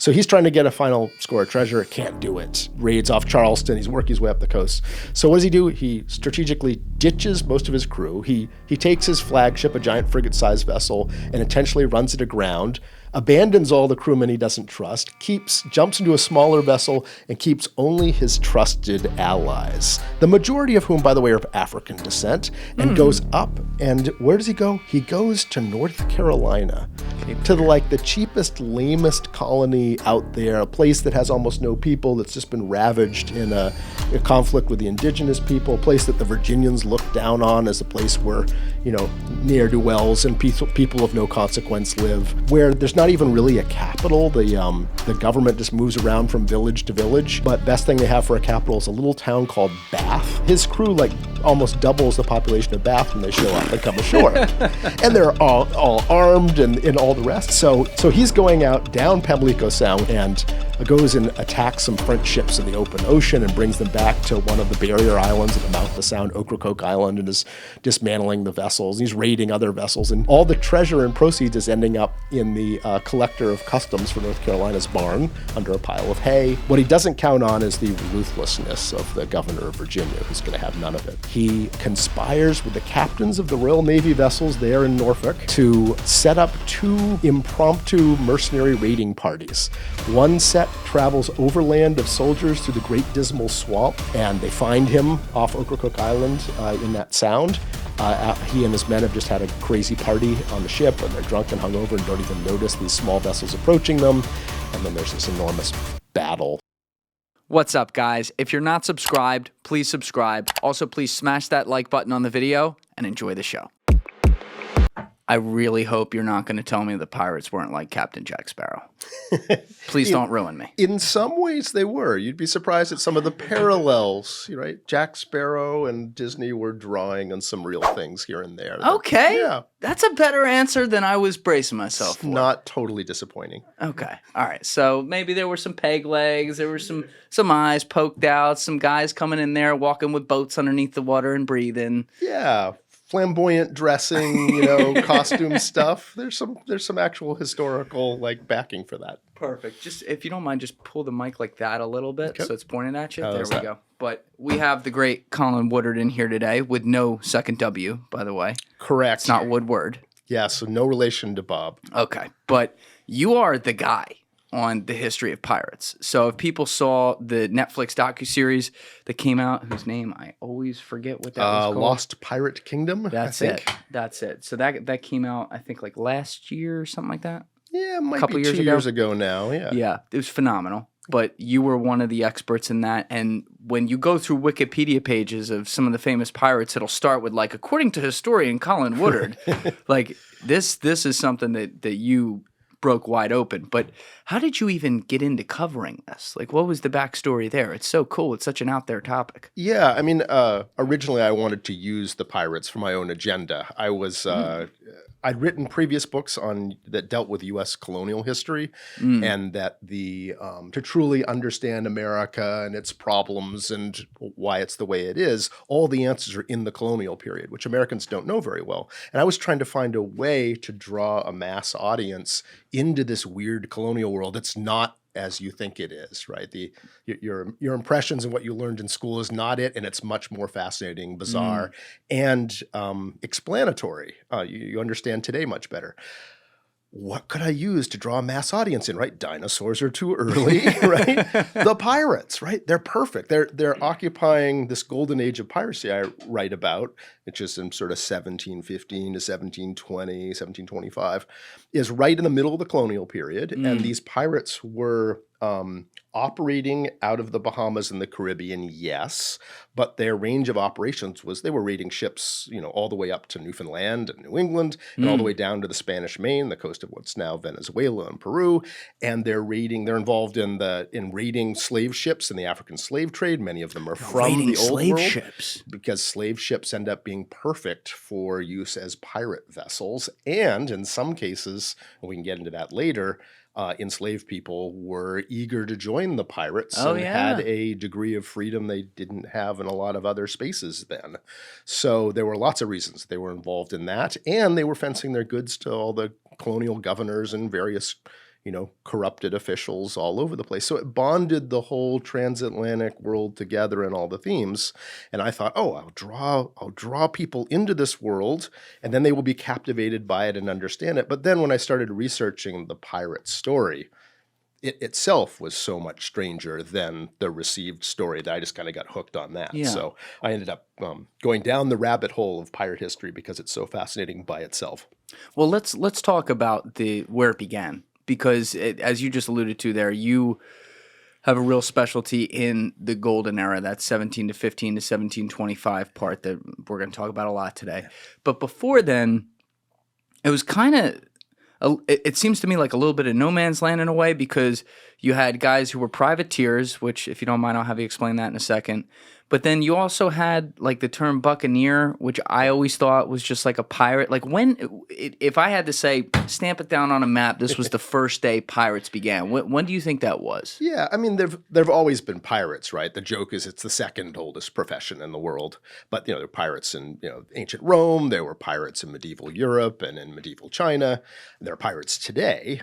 So he's trying to get a final score of treasure, can't do it. Raids off Charleston, he's working his way up the coast. So what does he do? He strategically ditches most of his crew. He takes his flagship, a giant frigate-sized vessel, and intentionally runs it aground, abandons all the crewmen he doesn't trust, jumps into a smaller vessel, and keeps only his trusted allies, the majority of whom, by the way, are of African descent, and goes up. And where does he go? He goes to North Carolina, to the cheapest, lamest colony out there, a place that has almost no people, that's just been ravaged in a conflict with the indigenous people, a place that the Virginians look down on as a place where, ne'er-do-wells and people of no consequence live, where there's not even really a capital. The government just moves around from village to village. But best thing they have for a capital is a little town called Bath. His crew almost doubles the population of Bath when they show up and come ashore. And they're all armed and all the rest. So he's going out down Pamlico Sound and goes and attacks some French ships in the open ocean and brings them back to one of the barrier islands at the mouth of the Sound, Ocracoke Island, and is dismantling the vessels. He's raiding other vessels, and all the treasure and proceeds is ending up in the collector of customs for North Carolina's barn under a pile of hay. What he doesn't count on is the ruthlessness of the governor of Virginia, who's going to have none of it. He conspires with the captains of the Royal Navy vessels there in Norfolk to set up 2 impromptu mercenary raiding parties. One set travels overland of soldiers through the Great Dismal Swamp, and they find him off Ocracoke Island in that sound. He and his men have just had a crazy party on the ship, and they're drunk and hungover and don't even notice these small vessels approaching them. And then there's this enormous battle. What's up, guys? If you're not subscribed, please subscribe. Also, please smash that like button on the video and enjoy the show. I really hope you're not going to tell me the pirates weren't like Captain Jack Sparrow. Please don't ruin me. In some ways they were. You'd be surprised at some of the parallels, right? Jack Sparrow and Disney were drawing on some real things here and there. Okay. Yeah. That's a better answer than I was bracing myself for. Not totally disappointing. Okay. All right. So maybe there were some peg legs. There were some eyes poked out. Some guys coming in there walking with boats underneath the water and breathing. Yeah. Flamboyant dressing, costume stuff. There's some actual historical backing for that. Perfect. Just if you don't mind, just pull the mic like that a little bit, okay. So it's pointing at you. How there is we that? go. But we have the great Colin Woodard in here today with no second W, by the way. Correct. It's not Woodward. Yeah, so no relation to Bob. Okay, but you are the guy on the history of pirates. So if people saw the Netflix docuseries that came out, whose name I always forget what that was called. Lost Pirate Kingdom, That's it. That's it. So that came out, I think, last year or something like that. Yeah, it might Couple be years 2 ago. years ago now, yeah. Yeah, it was phenomenal. But you were one of the experts in that. And when you go through Wikipedia pages of some of the famous pirates, it'll start with according to historian Colin Woodard. This is something that you broke wide open. But how did you even get into covering this? What was the backstory there? It's so cool. It's such an out there topic. Yeah, I mean, originally I wanted to use the pirates for my own agenda. I was I'd written previous books that dealt with U.S. colonial history, and that to truly understand America and its problems and why it's the way it is, all the answers are in the colonial period, which Americans don't know very well. And I was trying to find a way to draw a mass audience into this weird colonial world that's not as you think it is, right? Your impressions and what you learned in school is not it, and it's much more fascinating, bizarre, and explanatory. You understand today much better. What could I use to draw a mass audience in, right? Dinosaurs are too early, right? The pirates, right? They're perfect. They're occupying this golden age of piracy I write about, which is in sort of 1715 to 1720, 1725, is right in the middle of the colonial period. And these pirates were operating out of the Bahamas and the Caribbean, yes, but their range of operations was they were raiding ships, all the way up to Newfoundland and New England, and all the way down to the Spanish Main, the coast of what's now Venezuela and Peru. And they're involved in raiding slave ships in the African slave trade. Many of them are from the old world, ships, because slave ships end up being perfect for use as pirate vessels. And in some cases, and we can get into that later, enslaved people were eager to join the pirates had a degree of freedom they didn't have in a lot of other spaces then. So there were lots of reasons they were involved in that, and they were fencing their goods to all the colonial governors and various corrupted officials all over the place. So it bonded the whole transatlantic world together and all the themes. And I thought, oh, I'll draw people into this world, and then they will be captivated by it and understand it. But then when I started researching the pirate story, it itself was so much stranger than the received story that I just kind of got hooked on that. Yeah. So I ended up going down the rabbit hole of pirate history because it's so fascinating by itself. Well, let's talk about where it began, because as you just alluded to there, you have a real specialty in the golden era, that 1715 to 1725 part that we're going to talk about a lot today. But before then, it was kind of, it seems to me like a little bit of no man's land in a way, because you had guys who were privateers, which, if you don't mind, I'll have you explain that in a second. But then you also had like the term buccaneer, which I always thought was just like a pirate. Like if I had to say, stamp it down on a map, this was the first day pirates began. When do you think that was? Yeah, I mean, there've always been pirates, right? The joke is it's the second oldest profession in the world. But, there were pirates in, ancient Rome. There were pirates in medieval Europe and in medieval China. There are pirates today.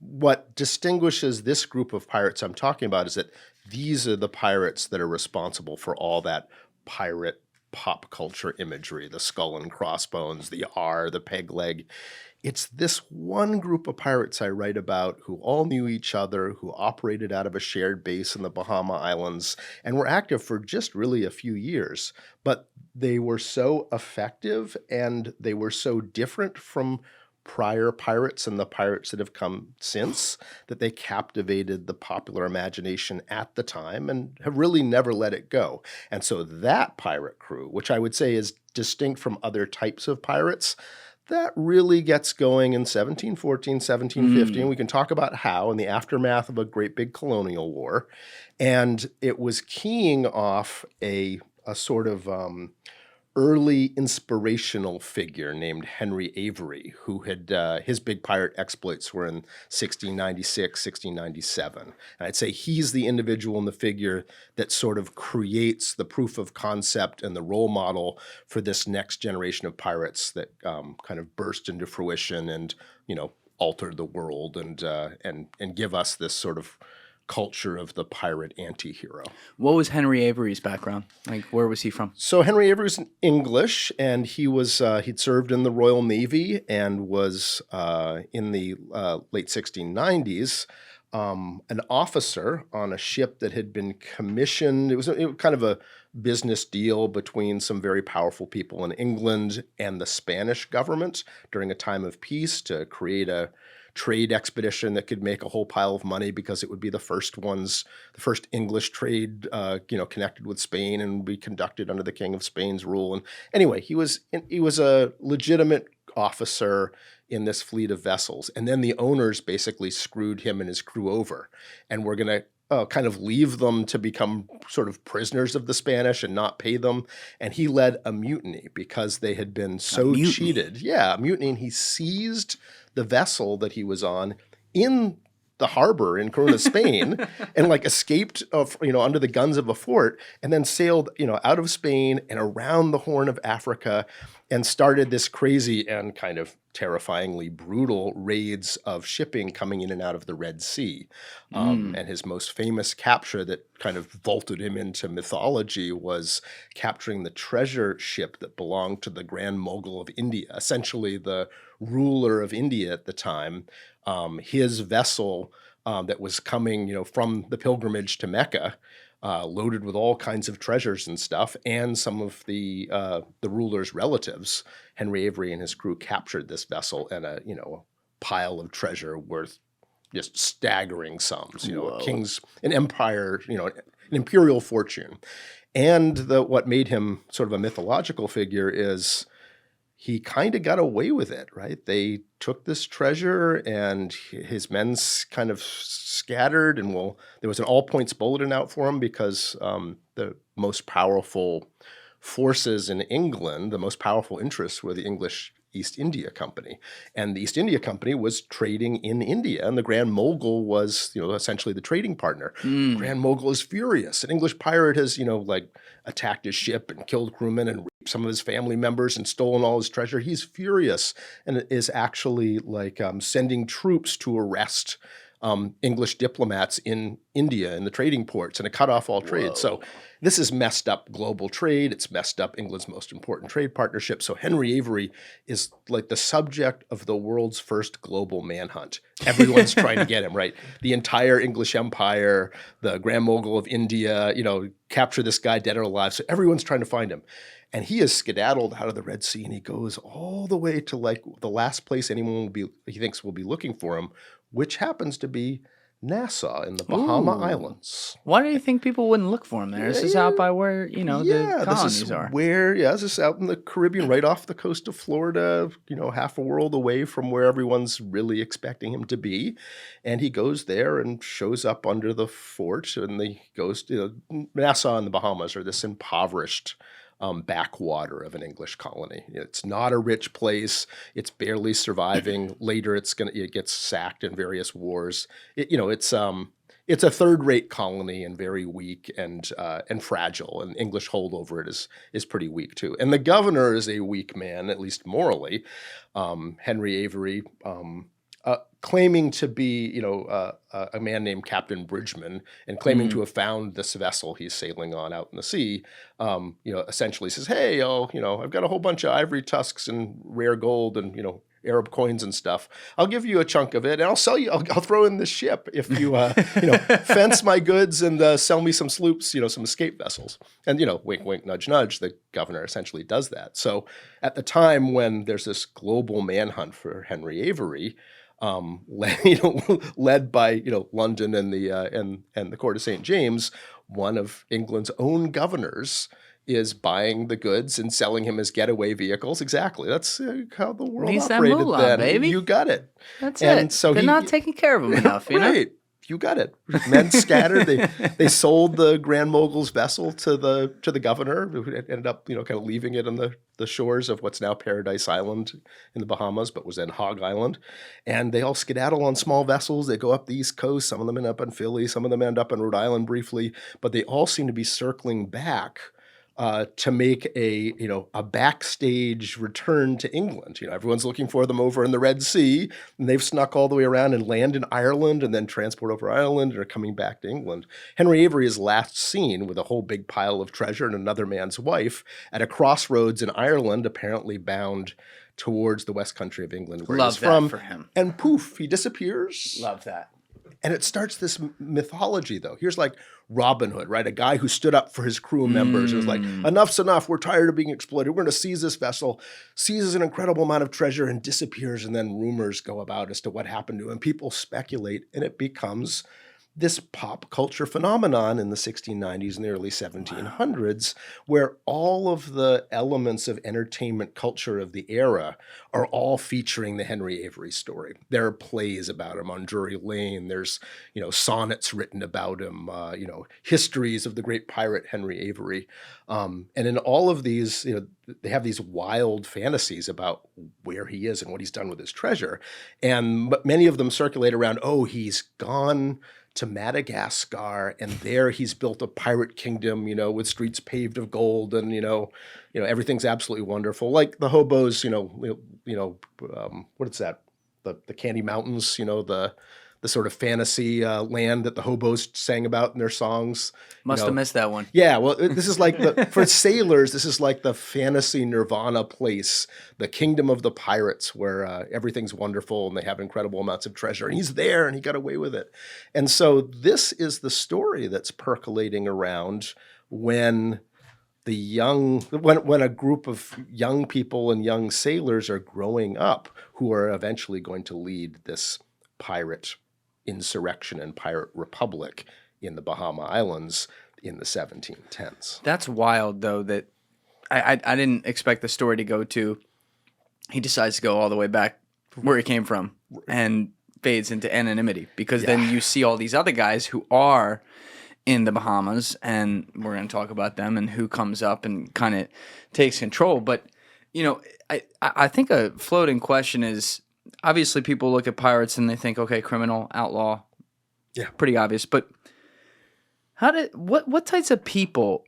What distinguishes this group of pirates I'm talking about is that these are the pirates that are responsible for all that pirate pop culture imagery, the skull and crossbones, the R, the peg leg. It's this one group of pirates I write about who all knew each other, who operated out of a shared base in the Bahama Islands, and were active for just really a few years. But they were so effective, and they were so different from prior pirates and the pirates that have come since, that they captivated the popular imagination at the time and have really never let it go. And so that pirate crew, which I would say is distinct from other types of pirates, that really gets going in 1714, 1715. We can talk about how in the aftermath of a great big colonial war. And it was keying off a sort of early inspirational figure named Henry Avery, who had his big pirate exploits were in 1696, 1697. And I'd say he's the individual and the figure that sort of creates the proof of concept and the role model for this next generation of pirates that kind of burst into fruition and, altered the world and give us this sort of culture of the pirate anti-hero. What was Henry Avery's background? Like, where was he from? So Henry Avery was English, and he was he'd served in the Royal Navy and was in the late 1690s an officer on a ship that had been commissioned. It was kind of a business deal between some very powerful people in England and the Spanish government during a time of peace to create a trade expedition that could make a whole pile of money, because it would be the first English trade, connected with Spain and would be conducted under the King of Spain's rule. And anyway, he was a legitimate officer in this fleet of vessels. And then the owners basically screwed him and his crew over, and were going to kind of leave them to become sort of prisoners of the Spanish and not pay them. And he led a mutiny because they had been so cheated. Yeah, a mutiny. And he seized the vessel that he was on in the harbor in Corona, Spain, and escaped under the guns of a fort, and then sailed out of Spain and around the Horn of Africa, and started this crazy and kind of terrifyingly brutal raids of shipping coming in and out of the Red Sea. And his most famous capture that kind of vaulted him into mythology was capturing the treasure ship that belonged to the Grand Mogul of India, essentially the ruler of India at the time. His vessel that was coming, from the pilgrimage to Mecca, loaded with all kinds of treasures and stuff, and some of the ruler's relatives. Henry Avery and his crew captured this vessel and a pile of treasure worth just staggering sums. An empire, an imperial fortune. And what made him sort of a mythological figure is he kind of got away with it, right? They took this treasure and his men kind of scattered, and there was an all-points bulletin out for him because the most powerful forces in England, the most powerful interests were the English East India Company. And the East India Company was trading in India, and the Grand Mogul was, essentially the trading partner. Grand Mogul is furious. An English pirate has, attacked his ship and killed crewmen and raped some of his family members and stolen all his treasure. He's furious and is actually like sending troops to arrest English diplomats in India in the trading ports and to cut off all trade. So this has messed up global trade. It's messed up England's most important trade partnership. So Henry Avery is like the subject of the world's first global manhunt. Everyone's trying to get him, right? The entire English Empire, the Grand Mogul of India, capture this guy dead or alive. So everyone's trying to find him. And he is skedaddled out of the Red Sea and he goes all the way to like the last place anyone he thinks will be looking for him, which happens to be Nassau in the Bahama Islands. Why do you think people wouldn't look for him there? This is out by where, the colonies are. This is out in the Caribbean, right off the coast of Florida, half a world away from where everyone's really expecting him to be. And he goes there and shows up under the fort, and he goes to Nassau and the Bahamas are this impoverished backwater of an English colony. It's not a rich place. It's barely surviving. Later, it gets sacked in various wars. It's a third-rate colony and very weak and fragile. And English hold over it is pretty weak too. And the governor is a weak man, at least morally. Henry Avery. Claiming to be, a man named Captain Bridgman, and claiming to have found this vessel he's sailing on out in the sea, essentially says, "Hey, I've got a whole bunch of ivory tusks and rare gold and Arab coins and stuff. I'll give you a chunk of it, and I'll sell you. I'll throw in the ship if you, fence my goods and sell me some sloops, some escape vessels." And wink, wink, nudge, nudge. The governor essentially does that. So at the time when there's this global manhunt for Henry Avery. Led by London and the court of St. James, one of England's own governors is buying the goods and selling him as getaway vehicles. Exactly, that's how the world Needs operated that moolah, then. baby. You got it. That's and it. So they're not taking care of him enough, right. You got it. Men scattered. They sold the Grand Mogul's vessel to the governor, who ended up kind of leaving it on the shores of what's now Paradise Island in the Bahamas, but was then Hog Island. And they all skedaddle on small vessels. They go up the East Coast. Some of them end up in Philly. Some of them end up in Rhode Island briefly. But they all seem to be circling back to make a backstage return to England. Everyone's looking for them over in the Red Sea, and they've snuck all the way around and land in Ireland and then transport over Ireland and are coming back to England. Henry Avery is last seen with a whole big pile of treasure and another man's wife at a crossroads in Ireland, apparently bound towards the West Country of England, where he's from. For him. And poof, he disappears. Love that. And it starts this mythology, though. Here's like Robin Hood, right? A guy who stood up for his crew members. It was like, enough's enough. We're tired of being exploited. We're going to seize this vessel, seizes an incredible amount of treasure and disappears. And then rumors go about as to what happened to him. People speculate, and it becomes this pop culture phenomenon in the 1690s and the early 1700s, where all of the elements of entertainment culture of the era are all featuring the Henry Avery story. There are plays about him on Drury Lane. There's, sonnets written about him, histories of the great pirate Henry Avery. And in all of these, they have these wild fantasies about where he is and what he's done with his treasure. And many of them circulate around, he's gone to Madagascar, and there he's built a pirate kingdom, with streets paved of gold, and everything's absolutely wonderful. Like the hobos, what is that? The Candy Mountains, the sort of fantasy land that the hobos sang about in their songs. Must have missed that one. Yeah, well, this is like for sailors, this is like the fantasy nirvana place, the kingdom of the pirates, where everything's wonderful and they have incredible amounts of treasure. And he's there and he got away with it. And so this is the story that's percolating around when when a group of young people and young sailors are growing up who are eventually going to lead this pirate insurrection and pirate republic in the Bahama Islands in the 1710s. That's wild, though, that I didn't expect the story to go to. He decides to go all the way back where he came from and fades into anonymity, because then you see all these other guys who are in the Bahamas, and we're going to talk about them and who comes up and kind of takes control. But, I think a floating question is, obviously, people look at pirates and they think, okay, criminal, outlaw, pretty obvious. But what types of people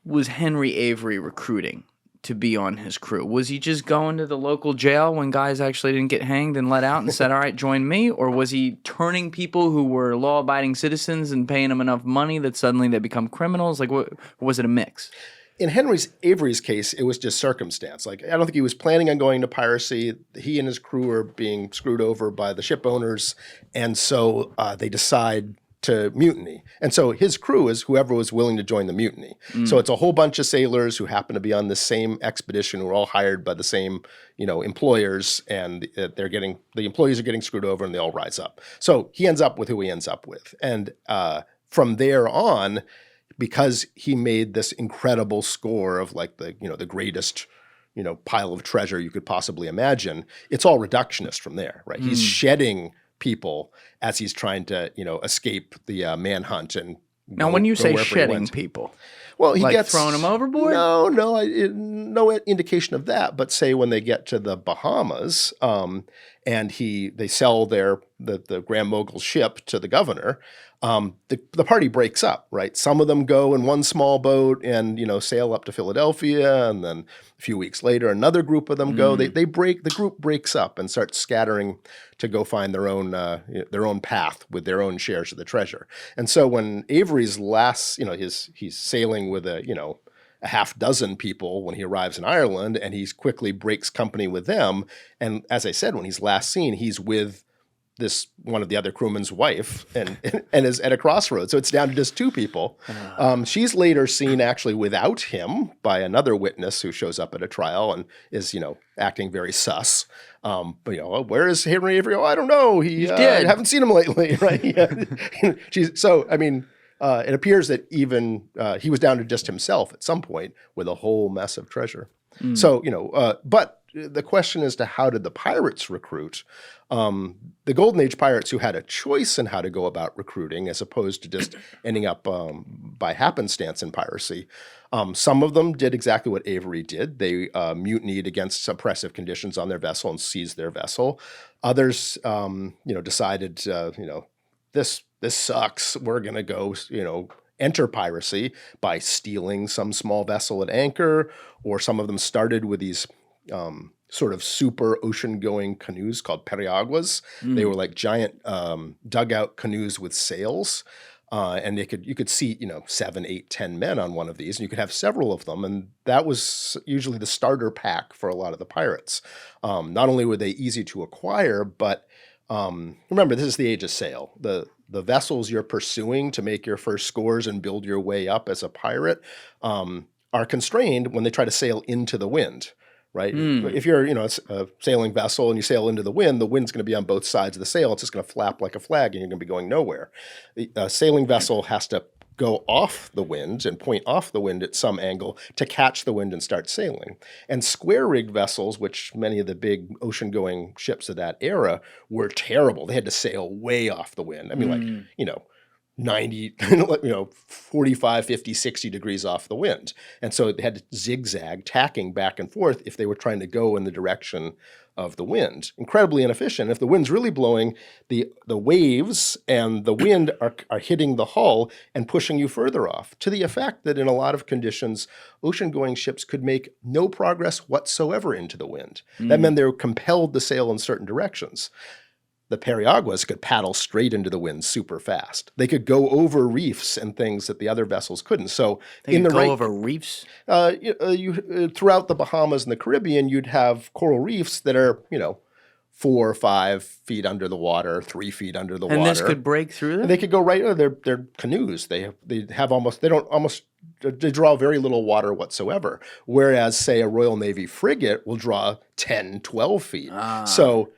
was Henry Avery recruiting? to be on his crew? Was he just going to the local jail when guys actually didn't get hanged and let out and said, all right, join me? Or was he turning people who were law-abiding citizens and paying them enough money that suddenly they become criminals? Like, what, or was it a mix? In Avery's case, it was just circumstance. Like, I don't think he was planning on going to piracy. He and his crew are being screwed over by the ship owners, and so they decide to mutiny. And so his crew is whoever was willing to join the mutiny. So it's a whole bunch of sailors who happen to be on the same expedition, who are all hired by the same, employers, and the employees are getting screwed over, and they all rise up. So he ends up with who he ends up with, and from there on, because he made this incredible score of like the greatest, pile of treasure you could possibly imagine, it's all reductionist from there, right? He's shedding people as he's trying to, escape the manhunt and now, when you say shedding people, well, he like gets throwing them overboard. No indication of that. But say when they get to the Bahamas, and they sell the Grand Mogul's ship to the governor. The party breaks up, right? Some of them go in one small boat and, sail up to Philadelphia. And then a few weeks later, another group of them go. The group breaks up and starts scattering to go find their own path with their own shares of the treasure. And so when Avery's last, he's sailing with a half dozen people when he arrives in Ireland, and he quickly breaks company with them. And as I said, when he's last seen, he's with this one of the other crewmen's wife and is at a crossroads. So it's down to just two people. She's later seen actually without him by another witness who shows up at a trial and is, acting very sus. But, where is Henry Avery? Oh, I don't know. He's dead. I haven't seen him lately, right? It appears that even he was down to just himself at some point with a whole mess of treasure. So, but the question as to how did the pirates recruit? The Golden Age pirates who had a choice in how to go about recruiting as opposed to just ending up by happenstance in piracy. Some of them did exactly what Avery did. They mutinied against oppressive conditions on their vessel and seized their vessel. Others, decided, this sucks. We're going to go, enter piracy by stealing some small vessel at anchor, or some of them started with these sort of super ocean-going canoes called periaguas. They were like giant dugout canoes with sails, and you could seat 7, 8, 10 men on one of these, and you could have several of them, and that was usually the starter pack for a lot of the pirates. Not only were they easy to acquire, but remember, this is the age of sail. The vessels you're pursuing to make your first scores and build your way up as a pirate are constrained when they try to sail into the wind, right? If you're a sailing vessel and you sail into the wind's going to be on both sides of the sail. It's just going to flap like a flag and you're going to be going nowhere. A sailing vessel has to go off the wind and point off the wind at some angle to catch the wind and start sailing. And square-rigged vessels, which many of the big ocean-going ships of that era were terrible. They had to sail way off the wind. I mean, 90, 45, 50, 60 degrees off the wind. And so they had to zigzag, tacking back and forth if they were trying to go in the direction of the wind. Incredibly inefficient. If the wind's really blowing, the waves and the wind are hitting the hull and pushing you further off, to the effect that in a lot of conditions, ocean-going ships could make no progress whatsoever into the wind. That meant they were compelled to sail in certain directions. The periaguas could paddle straight into the wind super fast. They could go over reefs and things that the other vessels couldn't. So they could go over reefs? Throughout the Bahamas and the Caribbean, you'd have coral reefs that are, 4 or 5 feet under the water, 3 feet under the water. And this could break through them? They could go right. They're canoes. They draw very little water whatsoever. Whereas, say, a Royal Navy frigate will draw 10, 12 feet. So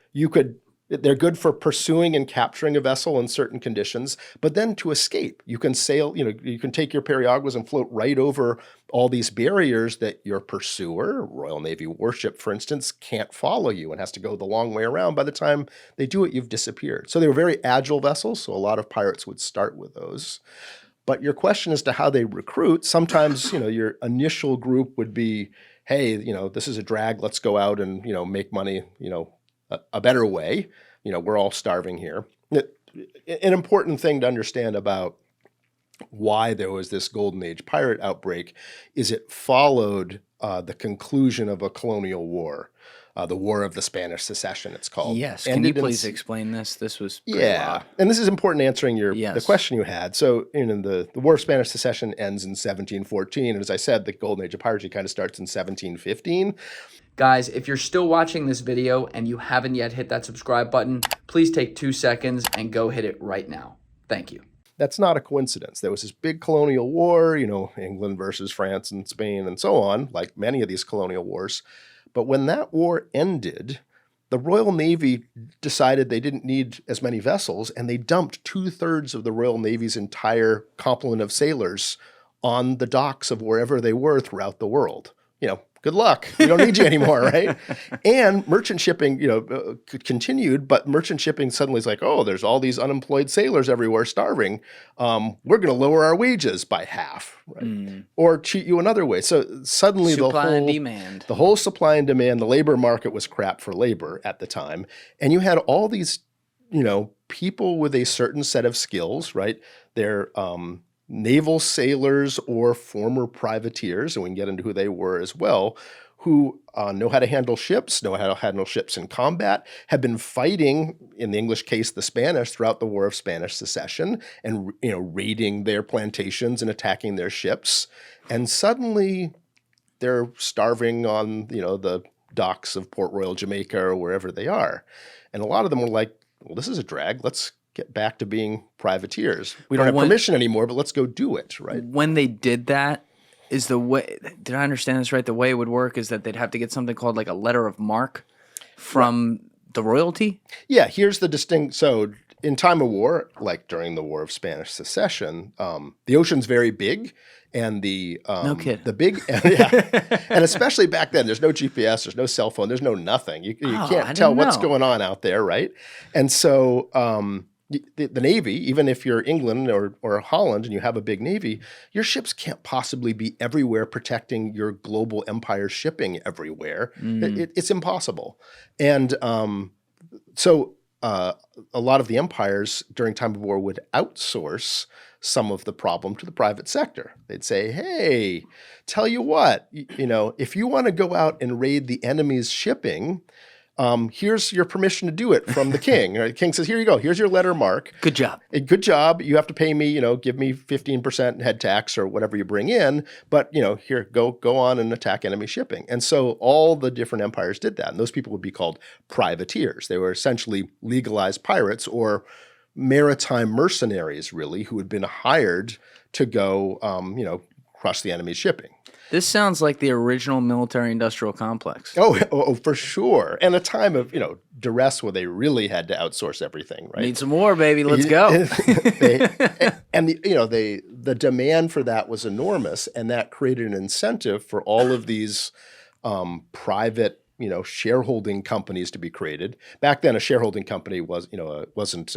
they're good for pursuing and capturing a vessel in certain conditions, but then to escape, you can sail, you can take your periaguas and float right over all these barriers that your pursuer, Royal Navy warship, for instance, can't follow you and has to go the long way around. By the time they do it, you've disappeared. So they were very agile vessels, so a lot of pirates would start with those. But your question as to how they recruit, sometimes, your initial group would be, hey, this is a drag, let's go out and, make money, a better way. We're all starving here. An important thing to understand about why there was this Golden Age pirate outbreak is it followed the conclusion of a colonial war, the War of the Spanish Succession, it's called. Yes. Can you please explain this? This was pretty loud. And this is important answering the question you had. So the War of Spanish Succession ends in 1714. And as I said, the Golden Age of piracy kind of starts in 1715. Guys, if you're still watching this video and you haven't yet hit that subscribe button, please take 2 seconds and go hit it right now. Thank you. That's not a coincidence. There was this big colonial war, England versus France and Spain and so on, like many of these colonial wars. But when that war ended, the Royal Navy decided they didn't need as many vessels, and they dumped 2/3 of the Royal Navy's entire complement of sailors on the docks of wherever they were throughout the world. Good luck. We don't need you anymore, right? And merchant shipping, continued, but merchant shipping suddenly is like, oh, there's all these unemployed sailors everywhere starving. We're going to lower our wages by half, right? Or cheat you another way. So suddenly the whole supply and demand, the labor market was crap for labor at the time. And you had all these, people with a certain set of skills, right? They're naval sailors or former privateers, and we can get into who they were as well, who know how to handle ships, know how to handle ships in combat, have been fighting, in the English case, the Spanish throughout the War of Spanish Succession, and raiding their plantations and attacking their ships. And suddenly they're starving on, the docks of Port Royal, Jamaica, or wherever they are. And a lot of them were like, well, this is a drag. Let's get back to being privateers. We don't have permission anymore, but let's go do it, right? When they did that, is the way, did I understand this right? The way it would work is that they'd have to get something called like a letter of marque from the royalty? Yeah, here's the distinct, so in time of war, like during the War of Spanish Succession, the ocean's very big, and no kid. The big, and especially back then, there's no GPS, there's no cell phone, there's no nothing. You can't tell what's going on out there, right? And so the Navy, even if you're England or Holland and you have a big Navy, your ships can't possibly be everywhere protecting your global empire shipping everywhere. It's impossible. And so a lot of the empires during time of war would outsource some of the problem to the private sector. They'd say, hey, tell you what, if you want to go out and raid the enemy's shipping, here's your permission to do it from the king. The king says, here you go. Here's your letter mark. Good job. Good job. You have to pay me, give me 15% head tax or whatever you bring in. But, here, go on and attack enemy shipping. And so all the different empires did that. And those people would be called privateers. They were essentially legalized pirates or maritime mercenaries, really, who had been hired to go, crush the enemy's shipping. This sounds like the original military-industrial complex. Oh, for sure. And a time of, duress where they really had to outsource everything, right? Need some more, baby. Let's go. And the demand for that was enormous, and that created an incentive for all of these private, shareholding companies to be created. Back then, a shareholding company wasn't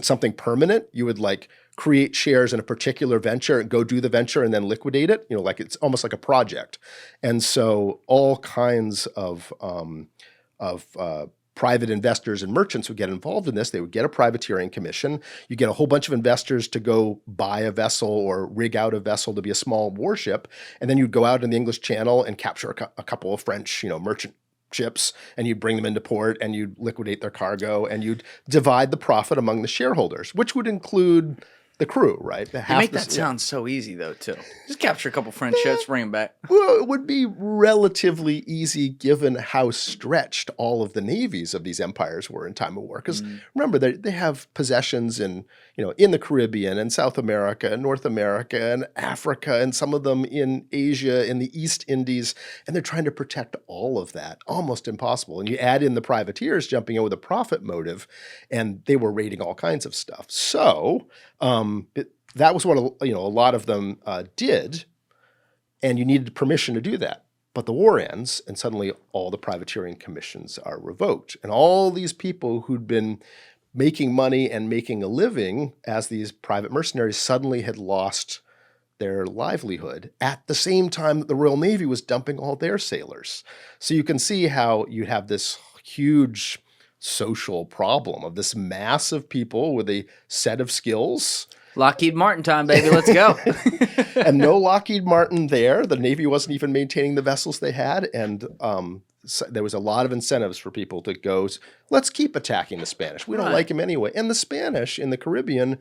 something permanent. You would create shares in a particular venture and go do the venture and then liquidate it. It's almost like a project. And so all kinds of private investors and merchants would get involved in this. They would get a privateering commission. You get a whole bunch of investors to go buy a vessel or rig out a vessel to be a small warship. And then you'd go out in the English Channel and capture a couple of French, merchant ships, and you'd bring them into port and you'd liquidate their cargo and you'd divide the profit among the shareholders, which would include the crew, right? You make that sound so easy, though, too. Just capture a couple French ships, bring them back. Well, it would be relatively easy given how stretched all of the navies of these empires were in time of war. Because remember, they have possessions in the Caribbean and South America and North America and Africa and some of them in Asia, in the East Indies, and they're trying to protect all of that. Almost impossible. And you add in the privateers jumping in with a profit motive, and they were raiding all kinds of stuff. So that was what a lot of them did, and you needed permission to do that. But the war ends, and suddenly all the privateering commissions are revoked. And all these people who'd been making money and making a living as these private mercenaries suddenly had lost their livelihood at the same time that the Royal Navy was dumping all their sailors. So you can see how you have this huge social problem of this mass of people with a set of skills. Lockheed Martin time, baby. Let's go. And no Lockheed Martin there. The Navy wasn't even maintaining the vessels they had. And so there was a lot of incentives for people to go, let's keep attacking the Spanish. We don't like them anyway. And the Spanish in the Caribbean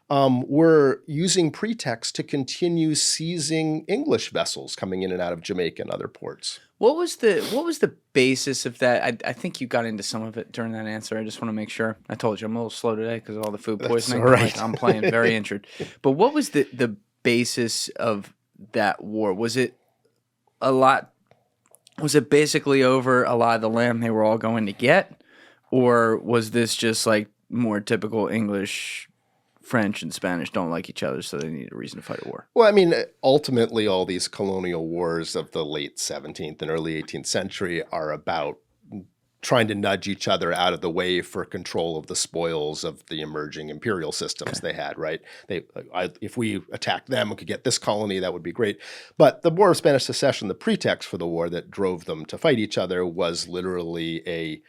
were using pretext to continue seizing English vessels coming in and out of Jamaica and other ports. What was the basis of that? I think you got into some of it during that answer. I just want to make sure. I told you I'm a little slow today because of all the food poisoning. All right. I'm playing very injured. But what was the basis of that war? Was it basically over a lot of the land they were all going to get? Or was this just like more typical English, French, and Spanish don't like each other, so they need a reason to fight a war? Well, I mean, ultimately, all these colonial wars of the late 17th and early 18th century are about trying to nudge each other out of the way for control of the spoils of the emerging imperial systems they had, right? If we attacked them and could get this colony, that would be great. But the War of Spanish Succession, the pretext for the war that drove them to fight each other, was literally a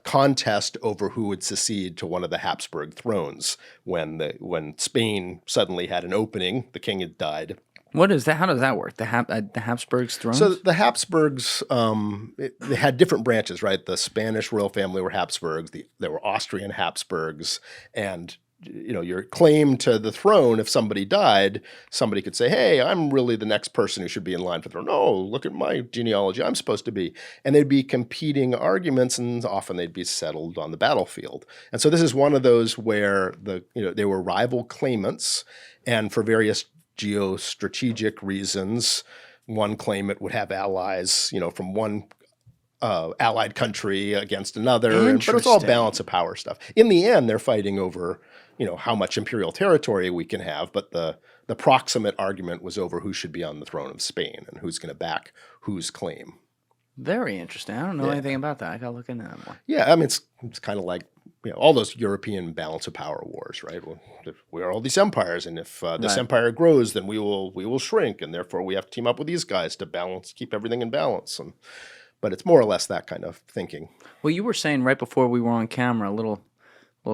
contest over who would succeed to one of the Habsburg thrones. When Spain suddenly had an opening, the king had died. What is that? How does that work? The Habsburgs' thrones? So the Habsburgs, they had different branches, right? The Spanish royal family were Habsburgs. There were Austrian Habsburgs, and your claim to the throne, if somebody died, somebody could say, hey, I'm really the next person who should be in line for the throne. No, look at my genealogy. I'm supposed to be. And there'd be competing arguments, and often they'd be settled on the battlefield. And so this is one of those where they were rival claimants, and for various geostrategic reasons, one claimant would have allies, from one allied country against another. But it's all balance of power stuff. In the end, they're fighting over how much imperial territory we can have, but the proximate argument was over who should be on the throne of Spain and who's going to back whose claim. Very interesting. I don't know anything about that. I got to look into that more. Yeah, I mean, it's kind of like all those European balance of power wars, right? Well, we are all these empires, and if this empire grows, then we will shrink, and therefore we have to team up with these guys to keep everything in balance. But it's more or less that kind of thinking. Well, you were saying right before we were on camera, a little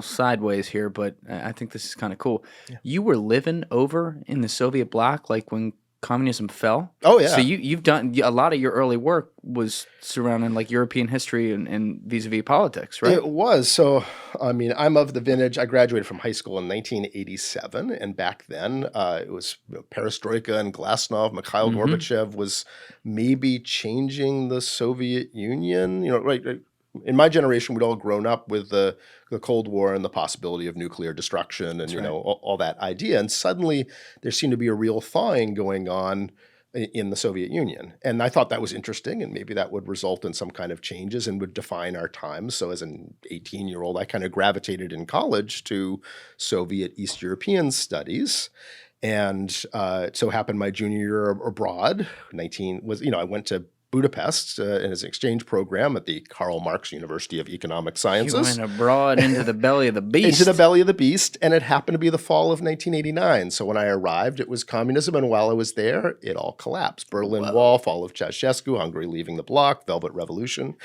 sideways here, but I think this is kind of cool. Yeah. You were living over in the Soviet bloc, like when communism fell. Oh, yeah. So you've done a lot of your early work was surrounding like European history and vis-a-vis politics, right? It was. So, I mean, I'm of the vintage. I graduated from high school in 1987, and back then it was Perestroika and Glasnost. Mikhail Gorbachev was maybe changing the Soviet Union. Right. In my generation, we'd all grown up with the Cold War and the possibility of nuclear destruction and, all that idea. And suddenly there seemed to be a real thawing going on in the Soviet Union. And I thought that was interesting, and maybe that would result in some kind of changes and would define our times. So as an 18-year-old, I kind of gravitated in college to Soviet East European studies. And it so happened my junior year abroad, I went to Budapest in his exchange program at the Karl Marx University of Economic Sciences. You went abroad into the belly of the beast. Into the belly of the beast, and it happened to be the fall of 1989. So when I arrived, it was communism, and while I was there, it all collapsed. Berlin Wall, fall of Ceausescu, Hungary leaving the bloc, Velvet Revolution.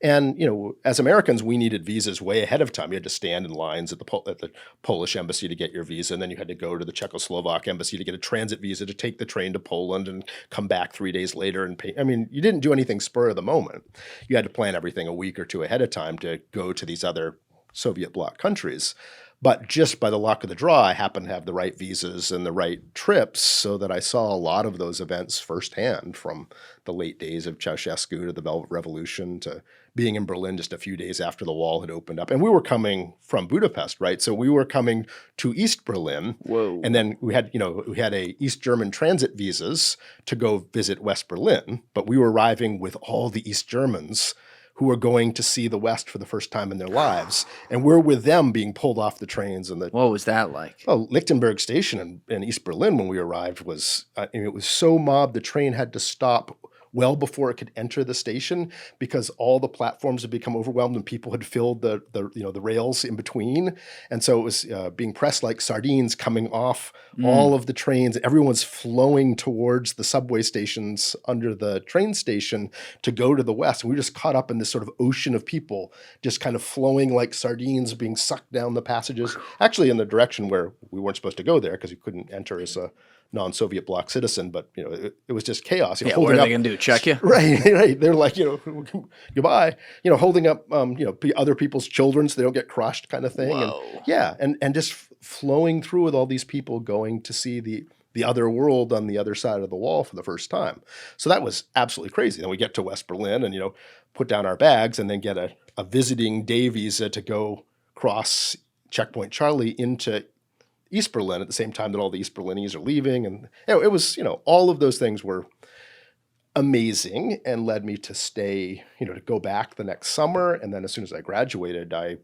And, as Americans, we needed visas way ahead of time. You had to stand in lines at the Polish embassy to get your visa, and then you had to go to the Czechoslovak embassy to get a transit visa to take the train to Poland and come back 3 days later and pay. I mean, you didn't do anything spur of the moment. You had to plan everything a week or two ahead of time to go to these other Soviet bloc countries. But just by the luck of the draw, I happened to have the right visas and the right trips so that I saw a lot of those events firsthand, from the late days of Ceausescu to the Velvet Revolution to being in Berlin just a few days after the wall had opened up. And we were coming from Budapest, right? So we were coming to East Berlin. Whoa. And then we had a East German transit visas to go visit West Berlin, but we were arriving with all the East Germans who are going to see the West for the first time in their lives. And we're with them being pulled off the trains. What was that like? Oh, Lichtenberg Station in East Berlin when we arrived was, it was so mobbed the train had to stop well before it could enter the station because all the platforms had become overwhelmed and people had filled the rails in between. And so it was being pressed like sardines coming off all of the trains. Everyone's flowing towards the subway stations under the train station to go to the west. And we were just caught up in this sort of ocean of people just kind of flowing like sardines being sucked down the passages, actually in the direction where we weren't supposed to go there because we couldn't enter as a non-Soviet bloc citizen, but it was just chaos. What are they going to do? Check you? Right. They're like, goodbye. Holding up, other people's children so they don't get crushed, kind of thing. Whoa. And just flowing through with all these people going to see the other world on the other side of the wall for the first time. So that was absolutely crazy. Then we get to West Berlin and put down our bags and then get a visiting day visa to go cross Checkpoint Charlie into East Berlin at the same time that all the East Berlinese are leaving. And it was, all of those things were amazing and led me to stay, to go back the next summer. And then as soon as I graduated, I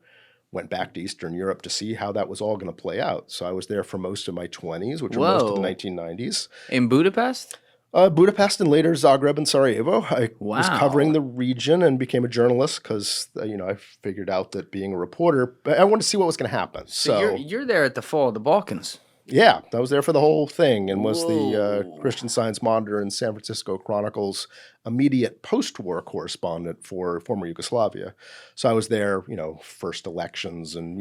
went back to Eastern Europe to see how that was all going to play out. So I was there for most of my 20s, which were most of the 1990s. In Budapest? Budapest and later Zagreb and Sarajevo. I was covering the region and became a journalist because, I figured out that being a reporter, I wanted to see what was going to happen. So you're there at the fall of the Balkans. Yeah, I was there for the whole thing and was the Christian Science Monitor and San Francisco Chronicle's immediate post-war correspondent for former Yugoslavia. So I was there, first elections and,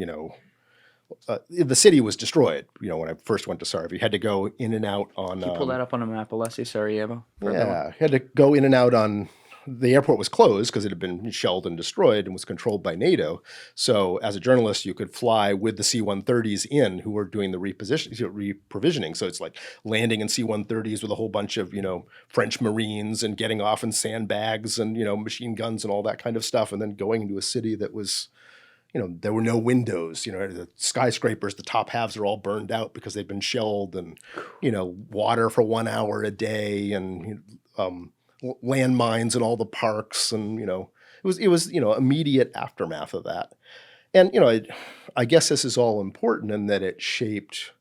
the city was destroyed, when I first went to Sarajevo. You had to go in and out on... Can you pull that up on a map, Alessi, Sarajevo? Yeah, you had to go in and out on... The airport was closed because it had been shelled and destroyed and was controlled by NATO. So as a journalist, you could fly with the C-130s in who were doing the reprovisioning. So it's like landing in C-130s with a whole bunch of, French Marines and getting off in sandbags and, machine guns and all that kind of stuff. And then going into a city that was... there were no windows, the skyscrapers, the top halves are all burned out because they've been shelled and, water for 1 hour a day and, landmines in all the parks. And, it was, immediate aftermath of that. And, I guess this is all important in that it shaped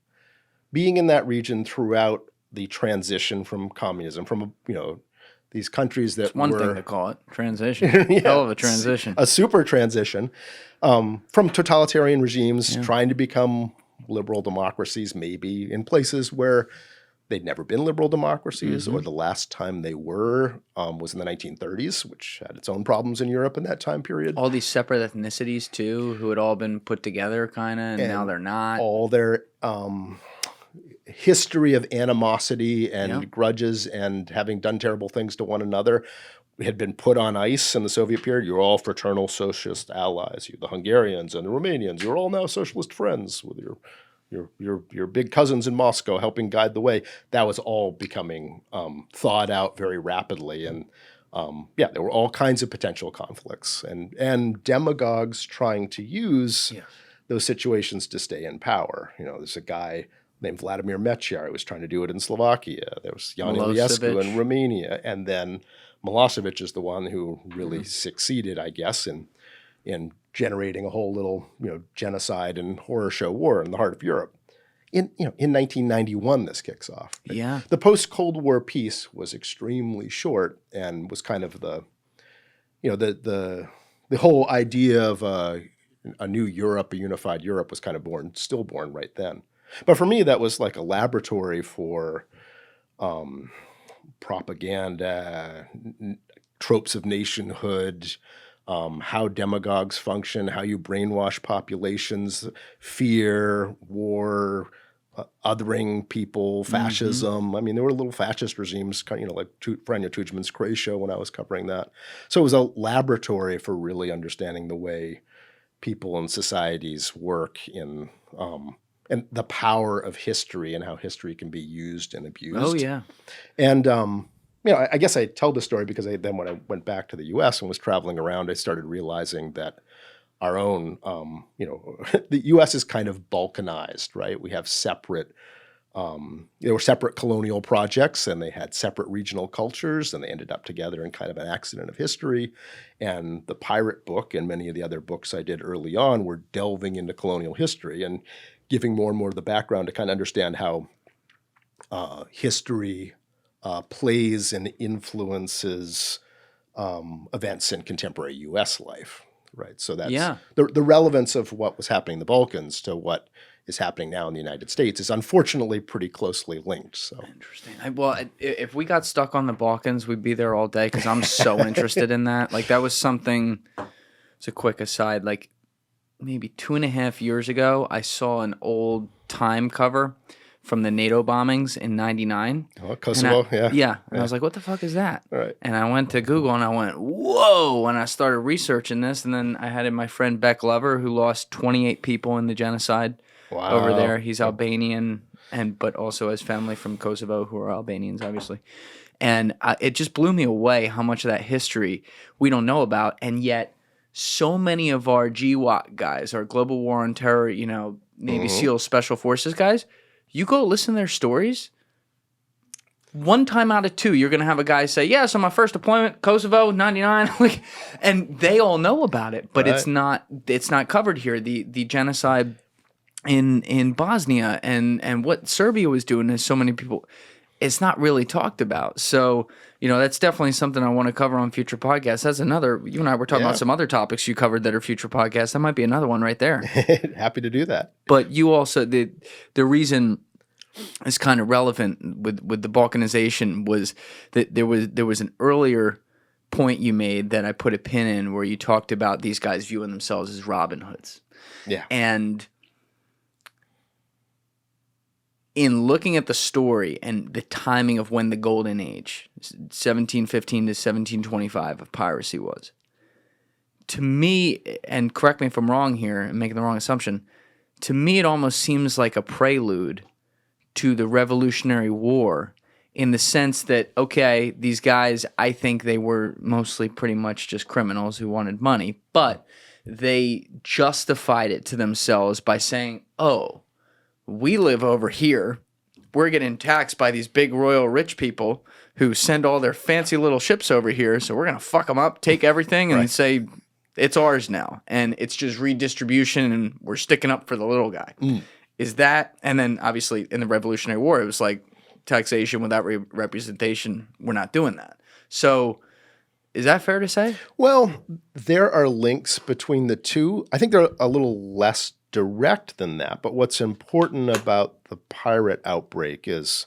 being in that region throughout the transition from communism, from, these countries that it's one thing to call it transition. Hell of a transition. A super transition from totalitarian regimes trying to become liberal democracies, maybe in places where they'd never been liberal democracies, or the last time they were was in the 1930s, which had its own problems in Europe in that time period. All these separate ethnicities, too, who had all been put together, kind of, and now they're not. All their history of animosity and grudges and having done terrible things to one another had been put on ice in the Soviet period. You're all fraternal socialist allies. You, the Hungarians and the Romanians, you're all now socialist friends with your big cousins in Moscow helping guide the way. That was all becoming thawed out very rapidly. And there were all kinds of potential conflicts and demagogues trying to use those situations to stay in power. There's a guy named Vladimir Mečiar who was trying to do it in Slovakia. There was Jan Iliescu in Romania. And then Milosevic is the one who really succeeded, I guess, in generating a whole little, genocide and horror show war in the heart of Europe. In 1991, this kicks off. Yeah. The post-Cold War peace was extremely short and was kind of the whole idea of a new Europe, a unified Europe was kind of stillborn right then. But for me, that was like a laboratory for propaganda, tropes of nationhood, how demagogues function, how you brainwash populations, fear, war, othering people, fascism. I mean, there were little fascist regimes, like Franja Tudjman's Croatia when I was covering that. So it was a laboratory for really understanding the way people and societies work in and the power of history and how history can be used and abused. Oh, yeah. And, I guess I tell the story because then when I went back to the U.S. and was traveling around, I started realizing that our own, the U.S. is kind of balkanized, right? We have separate, there were separate colonial projects and they had separate regional cultures and they ended up together in kind of an accident of history. And the Pirate book and many of the other books I did early on were delving into colonial history and giving more and more of the background to kind of understand how history plays and influences events in contemporary U.S. life, right? So that's the relevance of what was happening in the Balkans to what is happening now in the United States is unfortunately pretty closely linked. So interesting. If we got stuck on the Balkans, we'd be there all day because I'm so interested in that. Like that was something. It's a quick aside. Like maybe 2.5 years ago, I saw an old Time cover from the NATO bombings in '99. Oh, Kosovo, yeah. And I was like, "What the fuck is that?" Right. And I went to Google and I went, "Whoa!" And I started researching this, and then I had my friend Beck Lover, who lost 28 people in the genocide over there. He's Albanian, but also has family from Kosovo who are Albanians, obviously. And it just blew me away how much of that history we don't know about, and yet so many of our GWOT guys, our Global War on Terror, Navy SEALs, Special Forces guys, you go listen to their stories, 1 time out of 2, you're going to have a guy say, yeah, so my first deployment, Kosovo, 99, and they all know about it, but it's not covered here. The genocide in Bosnia and what Serbia was doing to so many people, it's not really talked about. So, that's definitely something I want to cover on future podcasts. That's another, you and I were talking about some other topics you covered that are future podcasts. That might be another one right there. Happy to do that. But you also, the reason it's kind of relevant with the Balkanization was that there was an earlier point you made that I put a pin in where you talked about these guys viewing themselves as Robin Hoods. Yeah. And in looking at the story and the timing of when the golden age, 1715 to 1725 of piracy was, to me, and correct me if I'm wrong here and making the wrong assumption, to me it almost seems like a prelude to the Revolutionary War in the sense that, okay, these guys, I think they were mostly pretty much just criminals who wanted money, but they justified it to themselves by saying, oh, we live over here. We're getting taxed by these big royal rich people who send all their fancy little ships over here, so we're going to fuck them up, take everything, and say it's ours now. And it's just redistribution, and we're sticking up for the little guy. Is that, and then obviously in the Revolutionary War, it was like taxation without representation. We're not doing that. So is that fair to say? Well, there are links between the two. I think they're a little less direct than that. But what's important about the pirate outbreak is,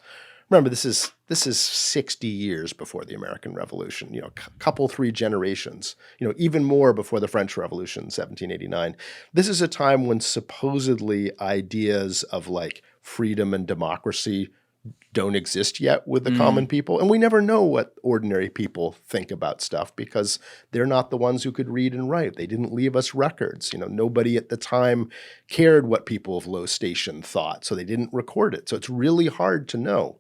remember, this is 60 years before the American Revolution, couple 3 generations, even more before the French Revolution, 1789. This is a time when supposedly ideas of like freedom and democracy don't exist yet with the common people. And we never know what ordinary people think about stuff because they're not the ones who could read and write. They didn't leave us records. Nobody at the time cared what people of low station thought, so they didn't record it. So it's really hard to know.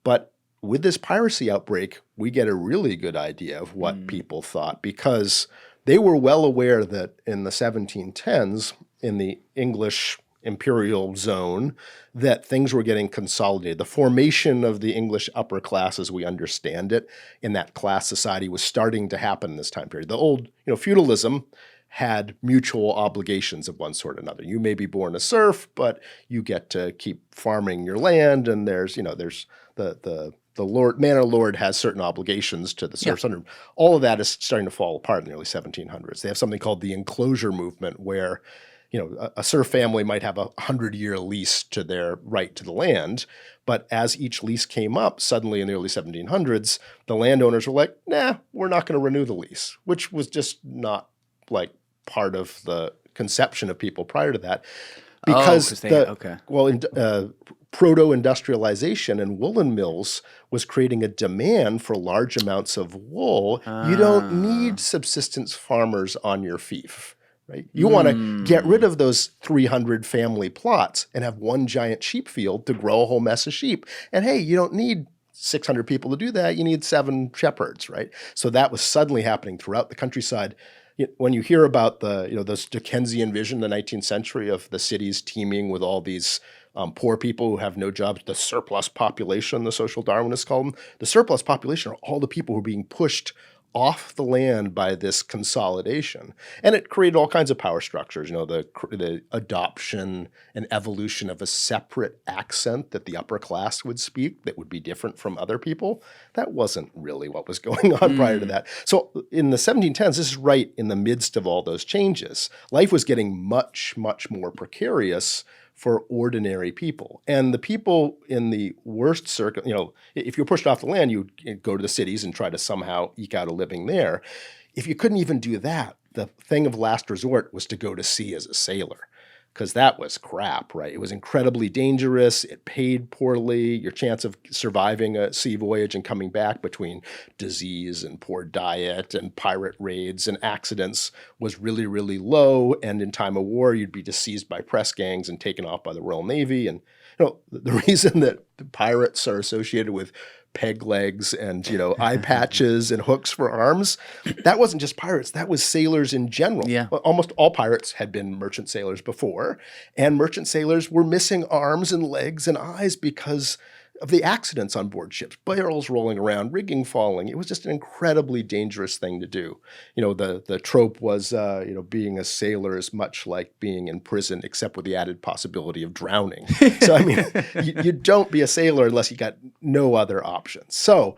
But with this piracy outbreak, we get a really good idea of what people thought because they were well aware that in the 1710s, in the English imperial zone, that things were getting consolidated. The formation of the English upper class as we understand it in that class society was starting to happen in this time period. The old, feudalism had mutual obligations of one sort or another. You may be born a serf, but you get to keep farming your land, and there's the manor lord has certain obligations to the serfs. Yeah. All of that is starting to fall apart in the early 1700s. They have something called the enclosure movement where a serf family might have a 100-year lease to their right to the land, but as each lease came up, suddenly in the early 1700s, the landowners were like, nah, we're not going to renew the lease, which was just not like part of the conception of people prior to that. Because proto-industrialization and woolen mills was creating a demand for large amounts of wool. You don't need subsistence farmers on your fief. Right? You want to get rid of those 300 family plots and have one giant sheep field to grow a whole mess of sheep. And hey, you don't need 600 people to do that. You need 7 shepherds, right? So that was suddenly happening throughout the countryside. When you hear about this Dickensian vision in the 19th century of the cities teeming with all these poor people who have no jobs, the surplus population, the social Darwinists call them, the surplus population are all the people who are being pushed off the land by this consolidation. And it created all kinds of power structures, the adoption and evolution of a separate accent that the upper class would speak that would be different from other people. That wasn't really what was going on prior to that. So in the 1710s, this is right in the midst of all those changes. Life was getting much, much more precarious for ordinary people. And the people in the worst if you're pushed off the land, you go to the cities and try to somehow eke out a living there. If you couldn't even do that, the thing of last resort was to go to sea as a sailor, because that was crap, right? It was incredibly dangerous. It paid poorly. Your chance of surviving a sea voyage and coming back between disease and poor diet and pirate raids and accidents was really, really low. And in time of war, you'd be just seized by press gangs and taken off by the Royal Navy. And the reason that the pirates are associated with peg legs and, eye patches and hooks for arms, that wasn't just pirates. That was sailors in general. Yeah. Almost all pirates had been merchant sailors before, and merchant sailors were missing arms and legs and eyes because of the accidents on board ships, barrels rolling around, rigging falling. It was just an incredibly dangerous thing to do. The trope was, being a sailor is much like being in prison, except with the added possibility of drowning. So, you don't be a sailor unless you got no other options. So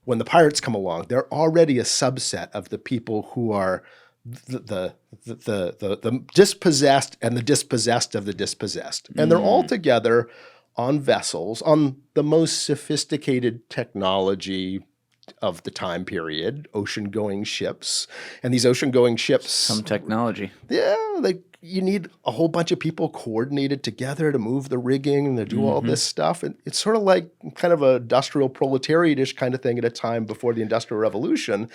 when the pirates come along, they're already a subset of the people who are the dispossessed and the dispossessed of the dispossessed. And they're all together on vessels, on the most sophisticated technology of the time period, ocean-going ships. And these ocean-going ships... Some technology. Yeah, you need a whole bunch of people coordinated together to move the rigging and to do all this stuff. And it's sort of like kind of a industrial proletariat-ish kind of thing at a time before the Industrial Revolution.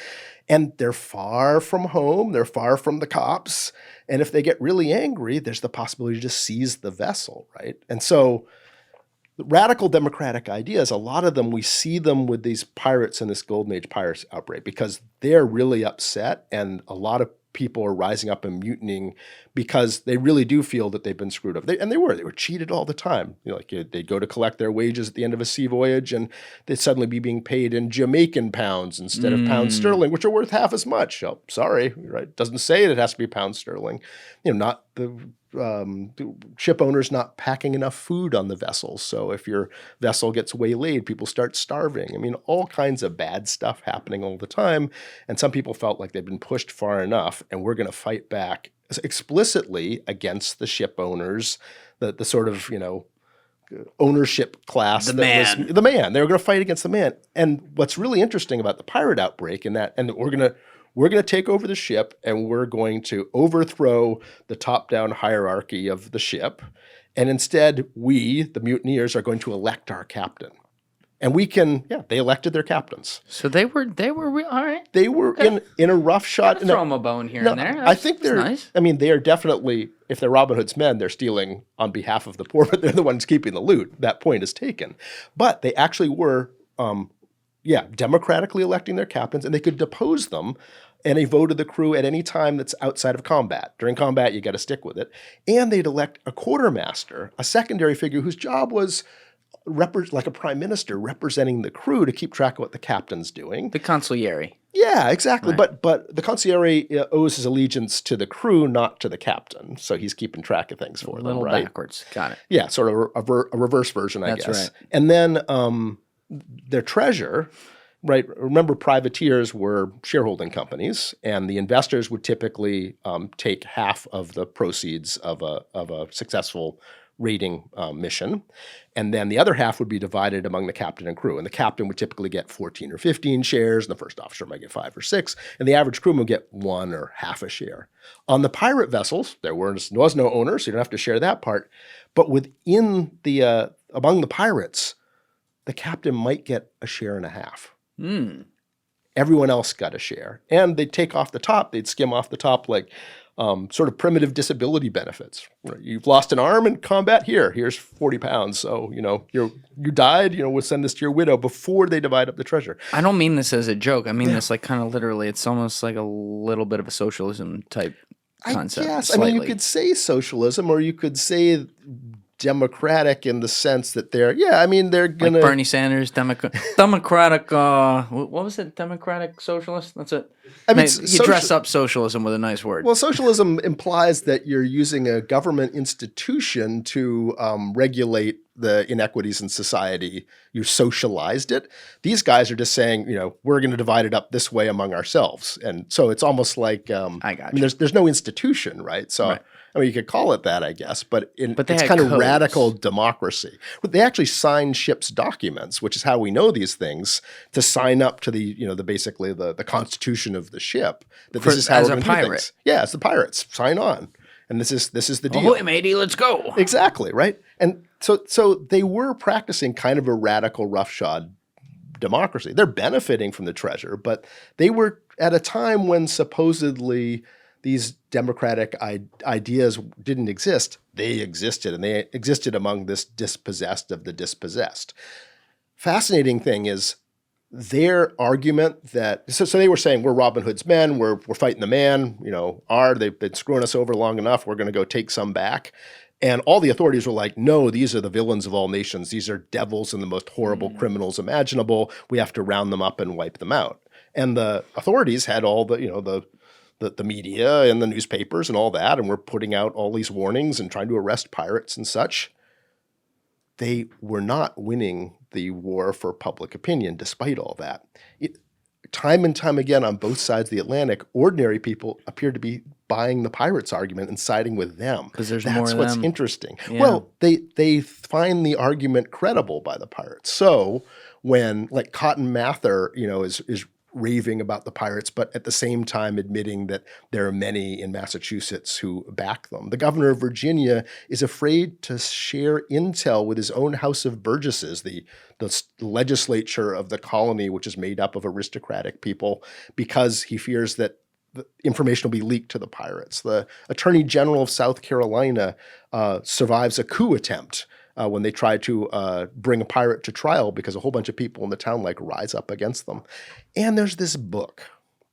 And they're far from home. They're far from the cops. And if they get really angry, there's the possibility to just seize the vessel, right? And so... radical democratic ideas, a lot of them, we see them with these pirates in this Golden Age piracy outbreak because they're really upset, and a lot of people are rising up and mutinying because they really do feel that they've been screwed up. They were cheated all the time. They'd go to collect their wages at the end of a sea voyage, and they'd suddenly be being paid in Jamaican pounds instead of pounds sterling, which are worth half as much. Oh, sorry, right? It doesn't say it has to be pounds sterling. Not the ship owners not packing enough food on the vessels. So if your vessel gets waylaid, people start starving. All kinds of bad stuff happening all the time. And some people felt like they've been pushed far enough, and we're going to fight back explicitly against the ship owners, the sort of, ownership class. The man. The man. They were going to fight against the man. And what's really interesting about the pirate outbreak and we're going to take over the ship, and we're going to overthrow the top-down hierarchy of the ship. And instead, we, the mutineers, are going to elect our captain. And they elected their captains. So they were all right. They were in a rough shot. Throw them a bone here and there. I think they're nice. They are definitely, if they're Robin Hood's men, they're stealing on behalf of the poor, but they're the ones keeping the loot. That point is taken. But they actually were, democratically electing their captains, and they could depose them and a vote of the crew at any time that's outside of combat. During combat, you got to stick with it. And they'd elect a quartermaster, a secondary figure whose job was like a prime minister representing the crew to keep track of what the captain's doing. The consigliere. Yeah, exactly. Right. But the consigliere owes his allegiance to the crew, not to the captain. So he's keeping track of things for them, right? A little backwards. Got it. Yeah, sort of a reverse version, I guess. That's right. And then their treasure... Right. Remember, privateers were shareholding companies, and the investors would typically take half of the proceeds of a successful raiding mission, and then the other half would be divided among the captain and crew. And the captain would typically get 14 or 15 shares, and the first officer might get 5 or 6, and the average crewman would get 1 or half a share. On the pirate vessels, there was no owner, so you don't have to share that part. But within among the pirates, the captain might get a share and a half. Everyone else got a share. And they'd take off the top, they'd skim off the top like sort of primitive disability benefits. You've lost an arm in combat, here's 40 pounds. So, you died, we'll send this to your widow before they divide up the treasure. I don't mean this as a joke. I mean this like kind of literally. It's almost like a little bit of a socialism type concept. Yes, slightly. you could say socialism, or you could say democratic in the sense that they're gonna Like Bernie Sanders, Democratic. What was it? Democratic socialist. That's it. I mean, He dressed up socialism with a nice word. Well, socialism implies that you're using a government institution to regulate the inequities in society. You socialized it. These guys are just saying, we're going to divide it up this way among ourselves. And so it's almost like I got you. There's no institution, right? So Right. I mean, you could call it that, I guess, but they it's had kind of codes. radical democracy. But they actually sign ships' documents, which is how we know these things, to sign up to the basically the constitution of the ship. That this is how as we're a going to do pirate. things. Yeah, it's the pirates. Sign on, and this is the deal. Ahoy, matey, let's go. Exactly, right? And so they were practicing kind of a radical roughshod democracy. They're benefiting from the treasure, but they were at a time when supposedly these democratic ideas didn't exist. They existed, and they existed among this dispossessed of the dispossessed. Fascinating thing is their argument that so they were saying we're Robin Hood's men, we're fighting the man, they've been screwing us over long enough, we're going to go take some back. And all the authorities were like, no, these are the villains of all nations. These are devils and the most horrible criminals imaginable. We have to round them up and wipe them out. And the authorities had all the media and the newspapers and all that, and we're putting out all these warnings and trying to arrest pirates and such. They were not winning the war for public opinion despite all that. Time and time again on both sides of the Atlantic, ordinary people appear to be buying the pirates' argument and siding with them. Because there's That's more of what's them. interesting. Yeah. Well, they find the argument credible by the pirates. So when like Cotton Mather, is raving about the pirates, but at the same time admitting that there are many in Massachusetts who back them. The governor of Virginia is afraid to share intel with his own House of Burgesses, the legislature of the colony, which is made up of aristocratic people, because he fears that the information will be leaked to the pirates. The Attorney General of South Carolina survives a coup attempt when they try to bring a pirate to trial because a whole bunch of people in the town rise up against them. And there's this book,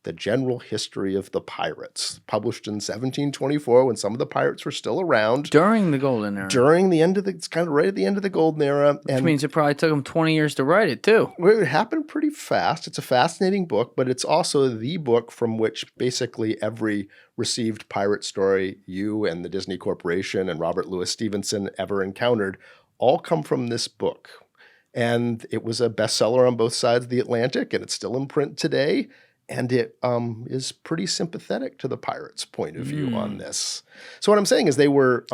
The General History of the Pirates, published in 1724 when some of the pirates were still around. During the Golden Era. It's kind of right at the end of the Golden Era. Which means it probably took them 20 years to write it, too. Well, it happened pretty fast. It's a fascinating book, but it's also the book from which basically every received pirate story you and the Disney Corporation and Robert Louis Stevenson ever encountered all come from this book. And it was a bestseller on both sides of the Atlantic, and it's still in print today. And it is pretty sympathetic to the pirates' point of view on this. So what I'm saying is they were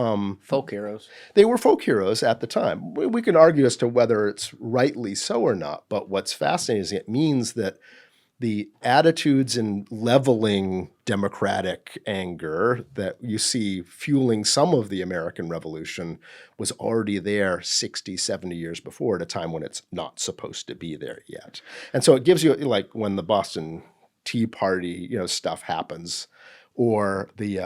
folk heroes. They were folk heroes at the time. We can argue as to whether it's rightly so or not, but what's fascinating is it means that the attitudes in leveling democratic anger that you see fueling some of the American Revolution was already there 60, 70 years before, at a time when it's not supposed to be there yet. And so it gives you, like when the Boston Tea Party, stuff happens, or the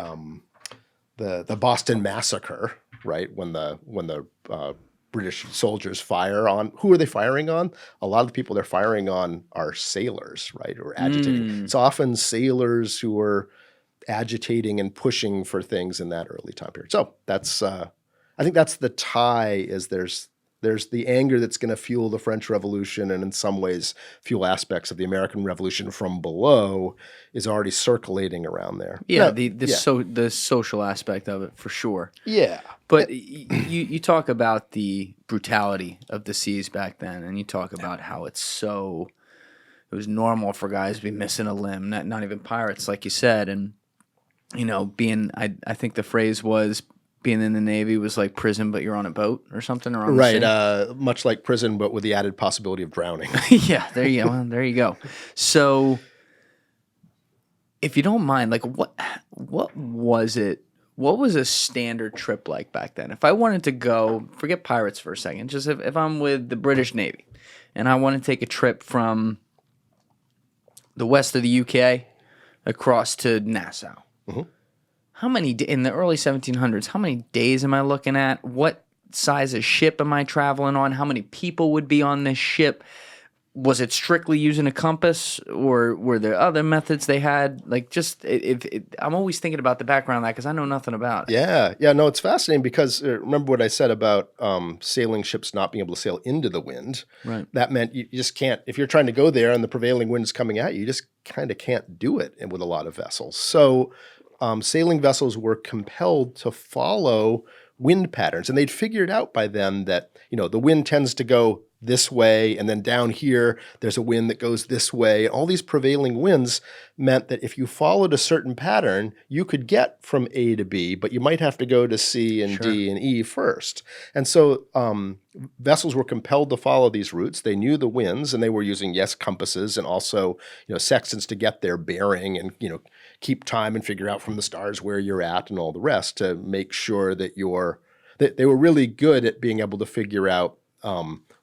Boston Massacre, right? When the British soldiers fire on, who are they firing on? A lot of the people they're firing on are sailors, right? Or agitating. It's often sailors who are agitating and pushing for things in that early time period. So that's, I think that's the tie, is there's the anger that's going to fuel the French Revolution, and in some ways fuel aspects of the American Revolution from below, is already circulating around there. Yeah, the social aspect of it, for sure. Yeah. But you talk about the brutality of the seas back then, and you talk about how it was normal for guys to be missing a limb, not even pirates, like you said. And, I think the phrase was, being in the Navy was like prison, but you're on a boat or something. Or on right, much like prison, but with the added possibility of drowning. Yeah, there you go. There you go. So, if you don't mind, like what was it? What was a standard trip like back then? If I wanted to go, forget pirates for a second, just if I'm with the British Navy and I want to take a trip from the west of the UK across to Nassau. Mm-hmm. How many, in the early 1700s, how many days am I looking at? What size of ship am I traveling on? How many people would be on this ship? was it strictly using a compass, or were there other methods they had? Like, just I'm always thinking about the background of that because I know nothing about it. Yeah, no, it's fascinating because remember what I said about sailing ships not being able to sail into the wind. Right. That meant you just can't, if you're trying to go there and the prevailing wind's coming at you, you just kind of can't do it with a lot of vessels. So sailing vessels were compelled to follow wind patterns, and they'd figured out by then that, the wind tends to go this way, and then down here there's a wind that goes this way. All these prevailing winds meant that if you followed a certain pattern, you could get from A to B, but you might have to go to C and D and E first. And so vessels were compelled to follow these routes. They knew the winds, and they were using, compasses and also, sextants to get their bearing and, keep time and figure out from the stars where you're at and all the rest to make sure that they were really good at being able to figure out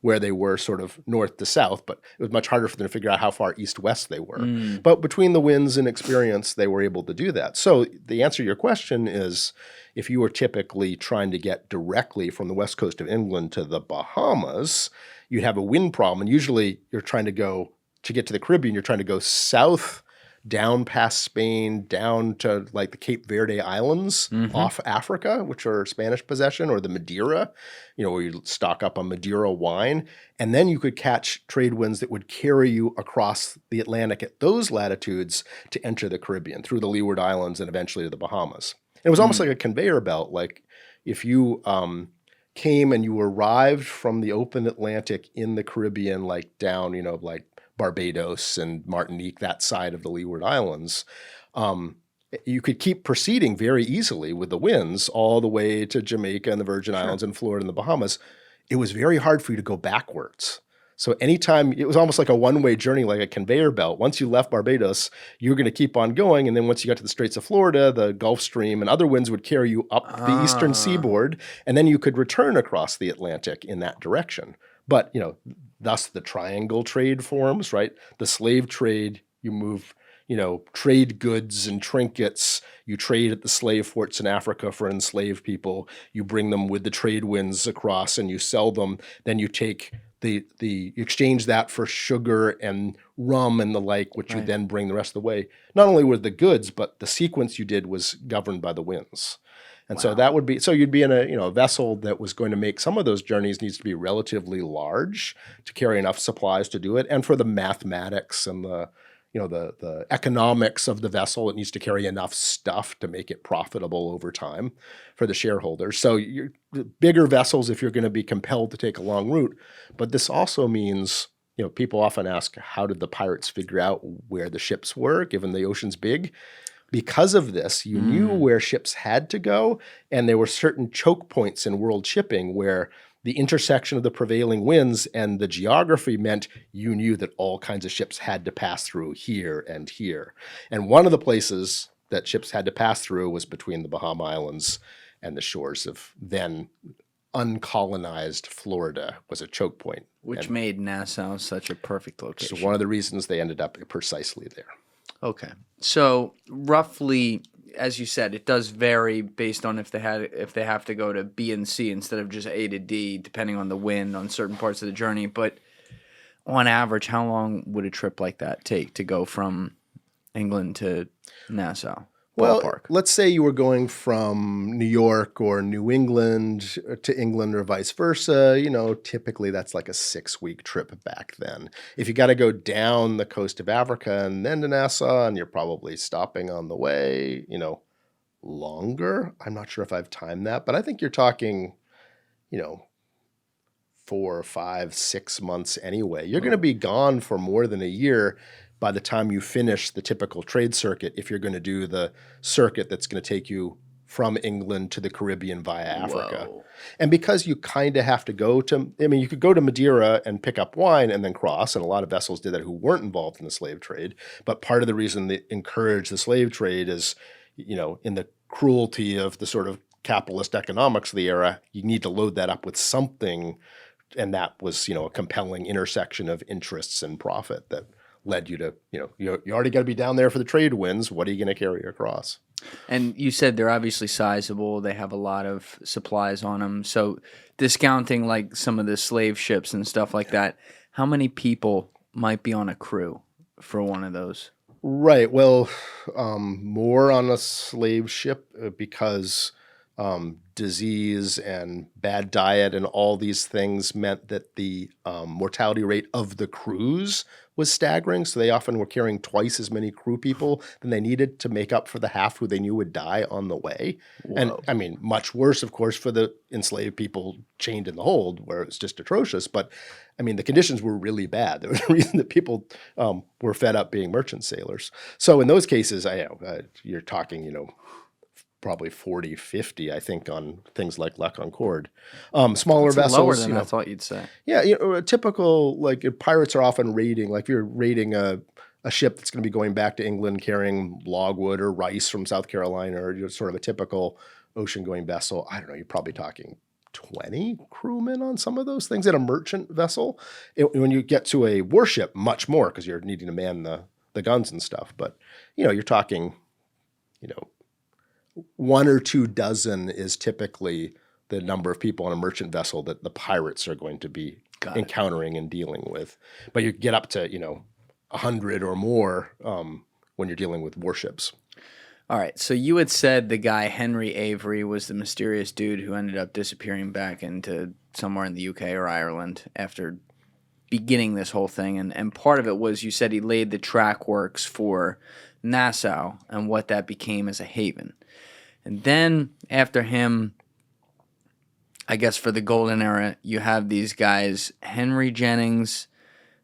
where they were sort of north to south, but it was much harder for them to figure out how far east-west they were. But between the winds and experience, they were able to do that. So the answer to your question is, if you were typically trying to get directly from the west coast of England to the Bahamas, you'd have a wind problem. And usually you're trying to get to the Caribbean, you're trying to go south, down past Spain, down to like the Cape Verde Islands off Africa, which are Spanish possession, or the Madeira, where you stock up on Madeira wine. And then you could catch trade winds that would carry you across the Atlantic at those latitudes to enter the Caribbean through the Leeward Islands and eventually to the Bahamas. And it was almost like a conveyor belt. Like if you came and you arrived from the open Atlantic in the Caribbean, like down, like Barbados and Martinique, that side of the Leeward Islands, you could keep proceeding very easily with the winds all the way to Jamaica and the Virgin Islands and Florida and the Bahamas. It was very hard for you to go backwards. So anytime, it was almost like a one-way journey, like a conveyor belt. Once you left Barbados, you were going to keep on going. And then once you got to the Straits of Florida, the Gulf Stream and other winds would carry you up the eastern seaboard. And then you could return across the Atlantic in that direction. But, thus the triangle trade forms, right? The slave trade, you move, trade goods and trinkets. You trade at the slave forts in Africa for enslaved people. You bring them with the trade winds across and you sell them. Then you take you exchange that for sugar and rum and the like, which you then bring the rest of the way. Not only with the goods, but the sequence you did was governed by the winds. And so that would be, so you'd be in a vessel that was going to make some of those journeys needs to be relatively large to carry enough supplies to do it. And for the mathematics and the economics of the vessel, it needs to carry enough stuff to make it profitable over time for the shareholders. So you're bigger vessels if you're going to be compelled to take a long route. But this also means, people often ask, how did the pirates figure out where the ships were, given the ocean's big? Because of this, you knew where ships had to go, and there were certain choke points in world shipping where the intersection of the prevailing winds and the geography meant you knew that all kinds of ships had to pass through here and here. And one of the places that ships had to pass through was between the Bahama Islands and the shores of then uncolonized Florida was a choke point. Which made Nassau such a perfect location. So one of the reasons they ended up precisely there. Okay. So roughly, as you said, it does vary based on if they have to go to B and C instead of just A to D, depending on the wind on certain parts of the journey. But on average, how long would a trip like that take to go from England to Nassau? Ballpark? Well, let's say you were going from New York or New England to England or vice versa. Typically that's like a 6-week trip back then. If you got to go down the coast of Africa and then to Nassau, and you're probably stopping on the way, longer. I'm not sure if I've timed that, but I think you're talking, 4, 5, 6 months anyway. You're going to be gone for more than a year by the time you finish the typical trade circuit, if you're going to do the circuit that's going to take you from England to the Caribbean via Africa. Whoa. And because you kind of have to go to, you could go to Madeira and pick up wine and then cross, and a lot of vessels did that who weren't involved in the slave trade. But part of the reason they encourage the slave trade is, in the cruelty of the sort of capitalist economics of the era, you need to load that up with something. And that was, a compelling intersection of interests and profit that led you to, you already got to be down there for the trade winds. What are you going to carry across? And you said they're obviously sizable. They have a lot of supplies on them. So discounting like some of the slave ships and stuff like that, how many people might be on a crew for one of those? Right. Well, more on a slave ship because disease and bad diet and all these things meant that the mortality rate of the crews was staggering. So they often were carrying twice as many crew people than they needed to make up for the half who they knew would die on the way. And I mean, much worse, of course, for the enslaved people chained in the hold, where it's just atrocious. But I mean, the conditions were really bad. There was a reason that people were fed up being merchant sailors. So in those cases, you're talking, probably 40, 50, I think, on things like La Concorde. Smaller vessels. Lower than I thought you'd say. Yeah, a typical, like, pirates are often raiding, like if you're raiding a ship that's going to be going back to England carrying logwood or rice from South Carolina, or sort of a typical ocean-going vessel, I don't know, you're probably talking 20 crewmen on some of those things. At a merchant vessel, when you get to a warship, much more, because you're needing to man the guns and stuff. But, you're talking, 1 or 2 dozen is typically the number of people on a merchant vessel that the pirates are going to be encountering and dealing with. But you get up to, 100 or more when you're dealing with warships. All right. So you had said the guy Henry Avery was the mysterious dude who ended up disappearing back into somewhere in the UK or Ireland after beginning this whole thing. And part of it was, you said he laid the track works for Nassau and what that became as a haven. And then after him, I guess for the golden era, you have these guys, Henry Jennings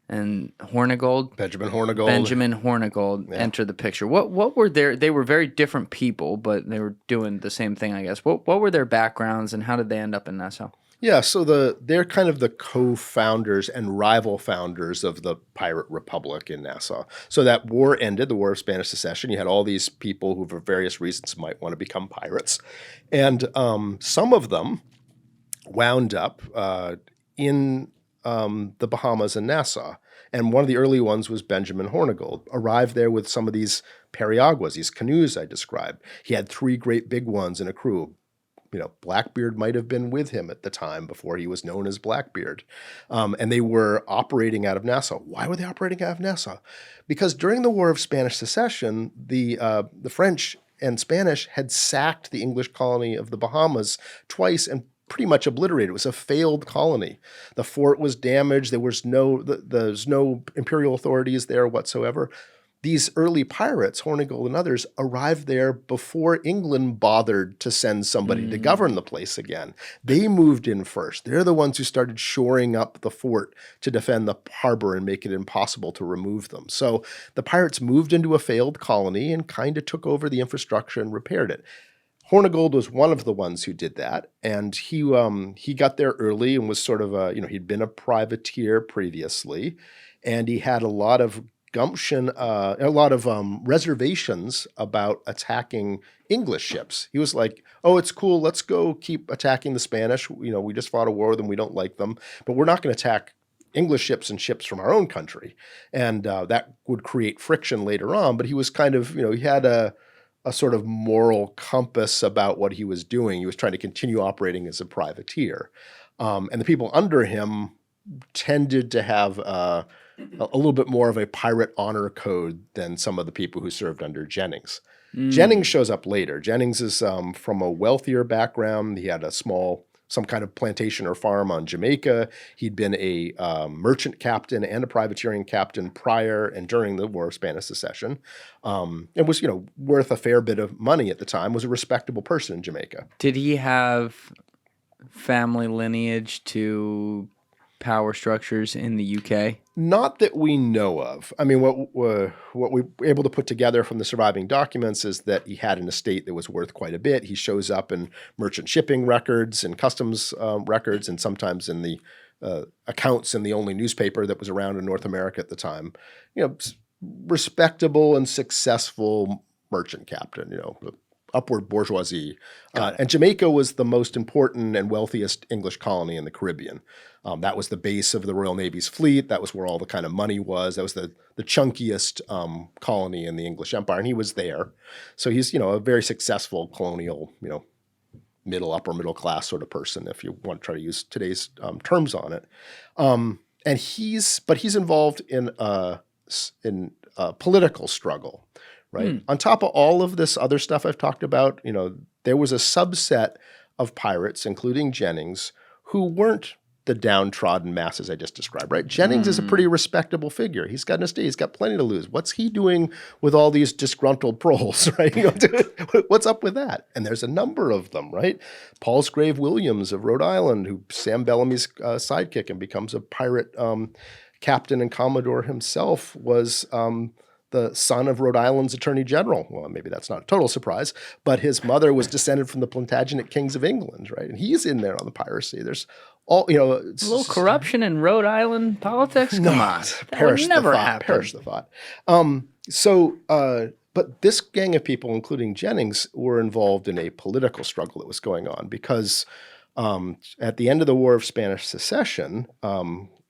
and Hornigold. Benjamin Hornigold enter the picture. What were they were very different people, but they were doing the same thing, I guess. What were their backgrounds and how did they end up in Nassau? Yeah, so they're kind of the co-founders and rival founders of the Pirate Republic in Nassau. So that war ended, the War of Spanish Succession. You had all these people who, for various reasons, might want to become pirates. And some of them wound up in the Bahamas and Nassau. And one of the early ones was Benjamin Hornigold, arrived there with some of these periaguas, these canoes I described. He had 3 great big ones in a crew. Blackbeard might have been with him at the time before he was known as Blackbeard. And they were operating out of Nassau. Why were they operating out of Nassau? Because during the War of Spanish Succession, the French and Spanish had sacked the English colony of the Bahamas twice and pretty much obliterated. It was a failed colony. The fort was damaged. There's no imperial authorities there whatsoever. These early pirates, Hornigold and others, arrived there before England bothered to send somebody to govern the place again. They moved in first. They're the ones who started shoring up the fort to defend the harbor and make it impossible to remove them. So the pirates moved into a failed colony and kind of took over the infrastructure and repaired it. Hornigold was one of the ones who did that, and he got there early and was sort of he'd been a privateer previously, and he had a lot of gumption, a lot of reservations about attacking English ships. He was like, oh, it's cool, let's go keep attacking the Spanish. We just fought a war with them, we don't like them, but we're not going to attack English ships and ships from our own country. And that would create friction later on, but he was kind of, he had a sort of moral compass about what he was doing. He was trying to continue operating as a privateer. And the people under him tended to have a little bit more of a pirate honor code than some of the people who served under Jennings. Jennings shows up later. Jennings is from a wealthier background. He had some kind of plantation or farm on Jamaica. He'd been a merchant captain and a privateering captain prior and during the War of Spanish Succession. And was, worth a fair bit of money at the time, was a respectable person in Jamaica. Did he have family lineage to power structures in the UK? Not that we know of. I mean, what we were able to put together from the surviving documents is that he had an estate that was worth quite a bit. He shows up in merchant shipping records and customs records, and sometimes in the accounts in the only newspaper that was around in North America at the time. Respectable and successful merchant captain, upward bourgeoisie. And Jamaica was the most important and wealthiest English colony in the Caribbean. That was the base of the Royal Navy's fleet. That was where all the kind of money was. That was the chunkiest colony in the English Empire, and he was there. So he's, a very successful colonial, upper middle class sort of person, if you want to try to use today's terms on it. and he's involved in a political struggle, right? On top of all of this other stuff I've talked about, there was a subset of pirates, including Jennings, who weren't the downtrodden masses I just described, right? Jennings is a pretty respectable figure. He's got an estate. He's got plenty to lose. What's he doing with all these disgruntled proles, right? What's up with that? And there's a number of them, right? Palsgrave Williams of Rhode Island, who Sam Bellamy's sidekick and becomes a pirate captain and commodore himself, was the son of Rhode Island's Attorney General. Well, maybe that's not a total surprise, but his mother was descended from the Plantagenet kings of England, right? And he's in there on the piracy. There's all, a little corruption in Rhode Island politics? Come on. That would never happen. Perish the thought. But this gang of people, including Jennings, were involved in a political struggle that was going on because at the end of the War of Spanish Succession,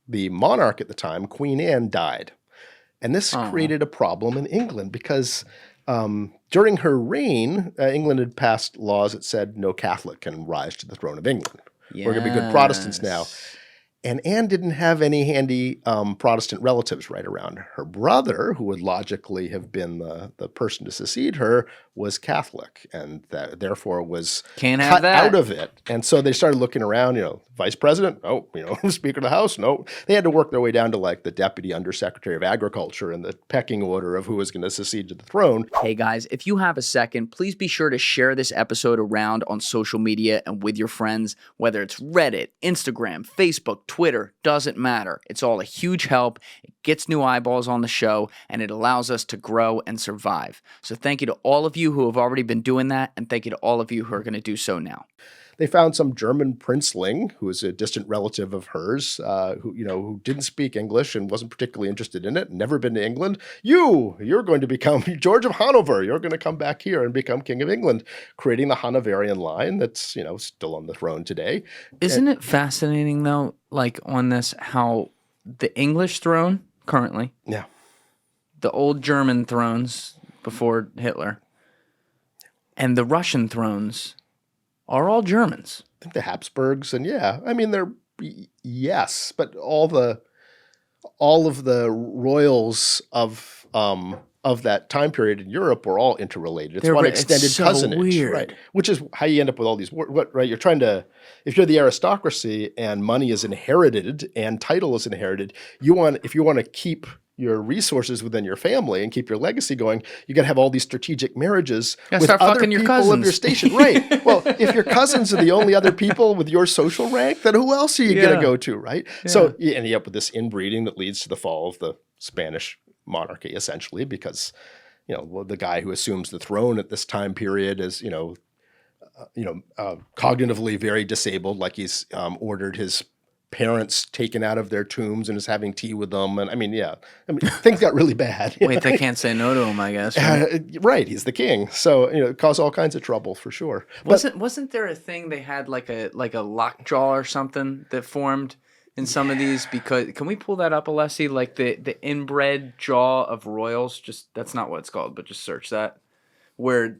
the monarch at the time, Queen Anne, died. And this created a problem in England because during her reign, England had passed laws that said no Catholic can rise to the throne of England. We're going to be good Protestants now. And Anne didn't have any handy Protestant relatives right around. Her brother, who would logically have been the person to succeed her, was Catholic and therefore was cut out of it. And so they started looking around, vice president? No. Speaker of the House? No. They had to work their way down to like the deputy undersecretary of agriculture and the pecking order of who was going to succeed to the throne. Hey guys, if you have a second, please be sure to share this episode around on social media and with your friends, whether it's Reddit, Instagram, Facebook, Twitter, doesn't matter. It's all a huge help. It gets new eyeballs on the show, and it allows us to grow and survive. So thank you to all of you who have already been doing that, and thank you to all of you who are going to do so now. They found some German princeling who was a distant relative of hers, who didn't speak English and wasn't particularly interested in it, never been to England. You're going to become George of Hanover. You're going to come back here and become King of England, creating the Hanoverian line that's, still on the throne today. Isn't it fascinating, though, like on this, how the English throne currently, the old German thrones before Hitler, and the Russian thrones are all Germans. I think the Habsburgs, and they're yes, but all of the royals of that time period in Europe were all interrelated. It's one extended cousinage, weird. Right? Which is how you end up with all these. Right? You're trying to, if you're the aristocracy and money is inherited and title is inherited, if you want to keep your resources within your family and keep your legacy going, you got to have all these strategic marriages with other people of your station. Right. Well, if your cousins are the only other people with your social rank, then who else are you going to go to, right? Yeah. So you end up with this inbreeding that leads to the fall of the Spanish monarchy, essentially, because, the guy who assumes the throne at this time period is, cognitively very disabled, like he's ordered his parents taken out of their tombs and is having tea with them. And things got really bad. Wait, they can't say no to him, I guess. Right. He's the king. So, it caused all kinds of trouble for sure. Wasn't there a thing they had like a lockjaw or something that formed in some of these? Because can we pull that up, Alessi? Like the inbred jaw of royals, that's not what it's called, but just search that. Where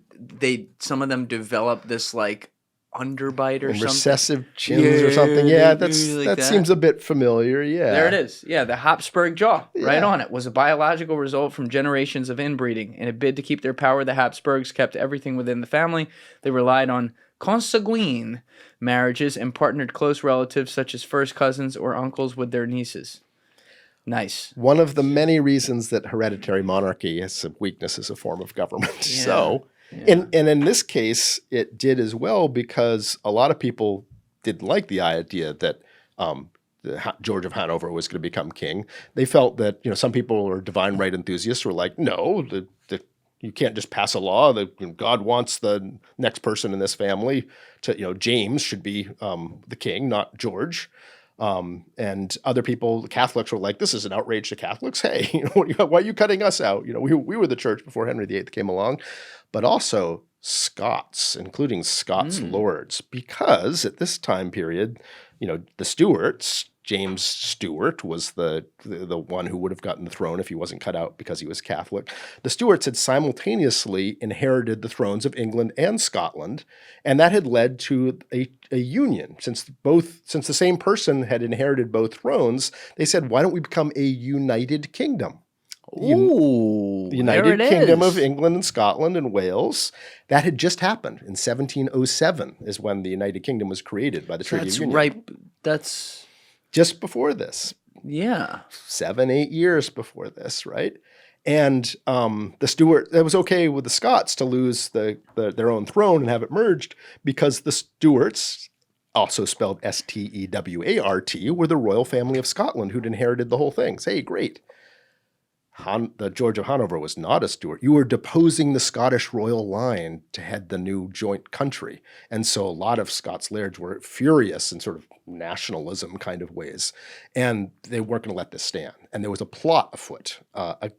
some of them develop this like underbite or something. Recessive chins or something. Yeah, that seems a bit familiar. Yeah. There it is. Yeah, the Habsburg jaw, right on it, was a biological result from generations of inbreeding. In a bid to keep their power, the Habsburgs kept everything within the family. They relied on consanguine marriages and partnered close relatives such as first cousins or uncles with their nieces. Nice. One of the many reasons that hereditary monarchy has some weakness as a form of government. Yeah. So... Yeah. And in this case, it did as well because a lot of people didn't like the idea that George of Hanover was going to become king. They felt that some people or divine right enthusiasts were like, no, you can't just pass a law that God wants the next person in this family to James should be the king, not George. And other people, the Catholics, were like, this is an outrage to Catholics. Hey, why are you cutting us out? We were the church before Henry VIII came along. But also Scots, including Scots lords, because at this time period, the Stuarts. James Stuart was the one who would have gotten the throne if he wasn't cut out because he was Catholic. The Stuarts had simultaneously inherited the thrones of England and Scotland, and that had led to a union. Since the same person had inherited both thrones, they said, why don't we become a united kingdom? Ooh, the United Kingdom of England and Scotland and Wales. That had just happened in 1707 is when the United Kingdom was created by the Treaty of Union. That's right. That's... Just before this. Yeah. 7-8 years before this, right? And the Stuart, it was okay with the Scots to lose their own throne and have it merged because the Stuarts, also spelled Stewart, were the royal family of Scotland who'd inherited the whole thing. Say, great. The George of Hanover was not a Stuart. You were deposing the Scottish royal line to head the new joint country. And so a lot of Scots lairds were furious in sort of nationalism kind of ways. And they weren't going to let this stand. And there was a plot afoot, a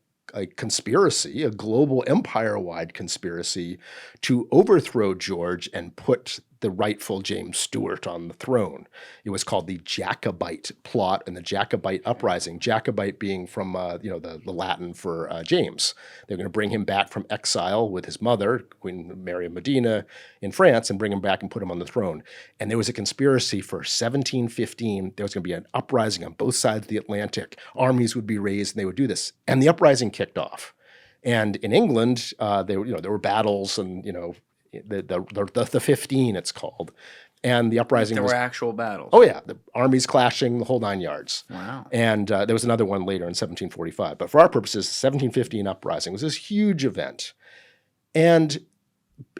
conspiracy, a global empire-wide conspiracy to overthrow George and put the rightful James Stuart on the throne. It was called the Jacobite plot and the Jacobite uprising. Jacobite being from the Latin for James. They're going to bring him back from exile with his mother, Queen Mary of Modena, in France, and bring him back and put him on the throne. And there was a conspiracy for 1715. There was going to be an uprising on both sides of the Atlantic. Armies would be raised, and they would do this. And the uprising kicked off. And in England, there were battles, and the 15 it's called, and the uprising. There were actual battles. Oh yeah, the armies clashing, the whole 9 yards. Wow. And there was another one later in 1745. But for our purposes, the 1715 uprising was this huge event. And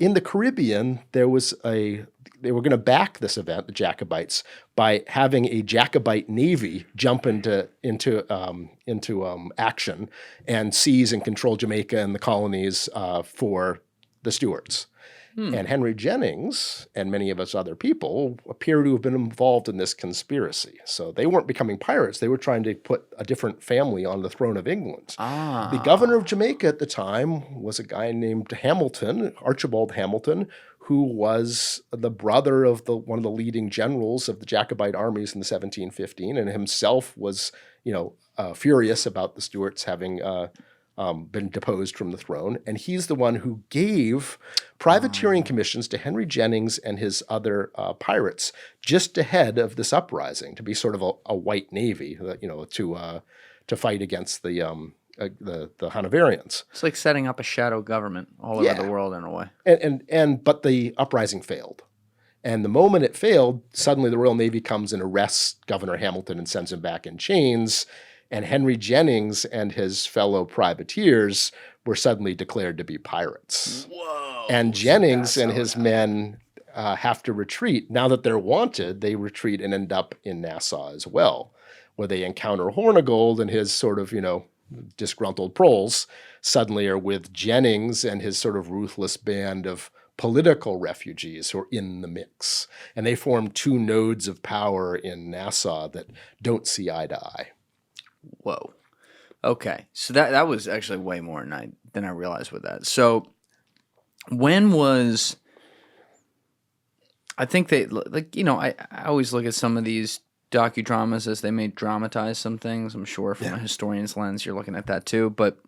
in the Caribbean, they were going to back this event, the Jacobites, by having a Jacobite navy jump into action and seize and control Jamaica and the colonies for the Stuarts. And Henry Jennings and many of us other people appear to have been involved in this conspiracy. So they weren't becoming pirates. They were trying to put a different family on the throne of England. The governor of Jamaica at the time was a guy named Hamilton, Archibald Hamilton, who was the brother of one of the leading generals of the Jacobite armies in the 1715, and himself was, furious about the Stuarts having been deposed from the throne. And he's the one who gave privateering commissions to Henry Jennings and his other pirates just ahead of this uprising to be sort of a white navy, to fight against the Hanoverians. It's like setting up a shadow government all over the world in a way. But the uprising failed. And the moment it failed, suddenly the Royal Navy comes and arrests Governor Hamilton and sends him back in chains. And Henry Jennings and his fellow privateers were suddenly declared to be pirates. Whoa! And Jennings and his men have to retreat. Now that they're wanted, they retreat and end up in Nassau as well, where they encounter Hornigold and his sort of, disgruntled proles suddenly are with Jennings and his sort of ruthless band of political refugees who are in the mix. And they form two nodes of power in Nassau that don't see eye to eye. Whoa. Okay. So that was actually way more than I realized with that. So when was... I think they... I always look at some of these docudramas as they may dramatize some things. I'm sure from a historian's lens you're looking at that too. But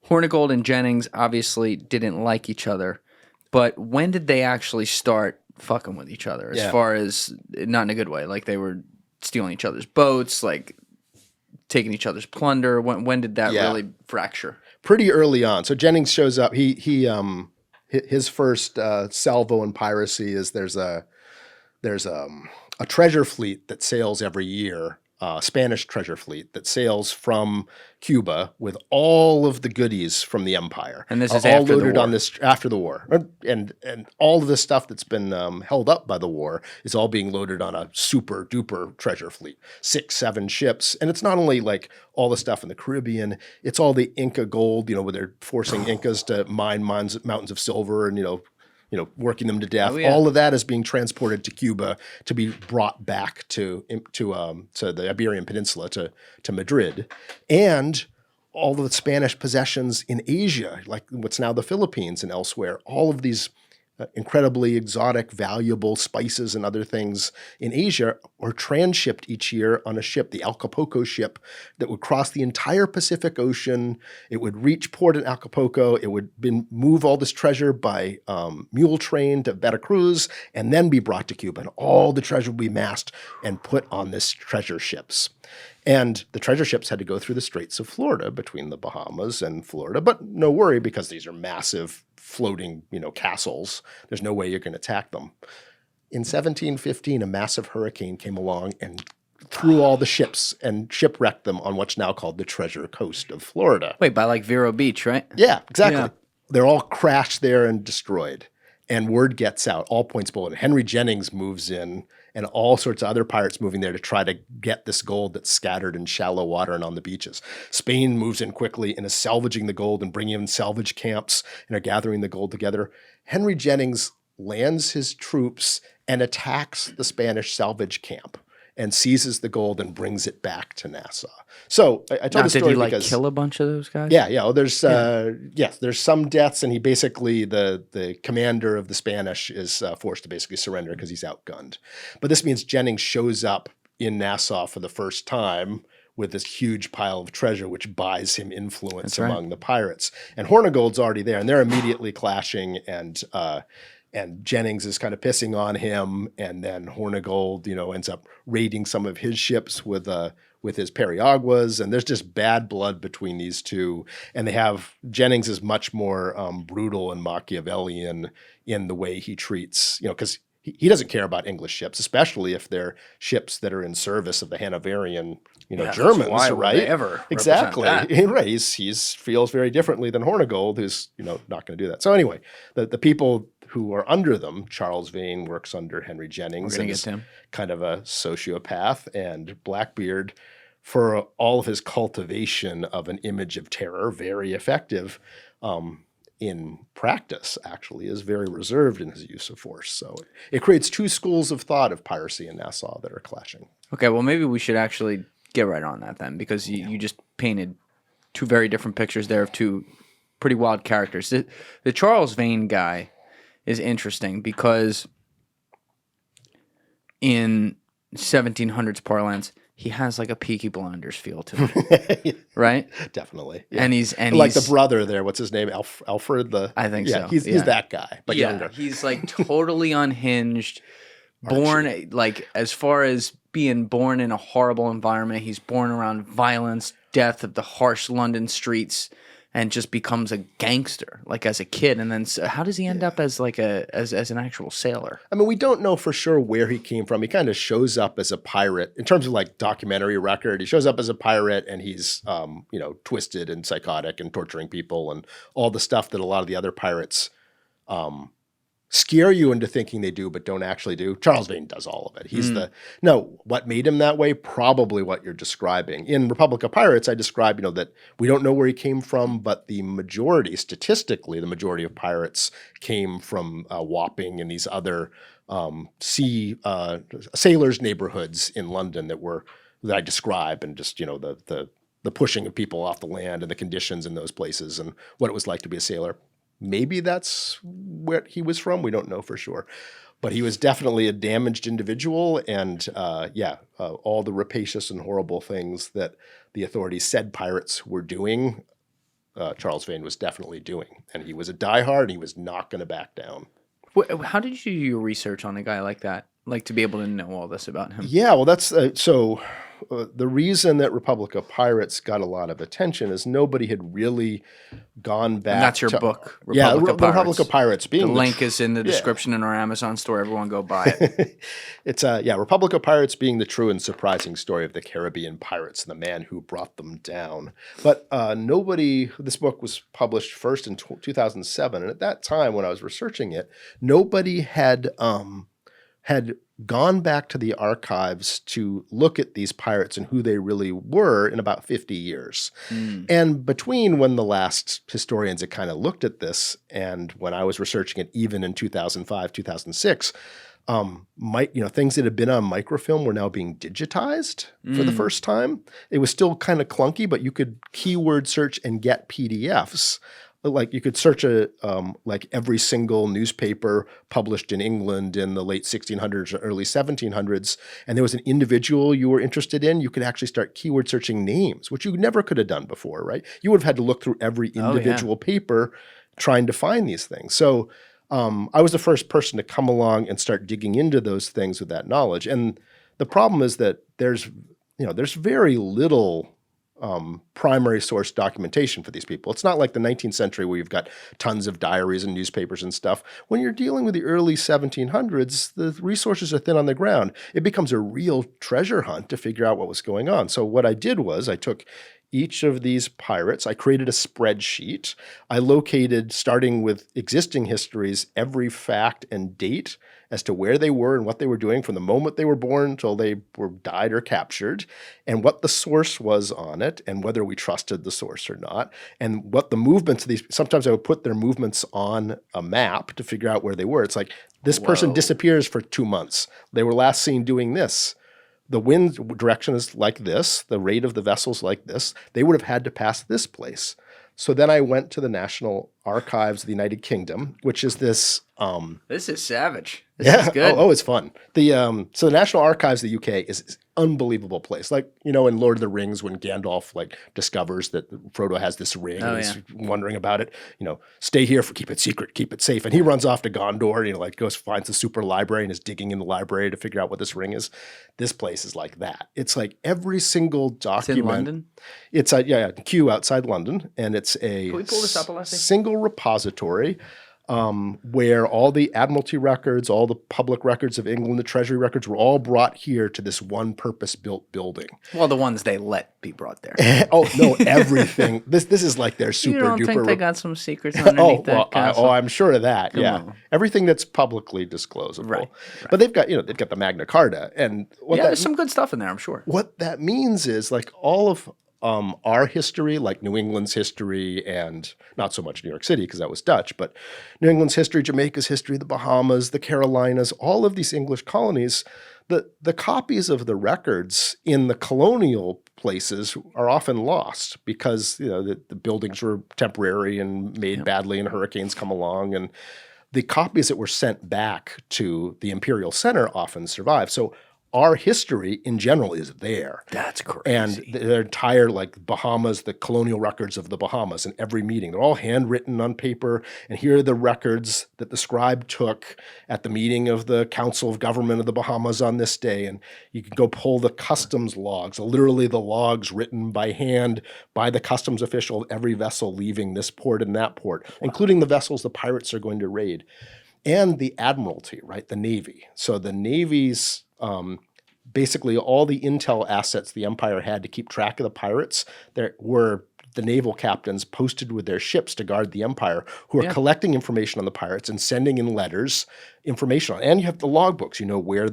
Hornigold and Jennings obviously didn't like each other. But when did they actually start fucking with each other? As far as... Not in a good way. Like they were stealing each other's boats, like... taking each other's plunder. When did that really fracture? Pretty early on. So Jennings shows up. His first salvo in piracy is there's a treasure fleet that sails every year, Spanish treasure fleet that sails from Cuba with all of the goodies from the empire. And this is all after loaded the war. on this after the war, and all of the stuff that's been held up by the war is all being loaded on a super duper treasure fleet, 6-7 ships. And it's not only like all the stuff in the Caribbean; it's all the Inca gold, where they're forcing Incas to mine mountains of silver and working them to death. Oh, yeah. All of that is being transported to Cuba to be brought back to the Iberian Peninsula, to Madrid. And all of the Spanish possessions in Asia, like what's now the Philippines and elsewhere, all of these incredibly exotic, valuable spices and other things in Asia were transshipped each year on a ship, the Acapulco ship, that would cross the entire Pacific Ocean. It would reach port in Acapulco. It would move all this treasure by mule train to Veracruz and then be brought to Cuba. And all the treasure would be massed and put on this treasure ships. And the treasure ships had to go through the Straits of Florida between the Bahamas and Florida, but no worry because these are massive floating, castles. There's no way you can attack them. In 1715, a massive hurricane came along and threw all the ships and shipwrecked them on what's now called the Treasure Coast of Florida. Wait, by like Vero Beach, right? Yeah, exactly. Yeah. They're all crashed there and destroyed. And word gets out, all points bulletin. Henry Jennings moves in and all sorts of other pirates moving there to try to get this gold that's scattered in shallow water and on the beaches. Spain moves in quickly and is salvaging the gold and bringing in salvage camps and are gathering the gold together. Henry Jennings lands his troops and attacks the Spanish salvage camp and seizes the gold and brings it back to Nassau. So I told the story did he because kill a bunch of those guys? Yeah. Well, there's there's some deaths, and he basically the commander of the Spanish is forced to basically surrender because he's outgunned. But this means Jennings shows up in Nassau for the first time with this huge pile of treasure, which buys him influence among the pirates. And Hornigold's already there, and they're immediately clashing, and Jennings is kind of pissing on him, and then Hornigold, ends up raiding some of his ships with his periaguas, and there's just bad blood between these two. And Jennings is much more brutal and Machiavellian in the way he treats, because he doesn't care about English ships, especially if they're ships that are in service of the Hanoverian, Germans, why right? Would they ever exactly. That? Right. He feels very differently than Hornigold, who's, not going to do that. So anyway, the people who are under them, Charles Vane works under Henry Jennings and is kind of a sociopath, and Blackbeard, for all of his cultivation of an image of terror, very effective, in practice, actually, is very reserved in his use of force. So it creates two schools of thought of piracy in Nassau that are clashing. Okay, well, maybe we should actually get right on that then, because you just painted two very different pictures there of two pretty wild characters. The Charles Vane guy is interesting because in 1700s parlance, he has like a Peaky Blinders feel to him, right? Definitely. Yeah. And he's like the brother there. What's his name? Alfred. I think so. He's that guy, but younger. He's like totally unhinged. Born like as far as being born in a horrible environment, he's born around violence, death of the harsh London streets, and just becomes a gangster like as a kid. And then how does he end up as like as an actual sailor? I mean, we don't know for sure where he came from. He kind of shows up as a pirate in terms of like documentary record. He shows up as a pirate, and he's twisted and psychotic and torturing people and all the stuff that a lot of the other pirates scare you into thinking they do, but don't actually do. Charles Vane does all of it. He's what made him that way? Probably what you're describing. In Republic of Pirates, I describe, that we don't know where he came from, but statistically, the majority of pirates came from Wapping and these other sailors' neighborhoods in London that I describe, and just, the pushing of people off the land and the conditions in those places and what it was like to be a sailor. Maybe that's where he was from. We don't know for sure. But he was definitely a damaged individual, and all the rapacious and horrible things that the authorities said pirates were doing, Charles Vane was definitely doing. And he was a diehard, and he was not going to back down. How did you do your research on a guy like that? Like to be able to know all this about him? Yeah, well, that's the reason that Republic of Pirates got a lot of attention is nobody had really gone back. And that's your book, Republic of Pirates. Republic of Pirates. The link is in the description in our Amazon store. Everyone go buy it. It's Republic of Pirates being the true and surprising story of the Caribbean pirates and the man who brought them down. But this book was published first in 2007, and at that time when I was researching it, nobody had gone back to the archives to look at these pirates and who they really were in about 50 years. And between when the last historians had kind of looked at this and when I was researching it, even in 2005, 2006, things that had been on microfilm were now being digitized for the first time. It was still kind of clunky, but you could keyword search and get PDFs like you could search like every single newspaper published in England in the late 1600s or early 1700s, and there was an individual you were interested in, you could actually start keyword searching names, which you never could have done before, right? You would have had to look through every individual paper trying to find these things. So I was the first person to come along and start digging into those things with that knowledge. And the problem is that there's very little primary source documentation for these people. It's not like the 19th century where you've got tons of diaries and newspapers and stuff. When you're dealing with the early 1700s, the resources are thin on the ground. It becomes a real treasure hunt to figure out what was going on. So what I did was I took each of these pirates, I created a spreadsheet. I located, starting with existing histories, every fact and date as to where they were and what they were doing from the moment they were born until they were died or captured, and what the source was on it, and whether we trusted the source or not, and what the movements of these. Sometimes I would put their movements on a map to figure out where they were. It's like, this person disappears for 2 months. They were last seen doing this. The wind direction is like this. The rate of the vessel's like this. They would have had to pass this place. So then I went to the National Archives of the United Kingdom, which is this. This is savage. This is good. Oh, it's fun. So the National Archives of the UK is an unbelievable place. Like, in Lord of the Rings, when Gandalf discovers that Frodo has this ring and he's wondering about it, stay here, keep it secret, keep it safe. And he runs off to Gondor, goes, finds the super library and is digging in the library to figure out what this ring is. This place is like that. It's like every single document. It's in London? It's Kew outside London. And it's a Can we pull this up, Alessi? single repository where all the Admiralty records, all the public records of England, the Treasury records were all brought here to this one purpose-built building. Well, the ones they let be brought there. Oh, no, everything. This is like their super duper. You don't think they got some secrets underneath that castle? I'm sure of that. Come on. Everything that's publicly disclosable. Right. But they've got the Magna Carta, and there's some good stuff in there, I'm sure. What that means is all of our history, like New England's history, and not so much New York City because that was Dutch, but New England's history, Jamaica's history, the Bahamas, the Carolinas, all of these English colonies, the copies of the records in the colonial places are often lost because the buildings were temporary and made badly and hurricanes come along, and the copies that were sent back to the Imperial Center often survive. So our history in general is there. That's crazy. And their entire Bahamas, the colonial records of the Bahamas in every meeting, they're all handwritten on paper. And here are the records that the scribe took at the meeting of the Council of Government of the Bahamas on this day. And you can go pull the customs logs, literally the logs written by hand by the customs official of every vessel leaving this port and that port, including the vessels the pirates are going to raid. And the Admiralty, right? The Navy. So the Navy's basically all the intel assets the Empire had to keep track of the pirates, there were the naval captains posted with their ships to guard the Empire who are collecting information on the pirates and sending in letters, information on. And you have the logbooks, where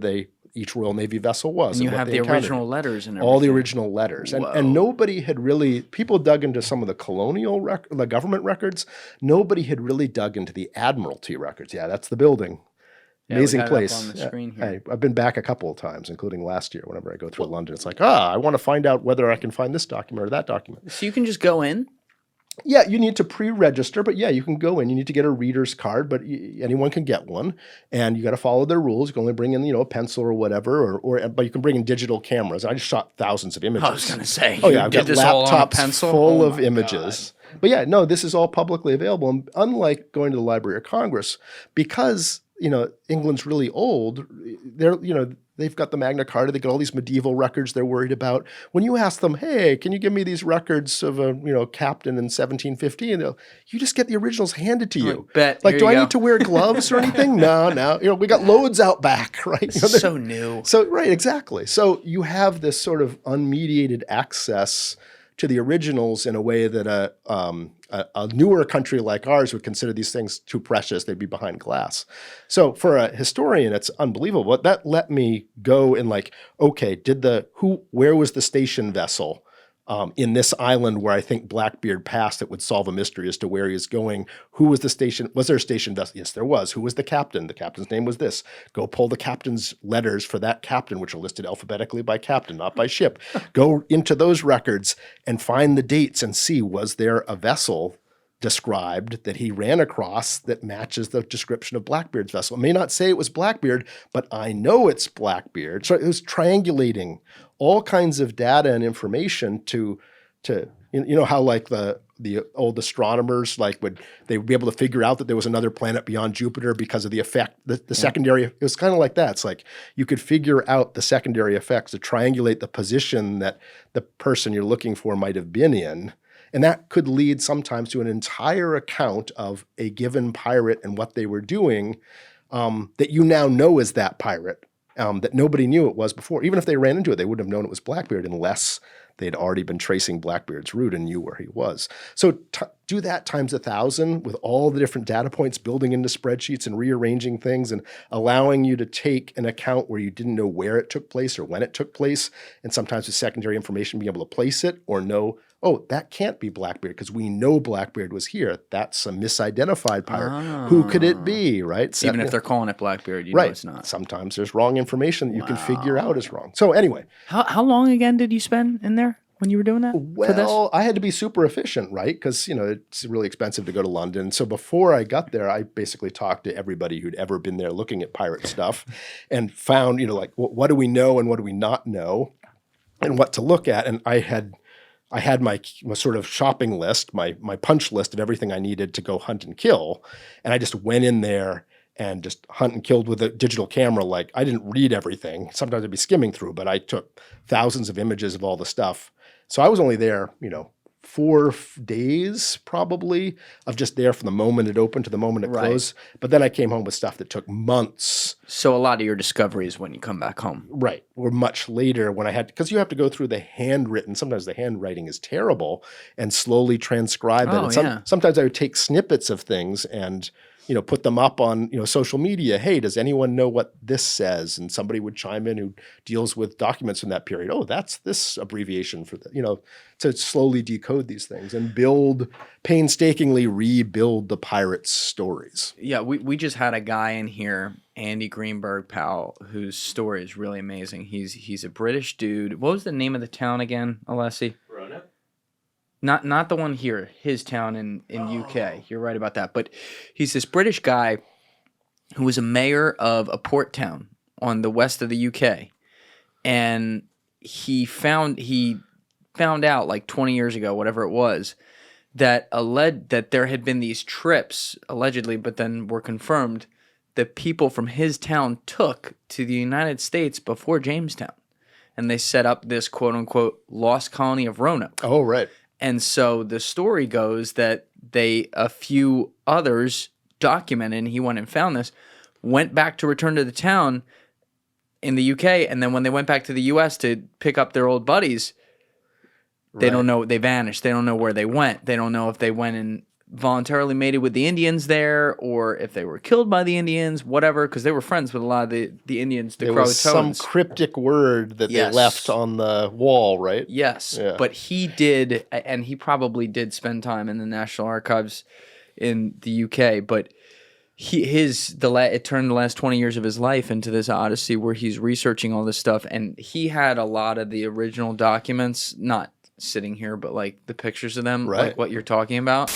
each Royal Navy vessel was. And you have the original letters and everything. All the original letters. And nobody had really, people dug into some of the colonial, the government records. Nobody had really dug into the Admiralty records. Yeah, that's the building. Amazing place. On the screen here. I've been back a couple of times, including last year. Whenever I go through London, it's like, I want to find out whether I can find this document or that document. So you can just go in? Yeah, you need to pre-register, but you can go in. You need to get a reader's card, but anyone can get one, and you got to follow their rules. You can only bring in, a pencil or whatever, but you can bring in digital cameras. I just shot thousands of images. I was going to say, I've got laptops full of images. God. But this is all publicly available. And unlike going to the Library of Congress, because England's really old, they've got the Magna Carta, they got all these medieval records they're worried about. When you ask them, hey, can you give me these records of a captain in 1715? You just get the originals handed to you. Do I need to wear gloves or anything? No. We got loads out back, right? It's so new. So right, exactly. So you have this sort of unmediated access to the originals in a way that a newer country like ours would consider these things too precious. They'd be behind glass. So for a historian, it's unbelievable. But that let me go and okay, where was the station vessel in this island where I think Blackbeard passed that would solve a mystery as to where he is going? Who was the station? Was there a station vessel? Yes, there was. Who was the captain? The captain's name was this. Go pull the captain's letters for that captain, which are listed alphabetically by captain, not by ship. Go into those records and find the dates and see, was there a vessel described that he ran across that matches the description of Blackbeard's vessel. It may not say it was Blackbeard, but I know it's Blackbeard. So it was triangulating all kinds of data and information to you know how like the old astronomers they would be able to figure out that there was another planet beyond Jupiter because of the effect, the secondary. It was kind of like that. It's like you could figure out the secondary effects to triangulate the position that the person you're looking for might have been in. And that could lead sometimes to an entire account of a given pirate and what they were doing that you now know is that pirate, that nobody knew it was before. Even if they ran into it, they wouldn't have known it was Blackbeard unless they'd already been tracing Blackbeard's route and knew where he was. So do that times 1,000 with all the different data points building into spreadsheets and rearranging things and allowing you to take an account where you didn't know where it took place or when it took place, and sometimes with secondary information being able to place it or know, oh, that can't be Blackbeard because we know Blackbeard was here. That's a misidentified pirate. Who could it be, right? Even if they're calling it Blackbeard, you know it's not. Sometimes there's wrong information that you can figure out is wrong. So anyway. How long again did you spend in there when you were doing that? Well, I had to be super efficient, right? Because, it's really expensive to go to London. So before I got there, I basically talked to everybody who'd ever been there looking at pirate stuff and found, what do we know and what do we not know and what to look at. And I had my sort of shopping list, my punch list of everything I needed to go hunt and kill. And I just went in there and just hunt and killed with a digital camera. Like, I didn't read everything. Sometimes I'd be skimming through, but I took thousands of images of all the stuff. So I was only there, 4 days probably of just there from the moment it opened to the moment it closed. But then I came home with stuff that took months. So a lot of your discoveries when you come back home. Right. Or much later when I had, because you have to go through the handwritten, sometimes the handwriting is terrible, and slowly transcribe it. And sometimes I would take snippets of things and put them up on, social media. Hey, does anyone know what this says? And somebody would chime in who deals with documents from that period. Oh, that's this abbreviation for to slowly decode these things and painstakingly rebuild the pirates' stories. Yeah, we just had a guy in here, Andy Greenberg, pal, whose story is really amazing. He's a British dude. What was the name of the town again, Alessi? Verona? Not the one here, his town in UK. You're right about that. But he's this British guy who was a mayor of a port town on the west of the UK. And he found out like 20 years ago, whatever it was, that there had been these trips, allegedly, but then were confirmed, that people from his town took to the United States before Jamestown. And they set up this quote-unquote lost colony of Roanoke. Oh, right. And so the story goes that a few others documented, and he went and found this, went back to return to the town in the UK, and then when they went back to the US to pick up their old buddies, they don't know, they vanished. They don't know where they went. They don't know if they went and voluntarily mated with the Indians there, or if they were killed by the Indians, whatever, because they were friends with a lot of the Indians, the Croatoans. There was some cryptic word that they left on the wall, right? Yes, yeah. But he did, and he probably did spend time in the National Archives in the UK, but it turned the last 20 years of his life into this odyssey where he's researching all this stuff, and he had a lot of the original documents, not sitting here, but like the pictures of them, like what you're talking about.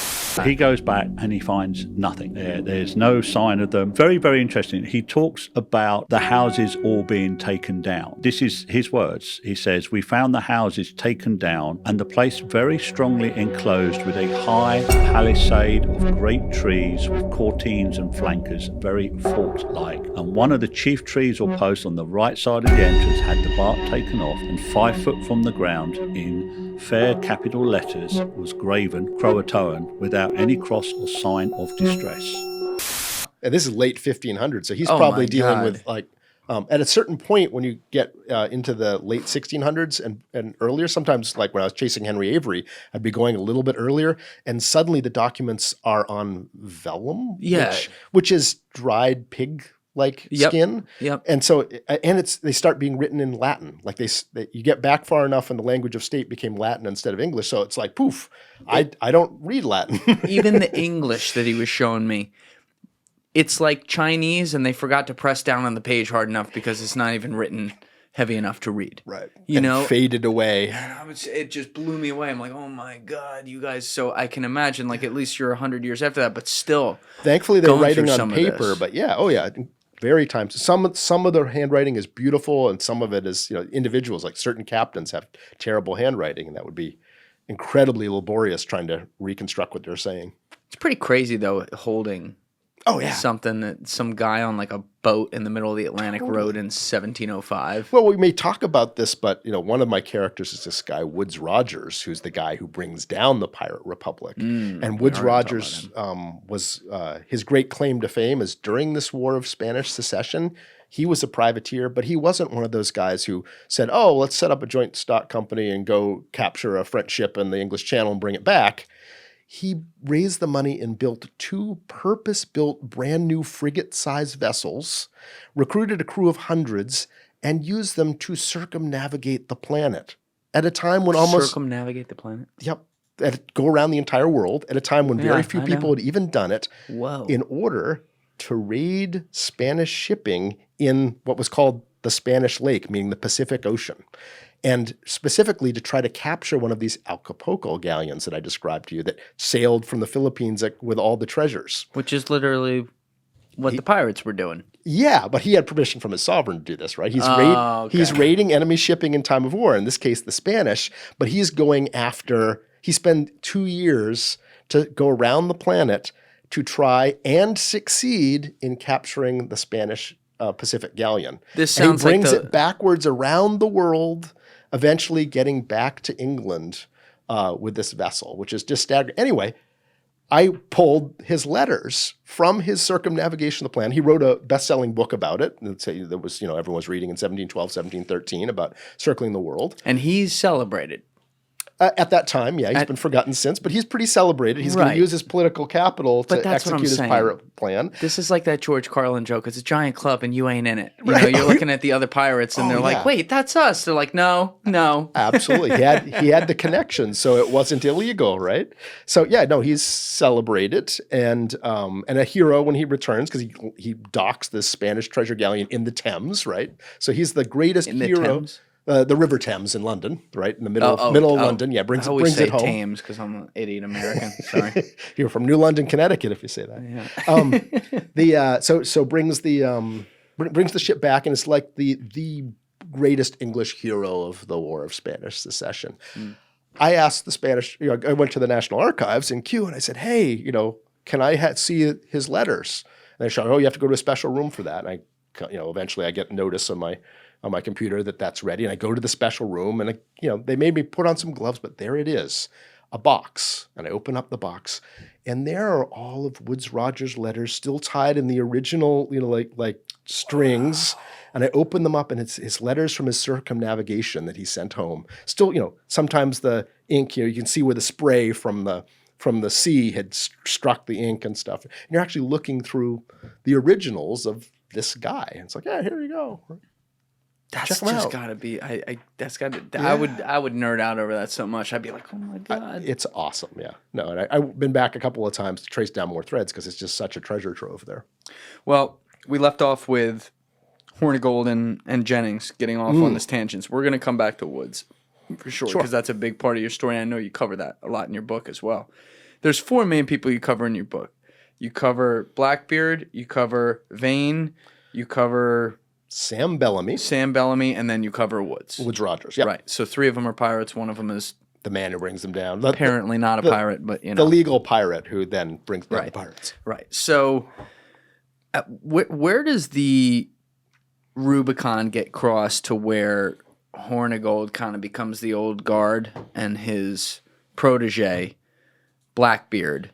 He goes back and he finds nothing there. There's no sign of them. Very, very interesting. He talks about the houses all being taken down. This is his words. He says, "We found the houses taken down and the place very strongly enclosed with a high palisade of great trees with courtines and flankers, very fort-like. And one of the chief trees or posts on the right side of the entrance had the bark taken off, and 5 foot from the ground in fair capital letters was graven Croatoan without any cross or sign of distress." And this is late 1500s, so he's probably dealing with at a certain point when you get into the late 1600s and earlier, sometimes like when I was chasing Henry Avery, I'd be going a little bit earlier, and suddenly the documents are on vellum, which is dried pig skin. Yep. And so, they start being written in Latin. Like you get back far enough and the language of state became Latin instead of English. So it's like, poof, I don't read Latin. Even the English that he was showing me, it's like Chinese and they forgot to press down on the page hard enough because it's not even written heavy enough to read. Right. You know, faded away. and it just blew me away. I'm like, oh my God, you guys. So I can imagine, like, at least you're 100 years after that, but still. Thankfully, they're going writing through on some of paper, this. but yeah, oh yeah, very times. Some of their handwriting is beautiful, and some of it is, individuals, like certain captains have terrible handwriting, and that would be incredibly laborious trying to reconstruct what they're saying. It's pretty crazy, though, holding Oh yeah. something that some guy on like a boat in the middle of the Atlantic wrote in 1705. Well, we may talk about this, but one of my characters is this guy Woodes Rogers, who's the guy who brings down the Pirate Republic. And Woodes Rogers was his great claim to fame is during this War of Spanish Secession, he was a privateer, but he wasn't one of those guys who said, "Oh, let's set up a joint stock company and go capture a French ship in the English Channel and bring it back." He raised the money and built 2 purpose-built brand new frigate-sized vessels, recruited a crew of hundreds, and used them to circumnavigate the planet at a time when almost... Circumnavigate the planet? Yep. Go around the entire world at a time when very Yeah, few I people know. had even done it. Whoa. In order to raid Spanish shipping in what was called the Spanish Lake, meaning the Pacific Ocean. And specifically to try to capture one of these Acapulco galleons that I described to you that sailed from the Philippines with all the treasures. Which is literally what the pirates were doing. Yeah, but he had permission from his sovereign to do this, right? He's okay. he's raiding enemy shipping in time of war, in this case the Spanish, but he's going after, he spent 2 years to go around the planet to try and succeed in capturing the Spanish Pacific galleon. This And sounds he like brings the- it backwards around the world, eventually getting back to England with this vessel, which is just staggering. Anyway, I pulled his letters from his circumnavigation of the plan. He wrote a best-selling book about it. Let's say that was, everyone was reading in 1712, 1713 about circling the world. And he's celebrated. At that time, yeah, he's been forgotten since, but he's pretty celebrated. He's going Right. to use his political capital But to that's what I'm execute his saying. pirate plan. This is like that George Carlin joke. It's a giant club and you ain't in it. You Right. know, you're looking at the other pirates and Oh, they're yeah. like, wait, that's us. They're like, no. Absolutely. He had the connection, so it wasn't illegal, right? So yeah, no, he's celebrated and a hero when he returns because he docks this Spanish treasure galleon in the Thames, right? So he's the greatest In the hero. Thames? The River Thames in London, right in the middle of London. Yeah, brings I always say it home. Thames because I'm an idiot American. Sorry. You're from New London, Connecticut, if you say that. Yeah. So brings the ship back, and it's like the greatest English hero of the War of Spanish Secession. I asked the Spanish. I went to the National Archives in Kew, and I said, "Hey, can I see his letters?" And they showed, "Oh, you have to go to a special room for that." And eventually I get notice on my computer that's ready, and I go to the special room, and they made me put on some gloves, but there it is, a box, and I open up the box, and there are all of Woodes Rogers' letters still tied in the original, like strings, and I open them up, and it's his letters from his circumnavigation that he sent home. Still, sometimes the ink, you can see where the spray from the sea had struck the ink and stuff. And you're actually looking through the originals of this guy, and it's like, yeah, here you go. That's Check 'em just out. gotta be. That's gotta. Yeah. I would nerd out over that so much. I'd be like, oh my God. It's awesome, yeah. No, and I've been back a couple of times to trace down more threads because it's just such a treasure trove there. Well, we left off with Hornigold and Jennings getting off on this tangent. We're gonna come back to Woods for sure because that's a big part of your story. I know you cover that a lot in your book as well. There's 4 main people you cover in your book. You cover Blackbeard, you cover Vane, you cover Sam Bellamy, and then you cover Woods. Woodes Rogers, yeah, Right. So 3 of them are pirates. One of them is the man who brings them down. apparently not a pirate, but The legal pirate who then brings down the pirates. Right. So where does the Rubicon get crossed to where Hornigold kind of becomes the old guard and his protege, Blackbeard,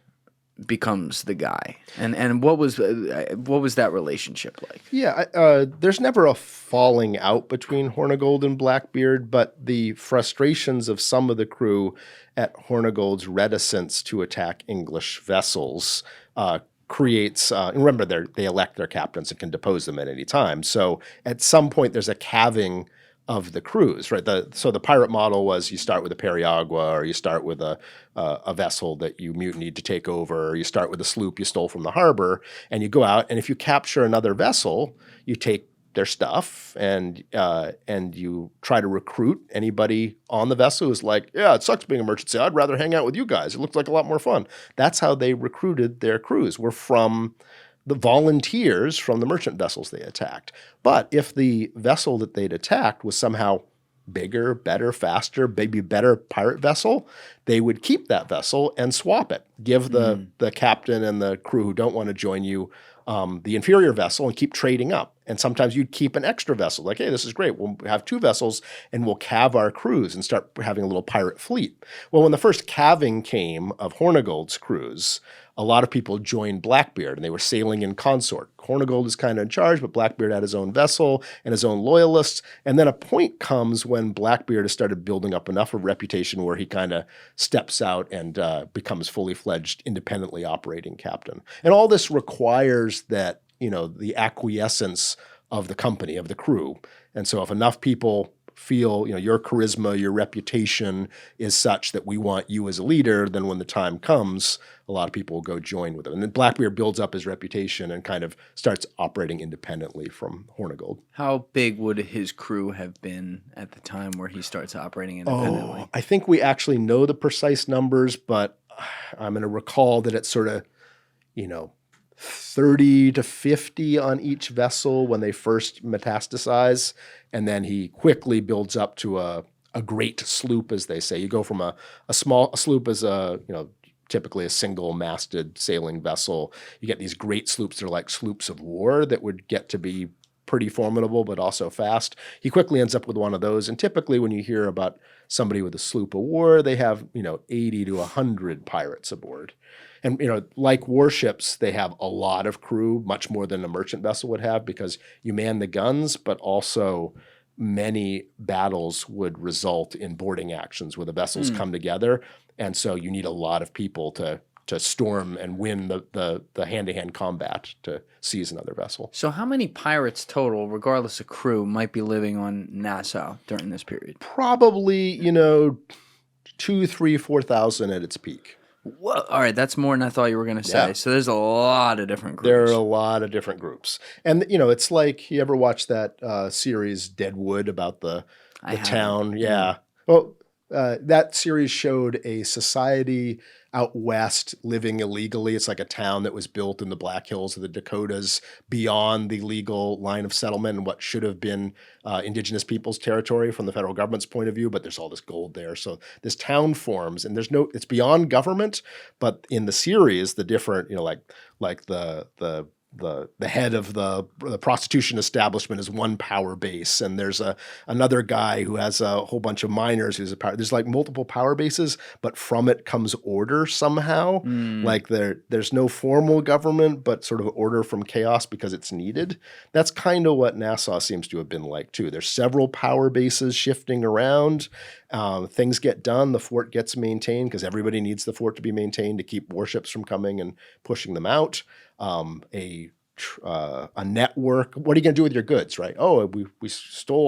becomes the guy? And what was that relationship like? Yeah, there's never a falling out between Hornigold and Blackbeard, but the frustrations of some of the crew at Hornigold's reticence to attack English vessels creates, remember they elect their captains and can depose them at any time. So at some point there's a calving of the crews, right? So the pirate model was you start with a periagua, or you start with a vessel that you mutinied to take over, or you start with a sloop you stole from the harbor, and you go out, and if you capture another vessel, you take their stuff, and you try to recruit anybody on the vessel who's like, yeah, it sucks being a merchant. Say, I'd rather hang out with you guys. It looks like a lot more fun. That's how they recruited their crews, were from the volunteers from the merchant vessels they attacked. But if the vessel that they'd attacked was somehow bigger, better, faster, maybe better pirate vessel, they would keep that vessel and swap it. Give the captain and the crew who don't want to join you the inferior vessel and keep trading up. And sometimes you'd keep an extra vessel. Like, hey, this is great. We'll have 2 vessels and we'll calve our crews and start having a little pirate fleet. Well, when the first calving came of Hornigold's crews, a lot of people joined Blackbeard and they were sailing in consort. Hornigold is kind of in charge, but Blackbeard had his own vessel and his own loyalists. And then a point comes when Blackbeard has started building up enough of a reputation where he kind of steps out and becomes fully fledged, independently operating captain. And all this requires that, the acquiescence of the company, of the crew. And so if enough people feel, your charisma, your reputation is such that we want you as a leader, then when the time comes, a lot of people will go join with him. And then Blackbeard builds up his reputation and kind of starts operating independently from Hornigold. How big would his crew have been at the time where he starts operating independently? I think we actually know the precise numbers, but I'm going to recall that it's sort of, 30 to 50 on each vessel when they first metastasize. And then he quickly builds up to a great sloop, as they say. You go from a sloop as typically a single-masted sailing vessel. You get these great sloops that are like sloops of war that would get to be pretty formidable, but also fast. He quickly ends up with one of those. And typically when you hear about somebody with a sloop of war, they have, 80 to 100 pirates aboard. And, like warships, they have a lot of crew, much more than a merchant vessel would have, because you man the guns, but also many battles would result in boarding actions where the vessels come together. And so you need a lot of people to storm and win the hand-to-hand combat to seize another vessel. So how many pirates total, regardless of crew, might be living on Nassau during this period? Probably, 2,000, 3,000, 4,000 at its peak. Whoa. All right, that's more than I thought you were going to say. Yeah. So there's a lot of different groups. There are a lot of different groups. And, it's like, you ever watch that series Deadwood about the town? Yeah. Well, that series showed a society out west living illegally. It's like a town that was built in the Black Hills of the Dakotas beyond the legal line of settlement and what should have been indigenous people's territory from the federal government's point of view, but there's all this gold there. So this town forms, and it's beyond government, but in the series, the different, like the head of the prostitution establishment is one power base, and there's another guy who has a whole bunch of miners who's a power. There's like multiple power bases, but from it comes order somehow. Like there's no formal government, but sort of order from chaos because it's needed. That's kind of what Nassau seems to have been like too. There's several power bases shifting around. Things get done. The fort gets maintained because everybody needs the fort to be maintained to keep warships from coming and pushing them out. A network. What are you going to do with your goods, right? Oh, we stole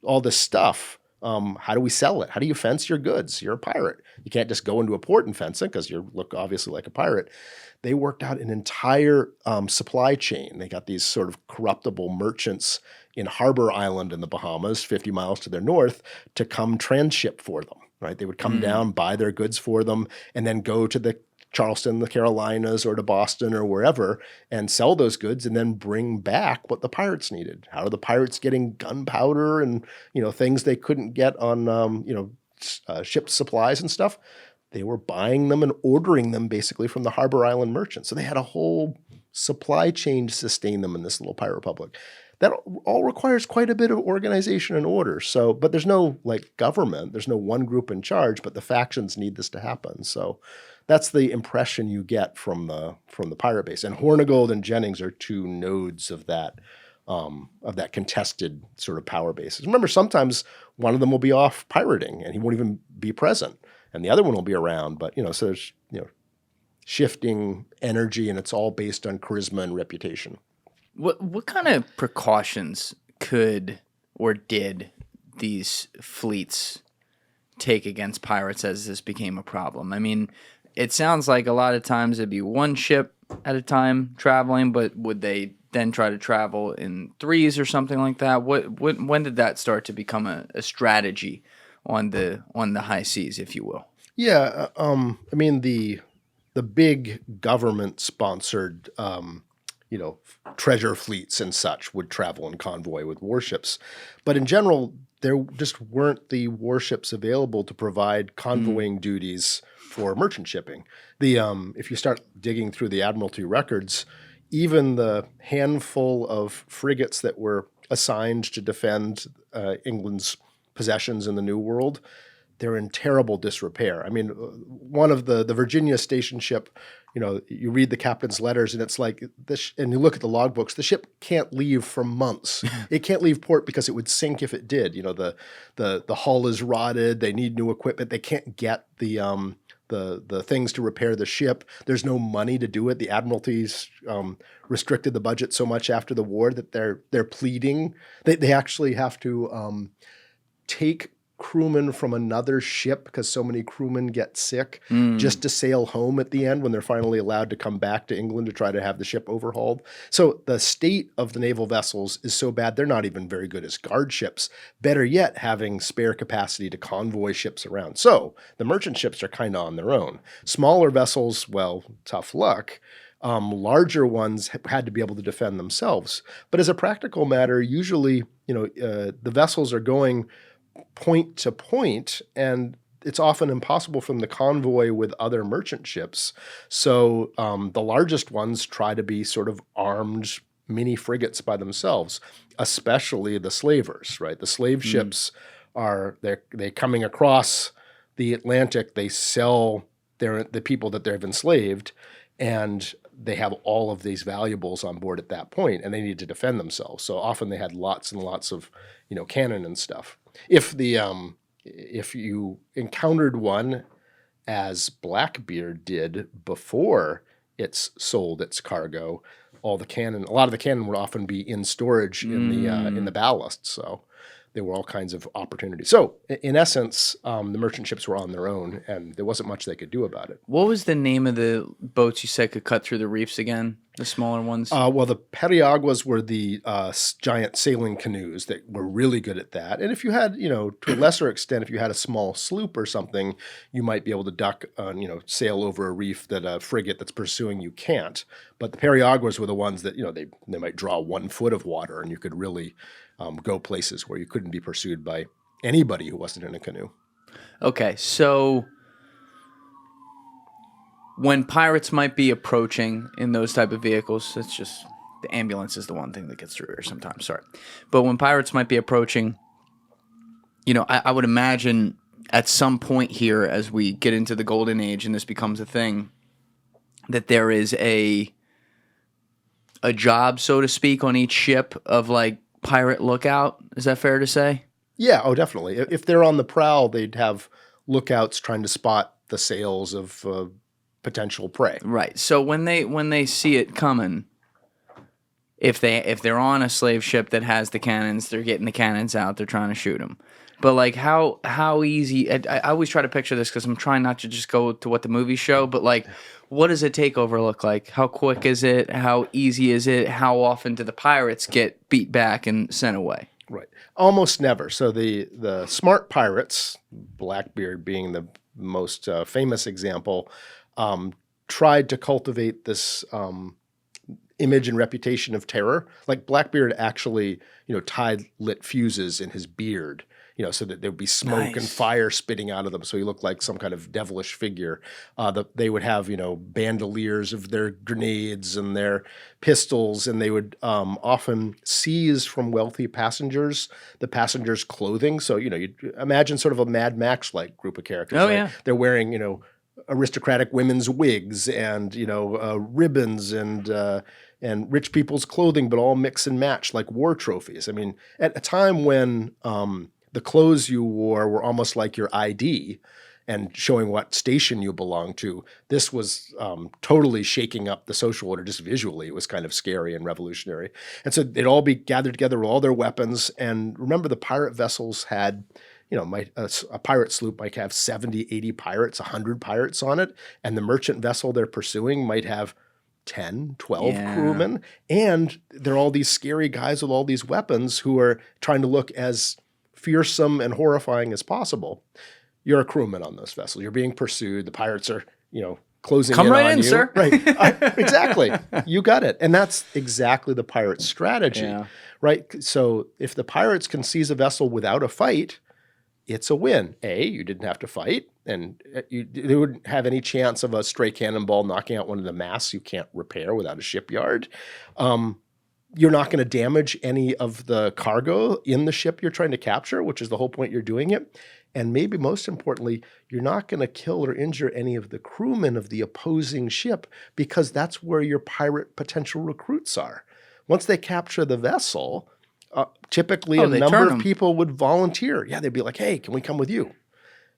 all this stuff. How do we sell it? How do you fence your goods? You're a pirate. You can't just go into a port and fence it because you look obviously like a pirate. They worked out an entire supply chain. They got these sort of corruptible merchants in Harbor Island in the Bahamas, 50 miles to their north, to come transship for them, right? They would come down, buy their goods for them, and then go to the Charleston, the Carolinas, or to Boston or wherever and sell those goods and then bring back what the pirates needed. How are the pirates getting gunpowder and, things they couldn't get on, shipped supplies and stuff? They were buying them and ordering them basically from the Harbor Island merchants. So they had a whole supply chain to sustain them in this little pirate republic. That all requires quite a bit of organization and order. So, but there's no government. There's no one group in charge, but the factions need this to happen. So that's the impression you get from the pirate base. And Hornigold and Jennings are two nodes of that contested sort of power bases. Remember, sometimes one of them will be off pirating and he won't even be present, and the other one will be around. But so there's shifting energy, and it's all based on charisma and reputation. What kind of precautions could or did these fleets take against pirates as this became a problem? I mean, it sounds like a lot of times it'd be one ship at a time traveling, but would they then try to travel in threes or something like that? When did that start to become a strategy on the high seas, if you will? Yeah, I mean the big government sponsored treasure fleets and such would travel in convoy with warships, but in general there just weren't the warships available to provide convoying duties for merchant shipping. The if you start digging through the Admiralty records, even the handful of frigates that were assigned to defend England's possessions in the New World, they're in terrible disrepair. I mean, one of the Virginia station ship, you read the captain's letters and it's like this, and you look at the logbooks, the ship can't leave for months. It can't leave port because it would sink if it did. The hull is rotted. They need new equipment. They can't get the things to repair the ship. There's no money to do it. The Admiralties restricted the budget so much after the war that they're pleading. They actually have to take crewmen from another ship because so many crewmen get sick just to sail home at the end when they're finally allowed to come back to England to try to have the ship overhauled. So the state of the naval vessels is so bad, they're not even very good as guard ships. Better yet, having spare capacity to convoy ships around. So the merchant ships are kind of on their own. Smaller vessels, well, tough luck. Larger ones had to be able to defend themselves. But as a practical matter, usually, the vessels are going point to point, and it's often impossible for them to convoy with other merchant ships. So the largest ones try to be sort of armed mini frigates by themselves, especially the slavers, right? The slave ships they're coming across the Atlantic, they sell the people that they've enslaved, and they have all of these valuables on board at that point, and they need to defend themselves. So often they had lots and lots of, cannon and stuff. If you encountered one as Blackbeard did before it's sold its cargo, a lot of the cannon would often be in storage in the ballast. So there were all kinds of opportunities. So in essence, the merchant ships were on their own, and there wasn't much they could do about it. What was the name of the boats you said could cut through the reefs again? The smaller ones? Well, the periaguas were the giant sailing canoes that were really good at that. And if you had, to a lesser extent, if you had a small sloop or something, you might be able to duck, sail over a reef that a frigate that's pursuing you can't. But the periaguas were the ones that, they might draw 1 foot of water, and you could really go places where you couldn't be pursued by anybody who wasn't in a canoe. Okay, so when pirates might be approaching in those type of vehicles, it's just the ambulance is the one thing that gets through here sometimes, sorry. But when pirates might be approaching, I would imagine at some point here as we get into the golden age and this becomes a thing, that there is a job, so to speak, on each ship of like pirate lookout. Is that fair to say? Yeah, definitely. If they're on the prowl, they'd have lookouts trying to spot the sails of potential prey. Right. So when they see it coming, if they're on a slave ship that has the cannons, they're getting the cannons out. They're trying to shoot them. But like how easy? I always try to picture this because I'm trying not to just go to what the movies show. But like, what does a takeover look like? How quick is it? How easy is it? How often do the pirates get beat back and sent away? Right. Almost never. So the smart pirates, Blackbeard being the most famous example, tried to cultivate this image and reputation of terror. Like Blackbeard actually, tied lit fuses in his beard, so that there would be smoke and fire spitting out of them. So he looked like some kind of devilish figure. They would have, bandoliers of their grenades and their pistols, and they would often seize from wealthy passengers the passengers' clothing. So, you'd imagine sort of a Mad Max-like group of characters. Oh, right? yeah. They're wearing, aristocratic women's wigs and, ribbons and rich people's clothing, but all mix and match like war trophies. I mean, at a time when the clothes you wore were almost like your ID and showing what station you belonged to, this was totally shaking up the social order just visually. It was kind of scary and revolutionary. And so they'd all be gathered together with all their weapons. And remember, the pirate vessels had, a pirate sloop might have 70, 80 pirates, 100 pirates on it. And the merchant vessel they're pursuing might have 10, 12 Yeah. crewmen, and they're all these scary guys with all these weapons who are trying to look as fearsome and horrifying as possible. You're a crewman on those vessels. You're being pursued. The pirates are, closing Come in right on in, you. sir. Right. Exactly. You got it. And that's exactly the pirate strategy, Yeah. right? So if the pirates can seize a vessel without a fight, it's a win. You didn't have to fight, and they wouldn't have any chance of a stray cannonball knocking out one of the masts you can't repair without a shipyard. You're not going to damage any of the cargo in the ship you're trying to capture, which is the whole point you're doing it. And maybe most importantly, you're not going to kill or injure any of the crewmen of the opposing ship, because that's where your pirate potential recruits are. Once they capture the vessel, typically a they number turn of 'em. people would volunteer. Yeah, they'd be like, hey, can we come with you?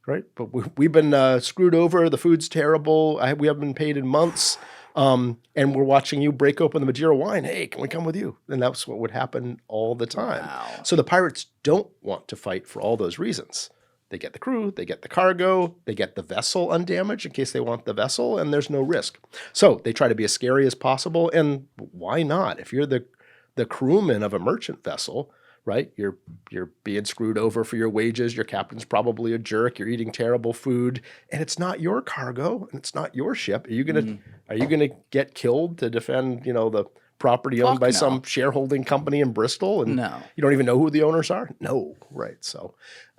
Right? But we've been screwed over. The food's terrible. We haven't been paid in months. And we're watching you break open the Madeira wine. Hey, can we come with you? And that's what would happen all the time. Wow. So the pirates don't want to fight for all those reasons. They get the crew, they get the cargo, they get the vessel undamaged in case they want the vessel, and there's no risk. So they try to be as scary as possible, and why not? If you're the crewman of a merchant vessel, right? You're being screwed over for your wages. Your captain's probably a jerk. You're eating terrible food, and it's not your cargo and it's not your ship. Are you gonna get killed to defend the property owned Fuck by no. some shareholding company in Bristol? And No. you don't even know who the owners are? No, right? So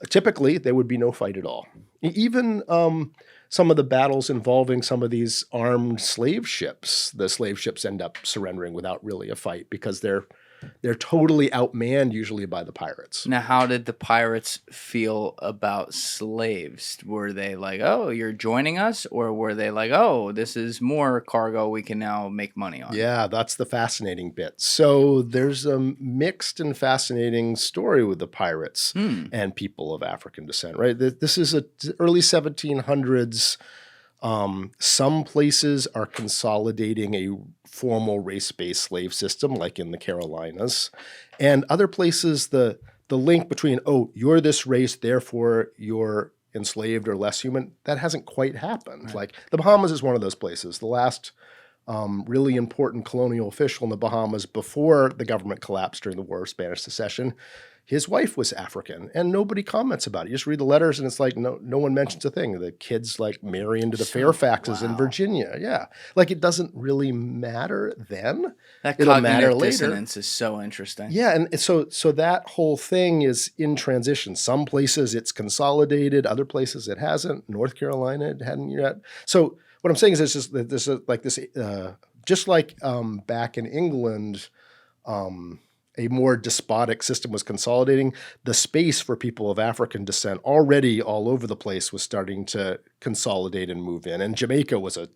typically there would be no fight at all. Even some of the battles involving some of these armed slave ships, the slave ships end up surrendering without really a fight because they're totally outmanned usually by the pirates. Now, how did the pirates feel about slaves? Were they like, oh, you're joining us? Or were they like, oh, this is more cargo we can now make money on? Yeah, that's the fascinating bit. So there's a mixed and fascinating story with the pirates and people of African descent, right? This is early 1700s. Some places are consolidating a formal race-based slave system, like in the Carolinas, and other places the link between, oh, you're this race, therefore you're enslaved or less human, that hasn't quite happened. Right. Like the Bahamas is one of those places. The last really important colonial official in the Bahamas before the government collapsed during the War of Spanish Succession, his wife was African, and nobody comments about it. You just read the letters, and it's like no one mentions a thing. The kids like marry into the Fairfaxes in Virginia. Yeah, like it doesn't really matter then. That It'll matter cognitive later. dissonance is so interesting. Yeah, and so that whole thing is in transition. Some places it's consolidated, other places it hasn't. North Carolina it hadn't yet. So what I'm saying is just like back in England. A more despotic system was consolidating. The space for people of African descent already all over the place was starting to consolidate and move in. And Jamaica was a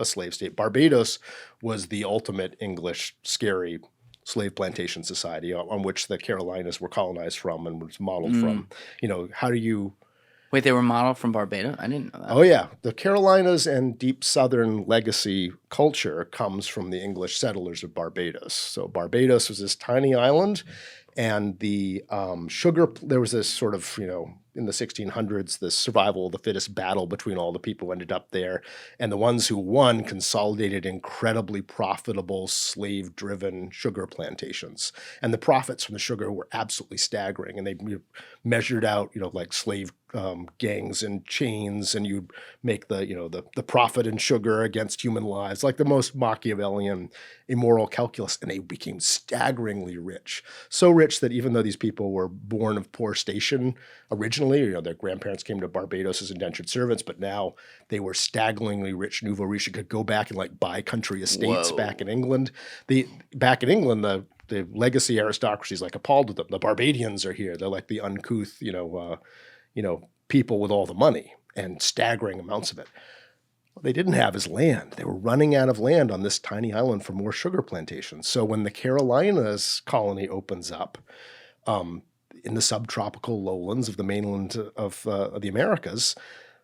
slave state. Barbados was the ultimate English scary slave plantation society on which the Carolinas were colonized from and was modeled from. How do you... Wait, they were modeled from Barbados? I didn't know that. Oh, yeah. The Carolinas and deep southern legacy culture comes from the English settlers of Barbados. So Barbados was this tiny island, and the there was this sort of, in the 1600s, this survival of the fittest battle between all the people who ended up there. And the ones who won consolidated incredibly profitable slave-driven sugar plantations. And the profits from the sugar were absolutely staggering. And they measured out, like slave gangs and chains, and you'd make the profit in sugar against human lives, like the most Machiavellian immoral calculus. And they became staggeringly rich. So rich that even though these people were born of poor station originally, their grandparents came to Barbados as indentured servants, but now they were staggeringly rich nouveau riche and could go back and buy country estates back in England. The legacy aristocracy is appalled with them. The Barbadians are here. They're like the uncouth, people with all the money and staggering amounts of it. What they didn't have is land. They were running out of land on this tiny island for more sugar plantations. So when the Carolinas colony opens up, in the subtropical lowlands of the mainland of the Americas,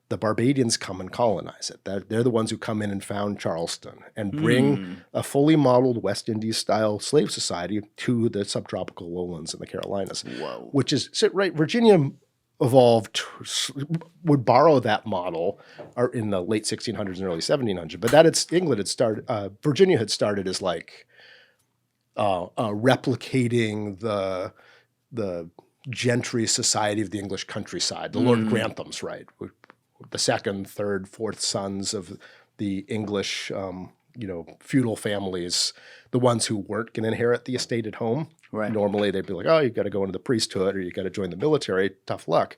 the Barbadians come and colonize it. They're the ones who come in and found Charleston and bring a fully modeled West Indies-style slave society to the subtropical lowlands in the Carolinas. Whoa. Which is, right, Virginia evolved, would borrow that model in the late 1600s and early 1700s. But England had started, Virginia had started as like replicating the gentry society of the English countryside, the Lord Granthams, right? The second, third, fourth sons of the English, feudal families, the ones who weren't going to inherit the estate at home. Right. Normally, they'd be like, "Oh, you got to go into the priesthood, or you got to join the military. Tough luck."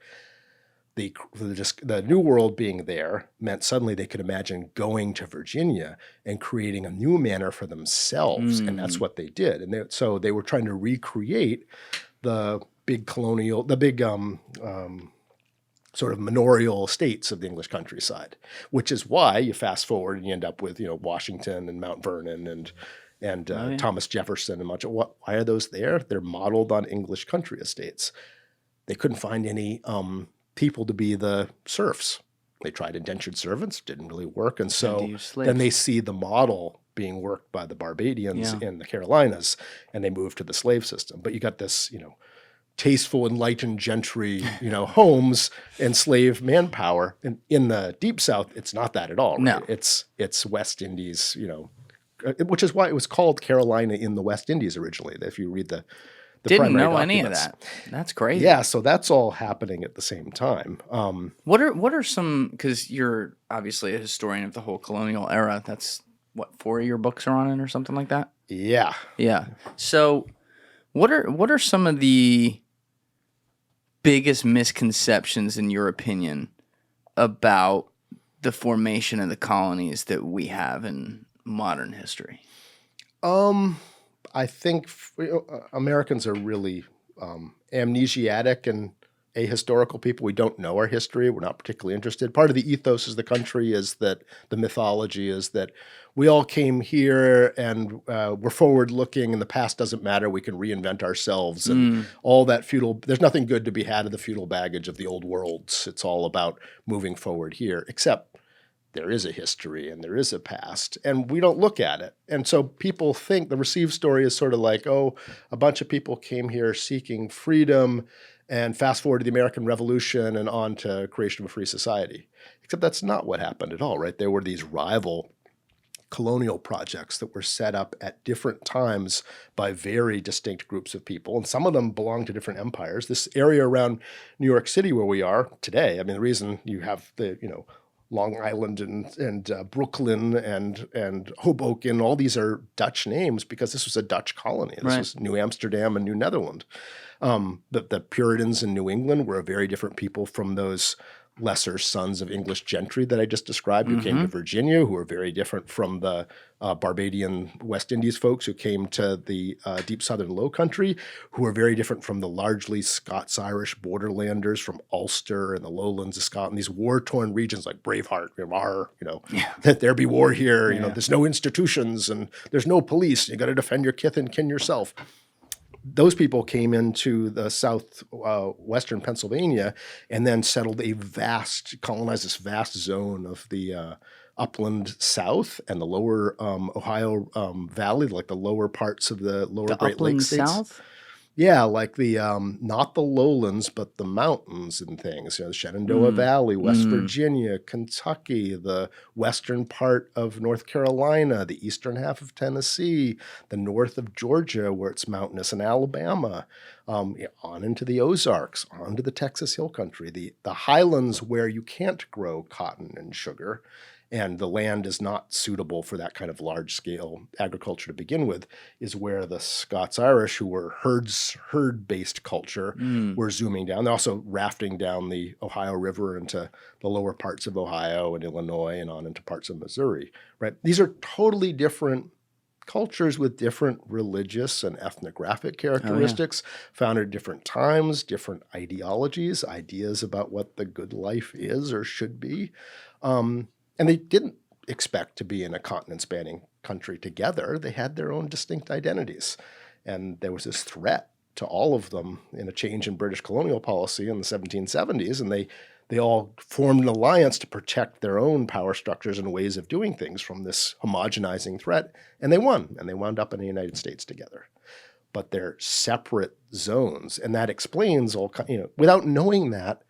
The New World being there meant suddenly they could imagine going to Virginia and creating a new manor for themselves, and that's what they did. And so they were trying to recreate the big colonial, sort of manorial estates of the English countryside, which is why you fast forward and you end up with Washington and Mount Vernon and Thomas Jefferson and much of what. Why are those there? They're modeled on English country estates. They couldn't find any people to be the serfs. They tried indentured servants, didn't really work, and so then they see the model being worked by the Barbadians in the Carolinas, and they move to the slave system. But you got this, tasteful, enlightened gentry, homes and slave manpower. And in the Deep South, it's not that at all. Right? No. It's West Indies, which is why it was called Carolina in the West Indies originally. If you read the didn't know documents. any of that. That's crazy. Yeah, so that's all happening at the same time. What are some? Because you're obviously a historian of the whole colonial era. That's what 4 of your books are on it, or something like that. Yeah. Yeah. So, what are some of the biggest misconceptions, in your opinion, about the formation of the colonies that we have in modern history? I think Americans are really amnesiac and ahistorical people. We don't know our history. We're not particularly interested. Part of the ethos of the country is that the mythology is that we all came here and we're forward-looking and the past doesn't matter. We can reinvent ourselves and all that feudal. There's nothing good to be had of the feudal baggage of the old worlds. It's all about moving forward here, except there is a history and there is a past, and we don't look at it. And so people think the received story is sort of like, oh, a bunch of people came here seeking freedom and fast forward to the American Revolution and on to creation of a free society. Except that's not what happened at all, right? There were these rival colonial projects that were set up at different times by very distinct groups of people, and some of them belong to different empires. This area around New York City where we are today, I mean, the reason you have the, Long Island and Brooklyn and Hoboken, all these are Dutch names because this was a Dutch colony. This was New Amsterdam and New Netherland. The Puritans in New England were a very different people from those lesser sons of English gentry that I just described who came to Virginia, who were very different from the Barbadian West Indies folks who came to the deep southern low country, who were very different from the largely Scots-Irish borderlanders from Ulster and the lowlands of Scotland, these war-torn regions like Braveheart, that there be war here, there's no institutions and there's no police, you got to defend your kith and kin yourself. Those people came into the southwestern Pennsylvania and then colonized this vast zone of the upland south and the lower Ohio Valley, like the lower parts of the lower Great Lakes states. South? Yeah, like the not the lowlands, but the mountains and things. The Shenandoah Valley, West Virginia, Kentucky, the western part of North Carolina, the eastern half of Tennessee, the north of Georgia, where it's mountainous, and Alabama, on into the Ozarks, on to the Texas Hill Country, the highlands where you can't grow cotton and sugar, and the land is not suitable for that kind of large-scale agriculture to begin with, is where the Scots-Irish, who were herd-based culture, were zooming down. They're also rafting down the Ohio River into the lower parts of Ohio and Illinois and on into parts of Missouri, right? These are totally different cultures with different religious and ethnographic characteristics, found at different times, different ideologies, ideas about what the good life is or should be. And they didn't expect to be in a continent-spanning country together. They had their own distinct identities. And there was this threat to all of them in a change in British colonial policy in the 1770s, and they all formed an alliance to protect their own power structures and ways of doing things from this homogenizing threat, and they won, and they wound up in the United States together. But they're separate zones, and that explains all, without knowing that,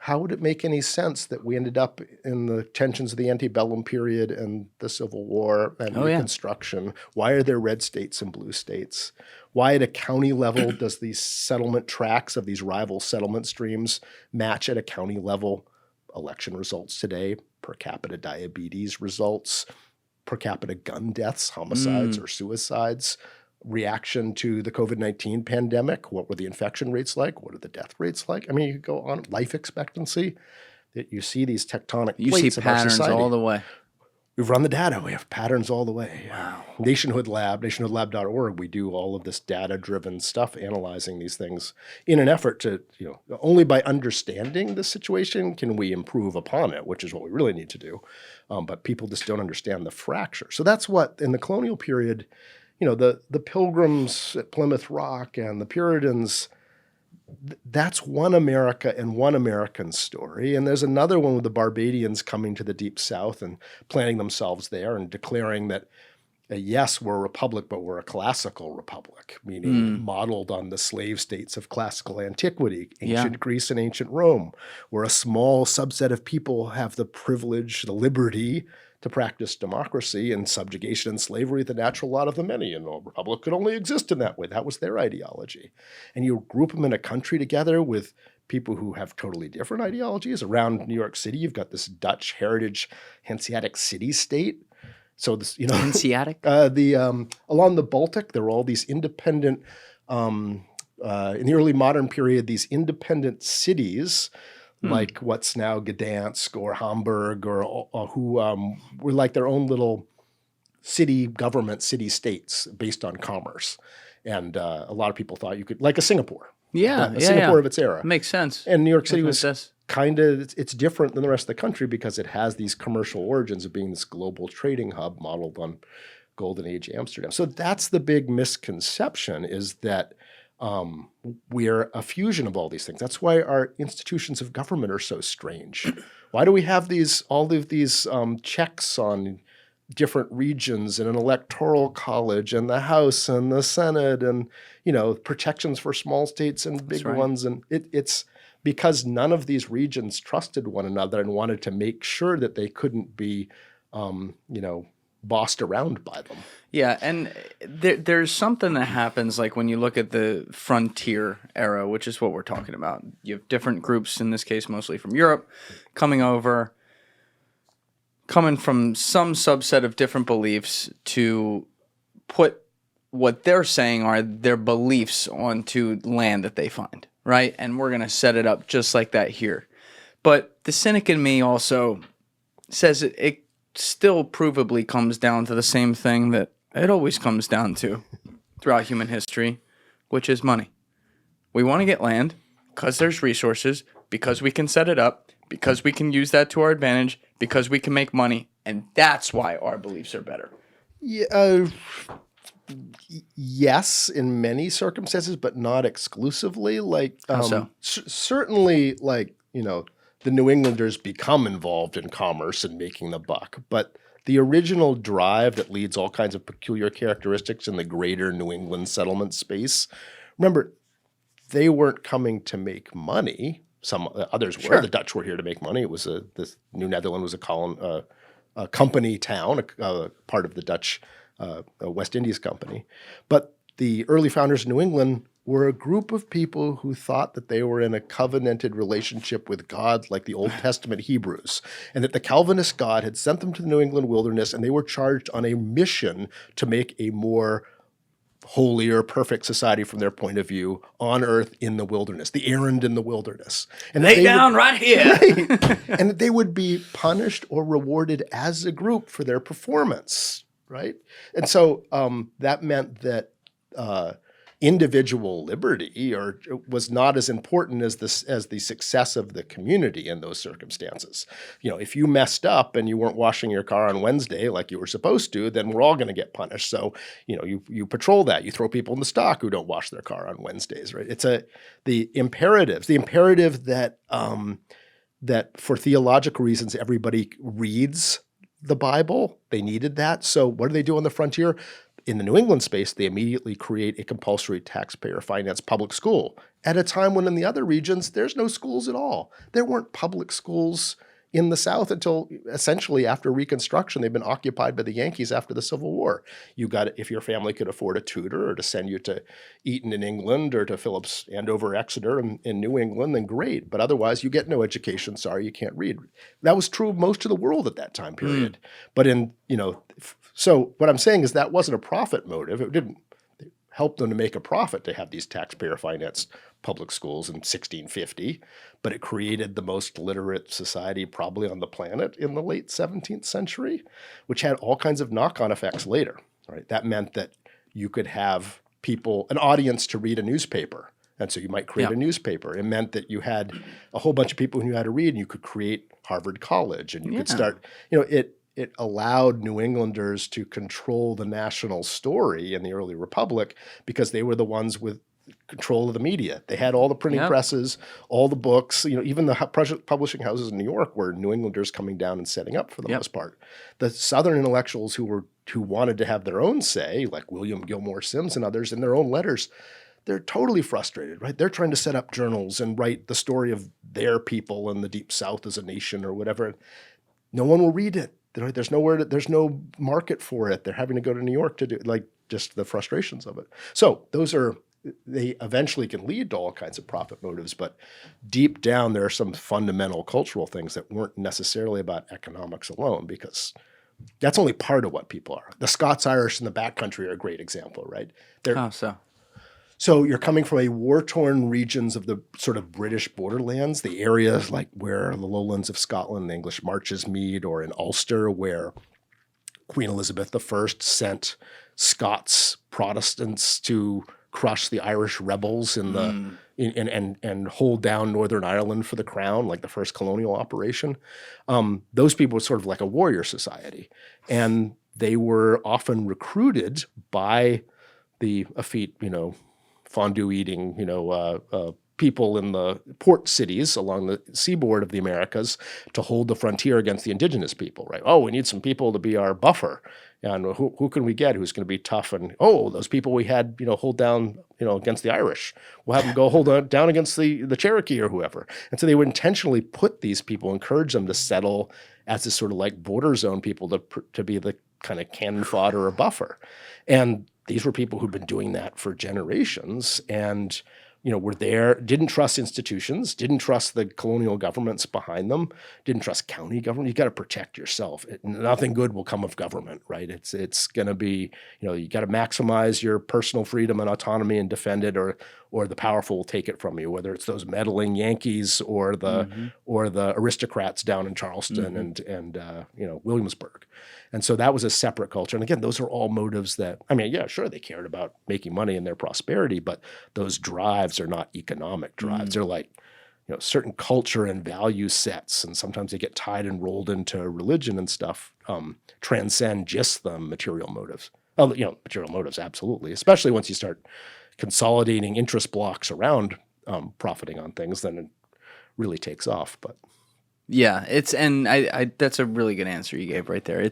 how would it make any sense that we ended up in the tensions of the antebellum period and the Civil War and Reconstruction? Why are there red states and blue states? Why at a county level does these settlement tracks of these rival settlement streams match at a county level election results today, per capita diabetes results, per capita gun deaths, homicides or suicides? Reaction to the COVID-19 pandemic. What were the infection rates like? What are the death rates like? I mean, you could go on. Life expectancy. That you see these tectonic plates You see of our patterns society. all the way. We've run the data. We have patterns all the way. Wow. Nationhood Lab, nationhoodlab.org, we do all of this data-driven stuff, analyzing these things in an effort to, only by understanding the situation can we improve upon it, which is what we really need to do. But people just don't understand the fracture. So that's what, in the colonial period, the Pilgrims at Plymouth Rock and the Puritans, that's one America and one American story. And there's another one with the Barbadians coming to the Deep South and planting themselves there and declaring that, yes, we're a republic, but we're a classical republic, meaning modeled on the slave states of classical antiquity, ancient Greece and ancient Rome, where a small subset of people have the privilege, the liberty to practice democracy, and subjugation and slavery, the natural lot of the many. And a republic could only exist in that way. That was their ideology. And you group them in a country together with people who have totally different ideologies. Around New York City, you've got this Dutch heritage Hanseatic city-state. So this, Hanseatic? Along the Baltic, there were all these independent, in the early modern period, these independent cities, like what's now Gdansk or Hamburg, or who were like their own little city government, city states based on commerce. And a lot of people thought you could, like a Singapore. Singapore of its era. Makes sense. And New York City was kind of, it's different than the rest of the country because it has these commercial origins of being this global trading hub modeled on Golden Age Amsterdam. So that's the big misconception, is that we're a fusion of all these things. That's why our institutions of government are so strange. Why do we have all of these checks on different regions and an electoral college and the House and the Senate and, protections for small states and big ones? And it's because none of these regions trusted one another and wanted to make sure that they couldn't be, bossed around by them. Yeah, and there's something that happens, like when you look at the frontier era, which is what we're talking about. You have different groups, in this case mostly from Europe, coming from some subset of different beliefs to put what they're saying are their beliefs onto land that they find, right? And we're going to set it up just like that here. But the cynic in me also says it still provably comes down to the same thing that it always comes down to throughout human history, which is money. We want to get land because there's resources, because we can set it up, because we can use that to our advantage, because we can make money, and that's why our beliefs are better. Yeah, yes, in many circumstances, but not exclusively. Like, How so? Certainly, like, the New Englanders become involved in commerce and making the buck. But the original drive that leads all kinds of peculiar characteristics in the greater New England settlement space, remember, they weren't coming to make money. Some others were. Sure. The Dutch were here to make money. It was this New Netherland was a company town, a part of the Dutch West Indies Company. But the early founders of New England were a group of people who thought that they were in a covenanted relationship with God, like the Old Testament Hebrews, and that the Calvinist God had sent them to the New England wilderness, and they were charged on a mission to make a more holier, perfect society from their point of view on earth in the wilderness, the errand in the wilderness. And lay down right here. Right, and that they would be punished or rewarded as a group for their performance, right? And so that meant that individual liberty was not as important as the success of the community in those circumstances. If you messed up and you weren't washing your car on Wednesday like you were supposed to, then we're all going to get punished. So, you patrol that. You throw people in the stock who don't wash their car on Wednesdays, right? It's the imperative that that for theological reasons everybody reads the Bible. They needed that. So what do they do on the frontier? in the New England space, they immediately create a compulsory taxpayer-financed public school at a time when in the other regions, there's no schools at all. There weren't public schools in the South until essentially after Reconstruction. They've been occupied by the Yankees after the Civil War. You got it if your family could afford a tutor or to send you to Eton in England or to Phillips Andover Exeter in New England, then great. But otherwise, you get no education. Sorry, you can't read. That was true of most of the world at that time period. But so what I'm saying is that wasn't a profit motive. It didn't help them to make a profit to have these taxpayer-financed public schools in 1650, but it created the most literate society probably on the planet in the late 17th century, which had all kinds of knock-on effects later. Right? That meant that you could have an audience to read a newspaper, and so you might create a newspaper. It meant that you had a whole bunch of people who knew how to read, and you could create Harvard College, and you could start, it allowed New Englanders to control the national story in the early republic because they were the ones with control of the media. They had all the printing presses, all the books, even the publishing houses in New York were New Englanders coming down and setting up for the most part. The Southern intellectuals who wanted to have their own say, like William Gilmore Simms and others in their own letters, they're totally frustrated, right? They're trying to set up journals and write the story of their people in the Deep South as a nation or whatever. No one will read it. There's no market for it. They're having to go to New York to do just the frustrations of it. So they eventually can lead to all kinds of profit motives, but deep down there are some fundamental cultural things that weren't necessarily about economics alone, because that's only part of what people are. The Scots-Irish in the backcountry are a great example, right? So you're coming from a war-torn regions of the sort of British borderlands, the areas like where the lowlands of Scotland, the English Marches meet, or in Ulster, where Queen Elizabeth I sent Scots Protestants to crush the Irish rebels and hold down Northern Ireland for the crown, like the first colonial operation. Those people were sort of like a warrior society, and they were often recruited by the effete, fondue-eating, people in the port cities along the seaboard of the Americas to hold the frontier against the indigenous people, right? Oh, we need some people to be our buffer. And who can we get who's going to be tough? And, those people we had, hold down, against the Irish. We'll have them go hold down against the Cherokee or whoever. And so they would intentionally put these people, encourage them to settle as this sort of like border zone people to be the kind of cannon fodder or buffer. And these were people who'd been doing that for generations and, were there, didn't trust institutions, didn't trust the colonial governments behind them, didn't trust county government. You got to protect yourself. Nothing good will come of government, right? It's going to be, you got to maximize your personal freedom and autonomy and defend it, or the powerful will take it from you, whether it's those meddling Yankees or the aristocrats down in Charleston and Williamsburg. And so that was a separate culture. And again, those are all motives that, sure, they cared about making money and their prosperity, but those drives are not economic drives. They're like, certain culture and value sets, and sometimes they get tied and rolled into religion and stuff, transcend just the material motives. Material motives, absolutely, especially once you start consolidating interest blocks around profiting on things, then it really takes off. But yeah, I that's a really good answer you gave right there.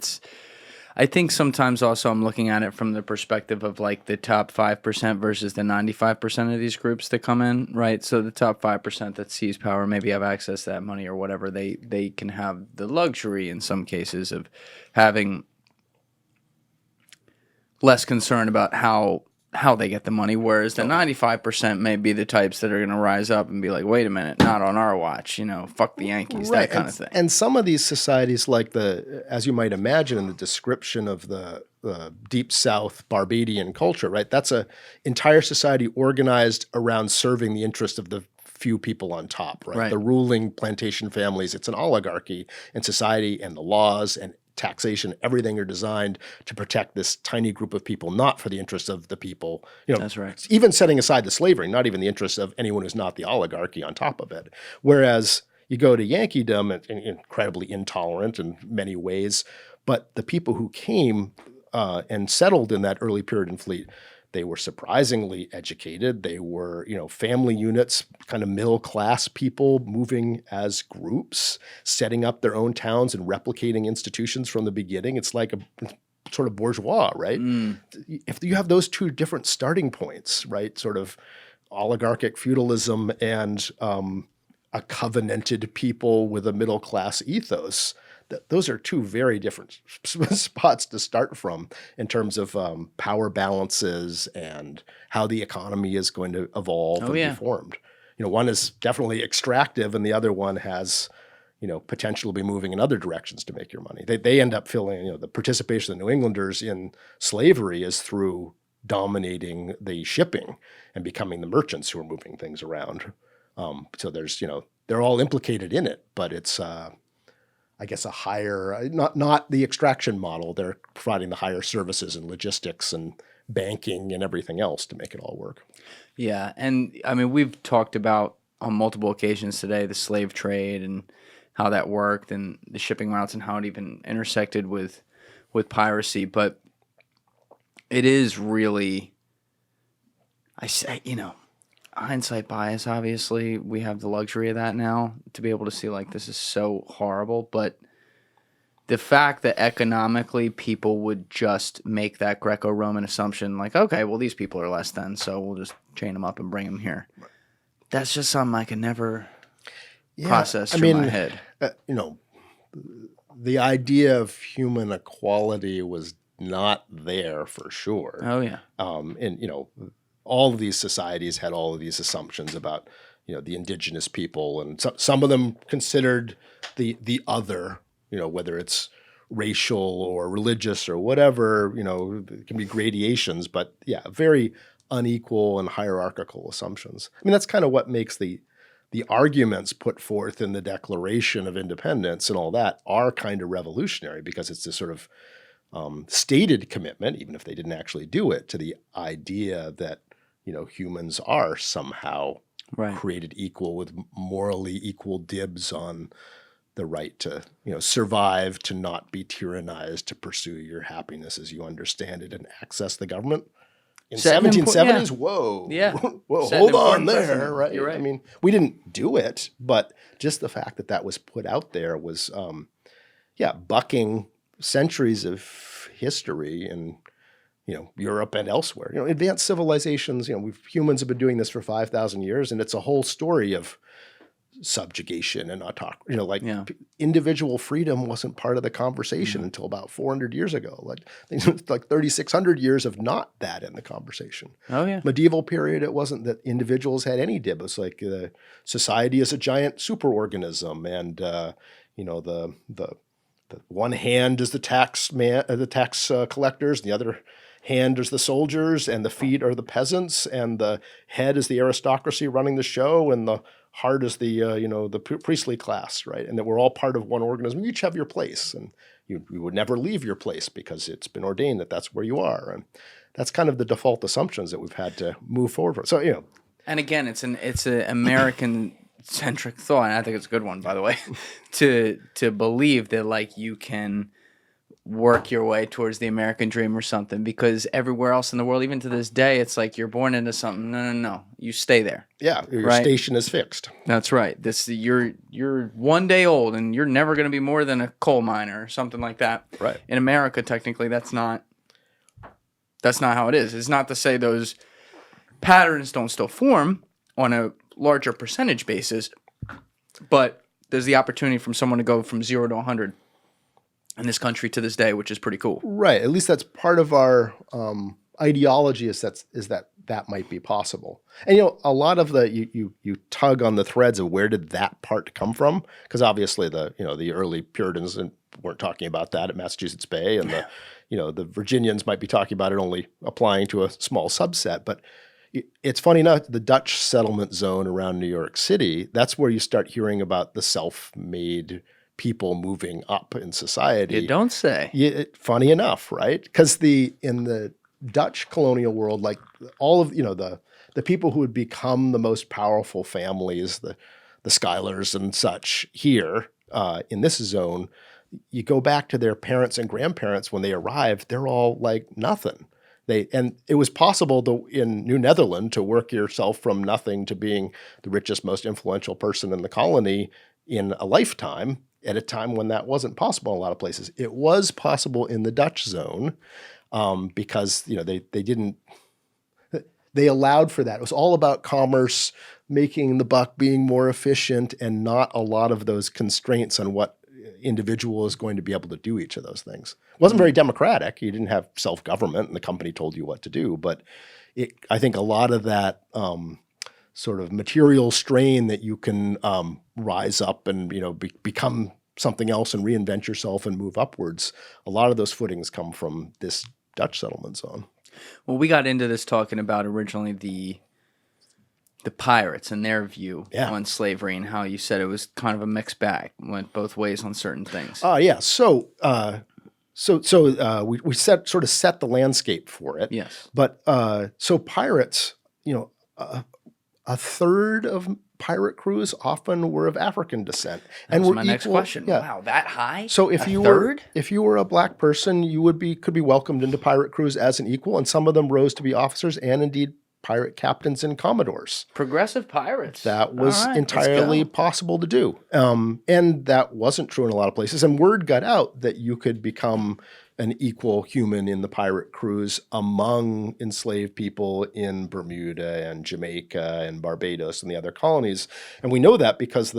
I think sometimes also I'm looking at it from the perspective of like the top 5% versus the 95% of these groups that come in, right? So the top 5% that seize power, maybe have access to that money or whatever, they can have the luxury in some cases of having less concern about how they get the money, whereas the 95% may be the types that are going to rise up and be like, wait a minute, not on our watch, fuck the Yankees, that kind of thing. And some of these societies, like as you might imagine in the description of the Deep South Barbadian culture, right? That's an entire society organized around serving the interest of the few people on top, right? The ruling plantation families, it's an oligarchy in society, and the laws and taxation, everything are designed to protect this tiny group of people, not for the interests of the people. That's right. Even setting aside the slavery, not even the interests of anyone who's not the oligarchy on top of it. Whereas you go to Yankeedom, and incredibly intolerant in many ways, but the people who came and settled in that early Puritan fleet, they were surprisingly educated. They were, family units, kind of middle-class people moving as groups, setting up their own towns and replicating institutions from the beginning. It's like sort of bourgeois, right? If you have those two different starting points, right, sort of oligarchic feudalism and a covenanted people with a middle class ethos, those are two very different spots to start from in terms of power balances and how the economy is going to evolve and be formed. One is definitely extractive, and the other one has, potential to be moving in other directions to make your money. They end up feeling, the participation of the New Englanders in slavery is through dominating the shipping and becoming the merchants who are moving things around. So there's, they're all implicated in it, but it's, I guess, a higher, not the extraction model. They're providing the higher services and logistics and banking and everything else to make it all work. Yeah. And I mean, we've talked about on multiple occasions today the slave trade and how that worked and the shipping routes and how it even intersected with piracy. But it is really, I say, hindsight bias, obviously. We have the luxury of that now to be able to see, like, this is so horrible. But the fact that economically people would just make that Greco-Roman assumption, like, okay, well, these people are less than, so we'll just chain them up and bring them here. That's just something I can never process through my head. The idea of human equality was not there for sure. Oh, yeah. All of these societies had all of these assumptions about, the indigenous people, and some of them considered the other, whether it's racial or religious or whatever, it can be gradations, but very unequal and hierarchical assumptions. I mean, that's kind of what makes the arguments put forth in the Declaration of Independence and all that are kind of revolutionary, because it's this sort of stated commitment, even if they didn't actually do it, to the idea that humans are somehow created equal with morally equal dibs on the right to, survive, to not be tyrannized, to pursue your happiness as you understand it, and access the government. In 1770s, whoa, whoa, hold on there, right? You're right. I mean, we didn't do it, but just the fact that was put out there was, bucking centuries of history and, Europe and elsewhere. Advanced civilizations, humans have been doing this for 5,000 years, and it's a whole story of subjugation and autocracy. Individual freedom wasn't part of the conversation until about 400 years ago. Like 3,600 years of not that in the conversation. Oh yeah. Medieval period, it wasn't that individuals had any dib. It was like society is a giant superorganism, and the one hand is the tax collectors, and the other hand is the soldiers, and the feet are the peasants, and the head is the aristocracy running the show, and the heart is the priestly class, right? And that we're all part of one organism. You each have your place, and you would never leave your place because it's been ordained that that's where you are. And that's kind of the default assumptions that we've had to move forward from. So, And again, it's an American-centric thought, and I think it's a good one, by the way, to believe that, like, you can work your way towards the American dream or something, because everywhere else in the world, even to this day, it's like you're born into something. No. You stay there. Yeah, your station is fixed. That's right. You're 1 day old, and you're never going to be more than a coal miner or something like that. Right. In America, technically, that's not how it is. It's not to say those patterns don't still form on a larger percentage basis, but there's the opportunity from someone to go from 0 to 100 in this country to this day, which is pretty cool. Right. At least that's part of our ideology is that might be possible. And a lot of you tug on the threads of where did that part come from? Because obviously the early Puritans weren't talking about that at Massachusetts Bay, and the Virginians might be talking about it only applying to a small subset. But it's funny enough, the Dutch settlement zone around New York City, that's where you start hearing about the self-made people moving up in society. You don't say. Funny enough, right? Because in the Dutch colonial world, like all of the people who would become the most powerful families, the Schuylers and such here in this zone, you go back to their parents and grandparents when they arrived, they're all like nothing. And it was possible in New Netherland to work yourself from nothing to being the richest, most influential person in the colony in a lifetime. at a time when that wasn't possible in a lot of places. It was possible in the Dutch zone because they allowed for that. It was all about commerce, making the buck, being more efficient, and not a lot of those constraints on what individual is going to be able to do each of those things. It wasn't very democratic. You didn't have self-government and the company told you what to do. But I think a lot of that sort of material strain that you can rise up and become something else and reinvent yourself and move upwards, a lot of those footings come from this Dutch settlement zone. Well, we got into this talking about originally the pirates and their view on slavery, and how you said it was kind of a mixed bag, went both ways on certain things. Yeah. So we set the landscape for it. Yes. But so pirates, a third of pirate crews often were of African descent, and was my next question. Yeah. Wow, that high? So if you were a black person, you could be welcomed into pirate crews as an equal, and some of them rose to be officers and indeed pirate captains and commodores. Progressive pirates. That was entirely possible to do. And that wasn't true in a lot of places. And word got out that you could become an equal human in the pirate crews among enslaved people in Bermuda and Jamaica and Barbados and the other colonies. And we know that because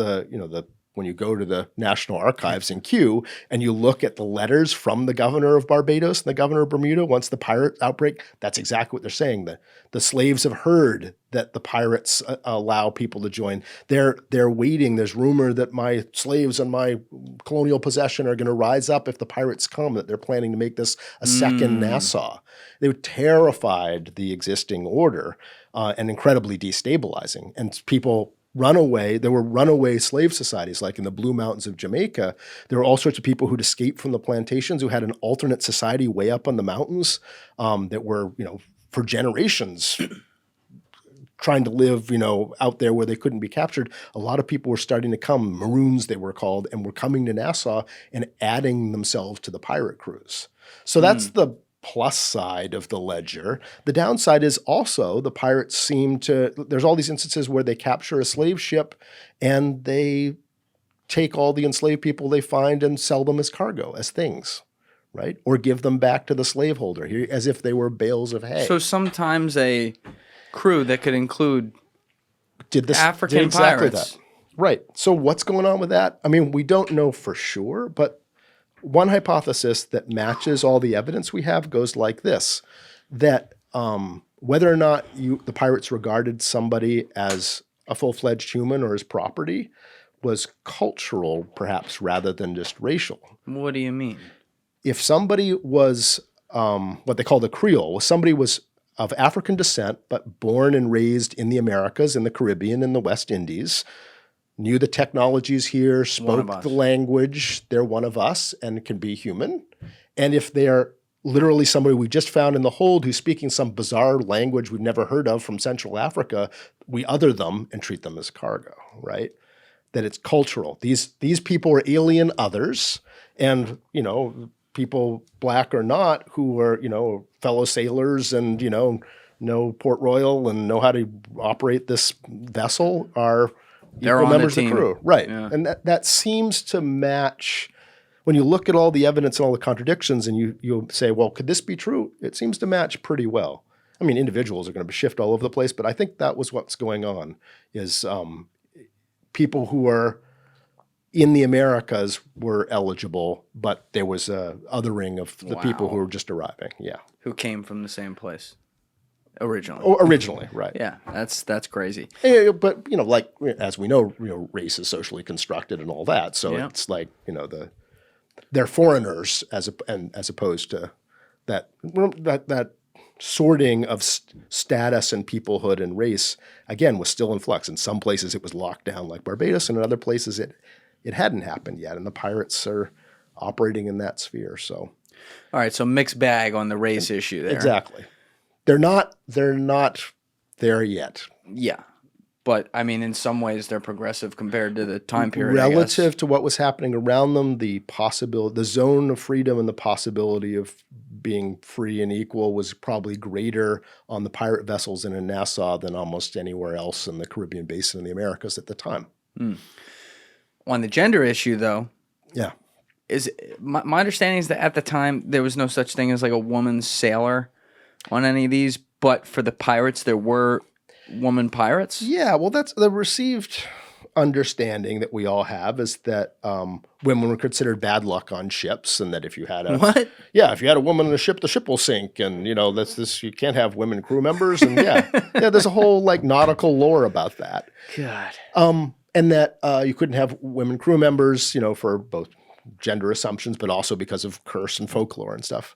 when you go to the National Archives in Kew and you look at the letters from the governor of Barbados and the governor of Bermuda once the pirate outbreak, that's exactly what they're saying. The slaves have heard that the pirates allow people to join. They're waiting. There's rumor that my slaves and my colonial possession are going to rise up if the pirates come, that they're planning to make this a second Nassau. They were terrified the existing order and incredibly destabilizing. And people run away. There were runaway slave societies, like in the Blue Mountains of Jamaica. There were all sorts of people who'd escaped from the plantations who had an alternate society way up on the mountains that were, for generations trying to live, out there where they couldn't be captured. A lot of people were starting to come, Maroons they were called, and were coming to Nassau and adding themselves to the pirate crews. So that's the plus side of the ledger. The downside is also the pirates there's all these instances where they capture a slave ship and they take all the enslaved people they find and sell them as cargo, as things, right? Or give them back to the slaveholder as if they were bales of hay. So sometimes a crew that could include African did exactly pirates. That. Right. So what's going on with that? I mean, we don't know for sure, but one hypothesis that matches all the evidence we have goes like this, that whether or not the pirates regarded somebody as a full-fledged human or as property was cultural, perhaps, rather than just racial. What do you mean? If somebody was what they call the Creole, somebody was of African descent but born and raised in the Americas, in the Caribbean, in the West Indies, knew the technologies here, spoke the language, they're one of us and can be human. And if they're literally somebody we just found in the hold who's speaking some bizarre language we've never heard of from Central Africa, we other them and treat them as cargo, right? That it's cultural. These people are alien others, and, people, black or not, who are, fellow sailors and, know Port Royal and know how to operate this vessel are equal members of the crew. Right. Yeah. And that seems to match when you look at all the evidence and all the contradictions and you say, well, could this be true? It seems to match pretty well. I mean, individuals are going to shift all over the place, but I think that was what's going on is people who are in the Americas were eligible, but there was a othering of the people who were just arriving. Yeah. Who came from the same place. Originally. Oh, originally, right. Yeah, that's crazy. Yeah, but, as we know, race is socially constructed and all that. So it's like, they're foreigners as opposed to that sorting of status and peoplehood and race, again, was still in flux. In some places it was locked down like Barbados, and in other places it hadn't happened yet. And the pirates are operating in that sphere. So, all right, so mixed bag on the race issue there. Exactly. They're not there yet. Yeah. But, I mean, in some ways, they're progressive compared to the time period, relative to what was happening around them, the zone of freedom and the possibility of being free and equal was probably greater on the pirate vessels and in Nassau than almost anywhere else in the Caribbean basin in the Americas at the time. On the gender issue, though, Yeah. Is my understanding is that at the time there was no such thing as like a woman sailor on any of these, but for the pirates there were woman pirates. Yeah, well, that's the received understanding that we all have is that women were considered bad luck on ships, and that if you had a if you had a woman on a ship, the ship will sink, and that's this you can't have women crew members, and there's a whole like nautical lore about that. God. And that you couldn't have women crew members, for both gender assumptions, but also because of curse and folklore and stuff.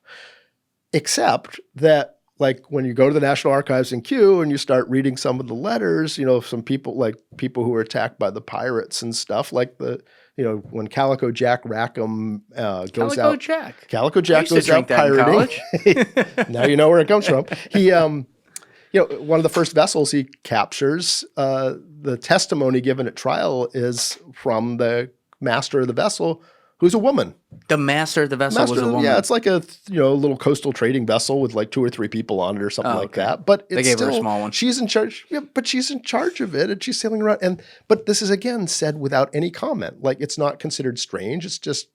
Except that, like, when you go to the National Archives in Kew and you start reading some of the letters, some people, like people who were attacked by the pirates and stuff, like when Calico Jack Rackham goes out. Calico Jack goes out pirating. Now you know where it comes from. He, one of the first vessels he captures, the testimony given at trial is from the master of the vessel, who's a woman. The master of the vessel was a woman. Yeah, it's like a little coastal trading vessel with like 2 or 3 people on it or something like that. But it's they gave still, her a small one. She's in charge. Yeah, but she's in charge of it, and she's sailing around. But this is again said without any comment. Like, it's not considered strange. It's just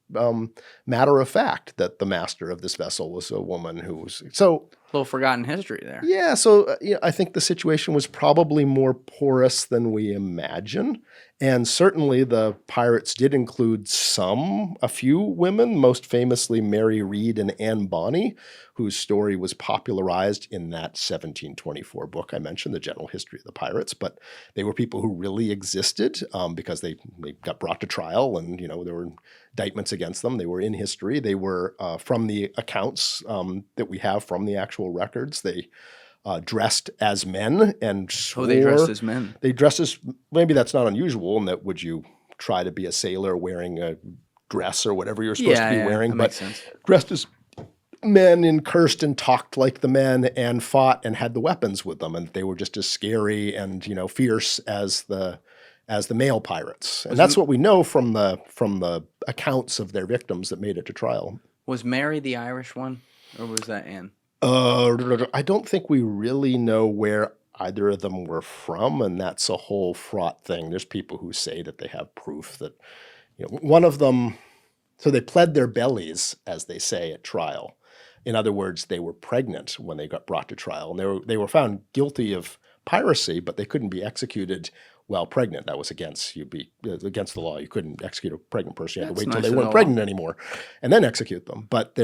matter of fact that the master of this vessel was a woman who was so. A little forgotten history there. Yeah, so I think the situation was probably more porous than we imagine. And certainly the pirates did include a few women, most famously Mary Read and Anne Bonny, whose story was popularized in that 1724 book I mentioned, The General History of the Pirates. But they were people who really existed because they got brought to trial, and there were indictments against them. They were in history. They were from the accounts that we have from the actual records. They dressed as men and swore. They dressed as men. They dressed as, maybe that's not unusual, and that would you try to be a sailor wearing a dress or whatever you're supposed to be wearing, but dressed as men and cursed and talked like the men and fought and had the weapons with them, and they were just as scary and fierce as the male pirates. And that's what we know from the accounts of their victims that made it to trial. Was Mary the Irish one, or was that Anne? I don't think we really know where either of them were from, and that's a whole fraught thing. There's people who say that they have proof that, one of them, so they pled their bellies, as they say at trial. In other words, they were pregnant when they got brought to trial, and they were found guilty of piracy, but they couldn't be executed while pregnant. That was against the law. You couldn't execute a pregnant person. You had to wait till they weren't pregnant anymore, and then execute them. But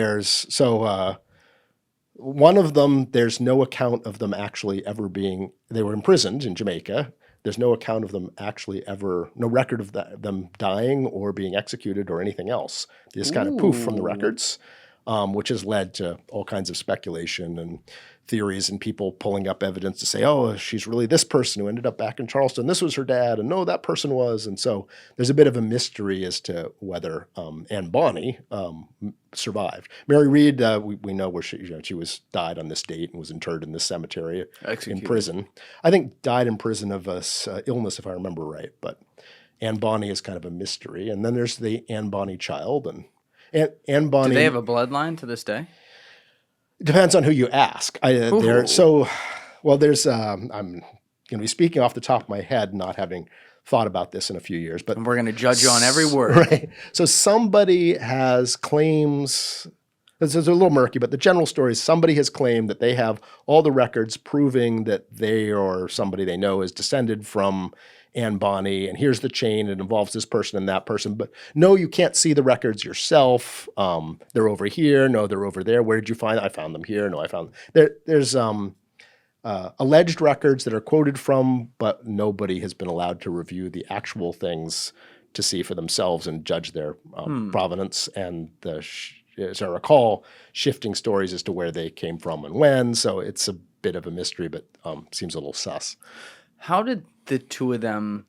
one of them, there's no account of them actually ever being. They were imprisoned in Jamaica. There's no account of them actually ever. No record of them dying or being executed or anything else. They just kind of poof from the records. Which has led to all kinds of speculation and theories and people pulling up evidence to say, oh, she's really this person who ended up back in Charleston. This was her dad, and no, that person was. And so there's a bit of a mystery as to whether Anne Bonny survived. Mary Read, we know where she was died on this date and was interred in this cemetery in prison. I think died in prison of illness, if I remember right. But Anne Bonny is kind of a mystery. And then there's the Anne Bonny child, and Anne Bonny. Do they have a bloodline to this day? Depends on who you ask. There's. I'm going to be speaking off the top of my head, not having thought about this in a few years. But and we're going to judge you on every word. Right. So somebody has claims. This is a little murky, but the general story is somebody has claimed that they have all the records proving that they or somebody they know is descended from Anne Bonny, and here's the chain. It involves this person and that person. But no, you can't see the records yourself. They're over here. No, they're over there. Where did you find them? I found them here. No, I found them. There's alleged records that are quoted from, but nobody has been allowed to review the actual things to see for themselves and judge their provenance. And as I recall, shifting stories as to where they came from and when. So it's a bit of a mystery, but seems a little sus. How did the two of them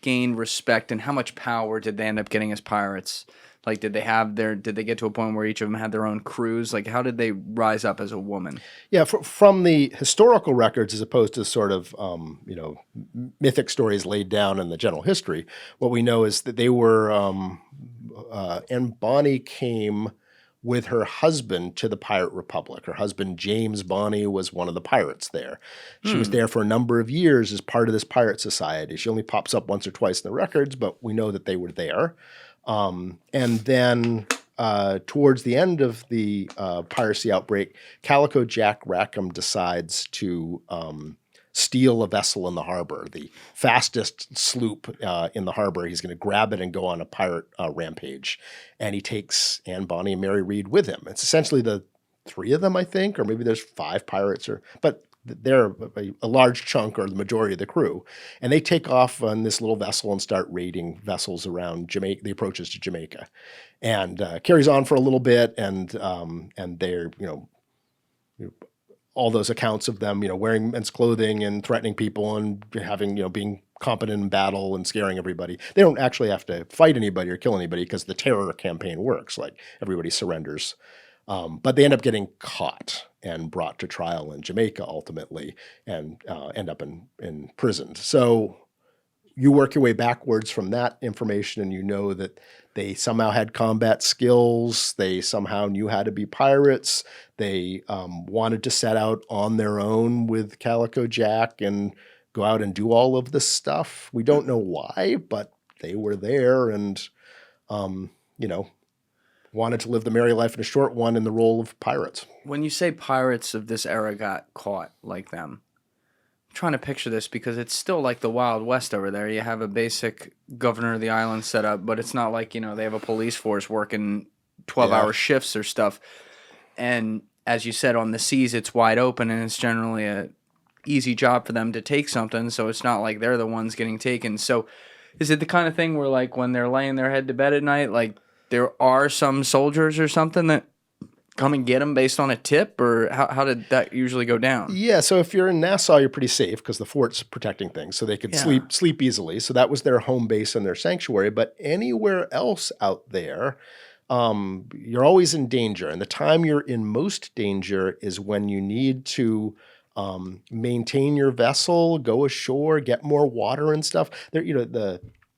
gain respect, and how much power did they end up getting as pirates? Like, did they get to a point where each of them had their own crews? Like, how did they rise up as a woman? Yeah, from the historical records, as opposed to sort of, mythic stories laid down in the general history, what we know is that they were, Anne Bonny came with her husband to the Pirate Republic. Her husband, James Bonny, was one of the pirates there. She was there for a number of years as part of this pirate society. She only pops up once or twice in the records, but we know that they were there. And then towards the end of the piracy outbreak, Calico Jack Rackham decides to steal a vessel in the harbor, the fastest sloop in the harbor. He's going to grab it and go on a pirate rampage. And he takes Anne Bonny and Mary Read with him. It's essentially the three of them, I think, or maybe there's 5 pirates, but they're a large chunk or the majority of the crew. And they take off on this little vessel and start raiding vessels around Jamaica, the approaches to Jamaica, and carries on for a little bit. And they're, all those accounts of them, wearing men's clothing and threatening people and having, being competent in battle and scaring everybody. They don't actually have to fight anybody or kill anybody because the terror campaign works. Like everybody surrenders. But they end up getting caught and brought to trial in Jamaica ultimately and end up imprisoned. So you work your way backwards from that information and you know that they somehow had combat skills. They somehow knew how to be pirates. They wanted to set out on their own with Calico Jack and go out and do all of this stuff. We don't know why, but they were there and, wanted to live the merry life in a short one in the role of pirates. When you say pirates of this era got caught like them, I'm trying to picture this because it's still like the Wild West over there. You have a basic governor of the island set up, but it's not like, they have a police force working 12-hour shifts or stuff. And as you said, on the seas, it's wide open and it's generally a easy job for them to take something. So it's not like they're the ones getting taken. So is it the kind of thing where like when they're laying their head to bed at night, like there are some soldiers or something that come and get them based on a tip, or how did that usually go down? Yeah, so if you're in Nassau, you're pretty safe because the fort's protecting things, so they could sleep easily. So that was their home base and their sanctuary. But anywhere else out there, you're always in danger. And the time you're in most danger is when you need to maintain your vessel, go ashore, get more water and stuff. There,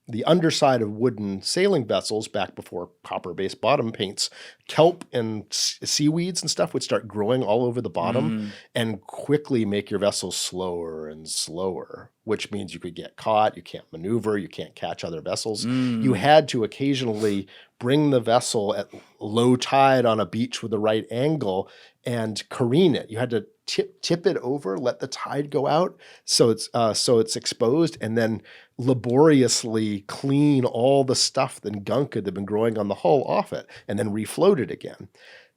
the underside of wooden sailing vessels back before copper-based bottom paints, kelp and seaweeds and stuff would start growing all over the bottom and quickly make your vessel slower and slower, which means you could get caught, you can't maneuver, you can't catch other vessels. You had to occasionally bring the vessel at low tide on a beach with the right angle and careen it. You had to tip it over, let the tide go out so it's exposed, and then laboriously clean all the stuff and gunk that had been growing on the hull off it, and then refloat it again.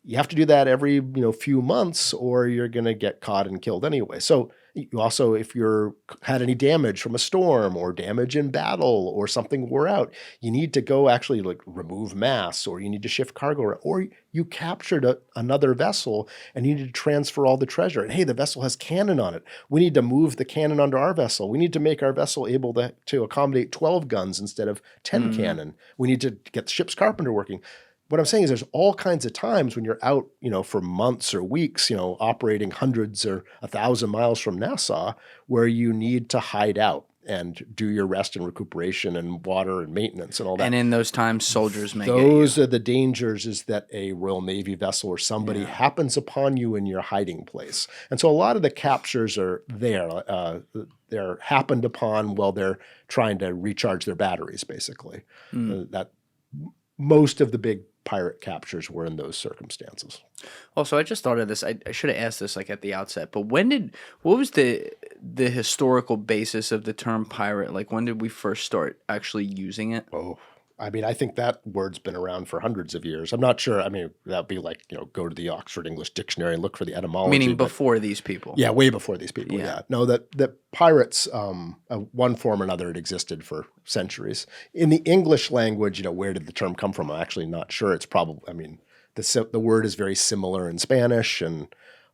You have to do that every few months, or you're going to get caught and killed anyway. So you also, if you're had any damage from a storm or damage in battle or something wore out, you need to go actually like remove masts, or you need to shift cargo, or you captured another vessel and you need to transfer all the treasure. And hey, the vessel has cannon on it. We need to move the cannon onto our vessel. We need to make our vessel able to accommodate 12 guns instead of 10 cannon. We need to get the ship's carpenter working. What I'm saying is there's all kinds of times when you're out, for months or weeks, operating hundreds or 1,000 miles from Nassau, where you need to hide out and do your rest and recuperation and water and maintenance and all that. And in those times, soldiers may Those are the dangers, is that a Royal Navy vessel or somebody happens upon you in your hiding place. And so a lot of the captures are there. They're happened upon while they're trying to recharge their batteries, basically. That most of the big pirate captures were in those circumstances. Also, I just thought of this. I should have asked this like at the outset, but what was the historical basis of the term pirate? Like, when did we first start actually using it? Oh, I think that word's been around for hundreds of years. I'm not sure. That'd be like, go to the Oxford English Dictionary and look for the etymology. Meaning before these people. Yeah, way before these people, yeah. No, that pirates, one form or another, had existed for centuries. In the English language, where did the term come from? I'm actually not sure. It's probably, the word is very similar in Spanish, and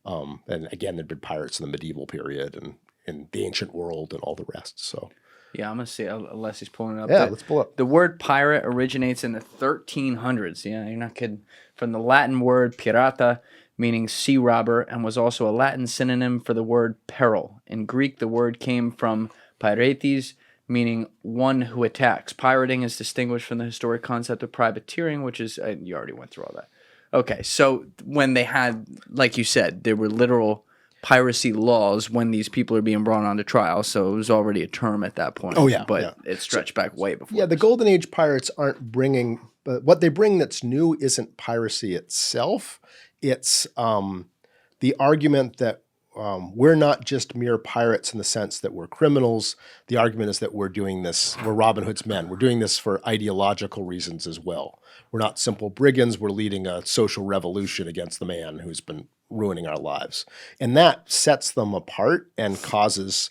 again, there'd been pirates in the medieval period and in the ancient world and all the rest, so... Yeah, I'm going to see, unless he's pulling it up. Yeah, let's pull up. The word pirate originates in the 1300s. Yeah, you're not kidding. From the Latin word pirata, meaning sea robber, and was also a Latin synonym for the word peril. In Greek, the word came from pirates, meaning one who attacks. Pirating is distinguished from the historic concept of privateering, which is, you already went through all that. Okay, so when they had, like you said, there were literal piracy laws when these people are being brought onto trial, so it was already a term at that point. Oh, yeah, but yeah. it stretched back way before. Yeah, the this. Golden Age pirates aren't bringing, but what they bring that's new isn't piracy itself. It's the argument that we're not just mere pirates in the sense that we're criminals. The argument is that we're doing this, we're Robin Hood's men. We're doing this for ideological reasons as well. We're not simple brigands. We're leading a social revolution against the man who's been ruining our lives. And that sets them apart and causes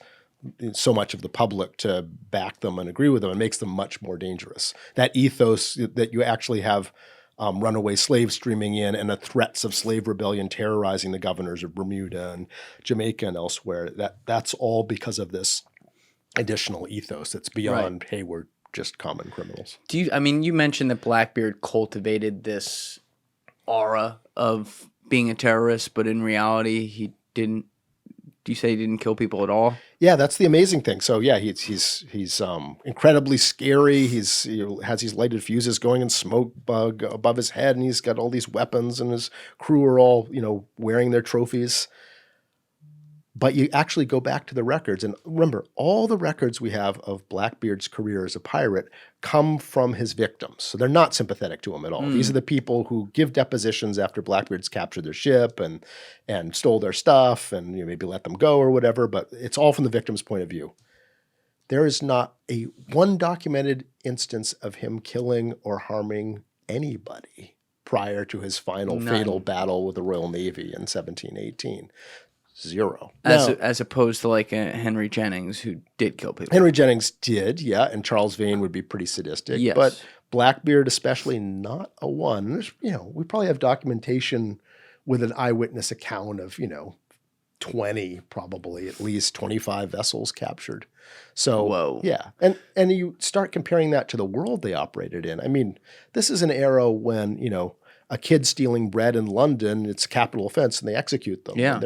so much of the public to back them and agree with them and makes them much more dangerous. That ethos that you actually have runaway slaves streaming in and the threats of slave rebellion terrorizing the governors of Bermuda and Jamaica and elsewhere, that's all because of this additional ethos that's beyond, hey, we're just common criminals. You mentioned that Blackbeard cultivated this aura of being a terrorist, but in reality, he didn't. Do you say he didn't kill people at all? Yeah, that's the amazing thing. So yeah, he's incredibly scary. He has these lighted fuses going in smoke bug above his head, and he's got all these weapons, and his crew are all wearing their trophies. But you actually go back to the records, and remember, all the records we have of Blackbeard's career as a pirate come from his victims. So they're not sympathetic to him at all. These are the people who give depositions after Blackbeard's captured their ship and stole their stuff and maybe let them go or whatever, but it's all from the victim's point of view. There is not one documented instance of him killing or harming anybody prior to his final fatal battle with the Royal Navy in 1718. Zero. As opposed to like a Henry Jennings who did kill people. Henry Jennings did, yeah, and Charles Vane would be pretty sadistic. Yes. But Blackbeard especially not a one. There's, we probably have documentation with an eyewitness account of, 20, probably at least 25 vessels captured. So, whoa. Yeah. And you start comparing that to the world they operated in. I mean, this is an era when, a kid stealing bread in London, it's a capital offense, and they execute them. Yeah.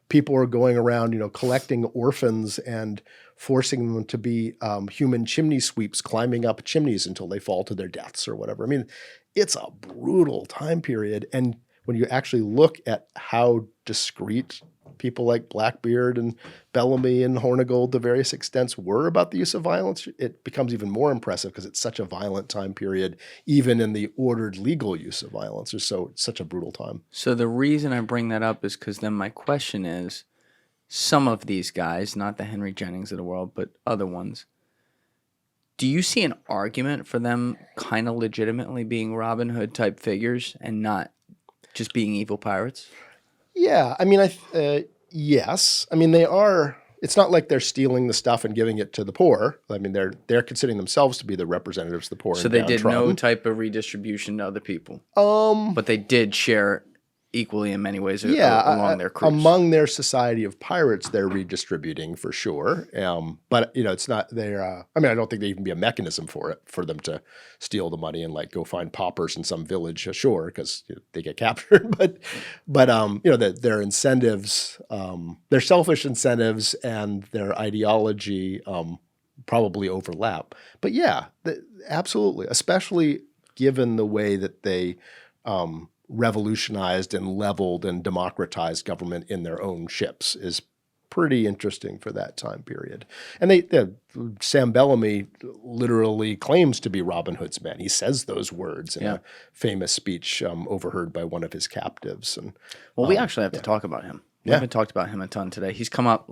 People are going around, collecting orphans and forcing them to be human chimney sweeps, climbing up chimneys until they fall to their deaths or whatever. I mean, it's a brutal time period. And when you actually look at how discreet people like Blackbeard and Bellamy and Hornigold, to various extents, were about the use of violence, it becomes even more impressive because it's such a violent time period, even in the ordered legal use of violence. It's such a brutal time. So the reason I bring that up is because then my question is, some of these guys, not the Henry Jennings of the world, but other ones, do you see an argument for them kind of legitimately being Robin Hood type figures and not just being evil pirates? Yeah, I mean, yes. I mean, they are. It's not like they're stealing the stuff and giving it to the poor. I mean, they're considering themselves to be the representatives of the poor. So they did no type of redistribution to other people. But they did share equally in many ways along their cruise. Among their society of pirates, they're redistributing for sure. But it's not there. I don't think there'd even be a mechanism for them to steal the money and go find paupers in some village ashore because they get captured. But their incentives, their selfish incentives and their ideology probably overlap. But yeah, absolutely, especially given the way that they revolutionized and leveled and democratized government in their own ships is pretty interesting for that time period. And Sam Bellamy literally claims to be Robin Hood's men. He says those words in a famous speech overheard by one of his captives. And we actually have to talk about him. We haven't talked about him a ton today. He's come up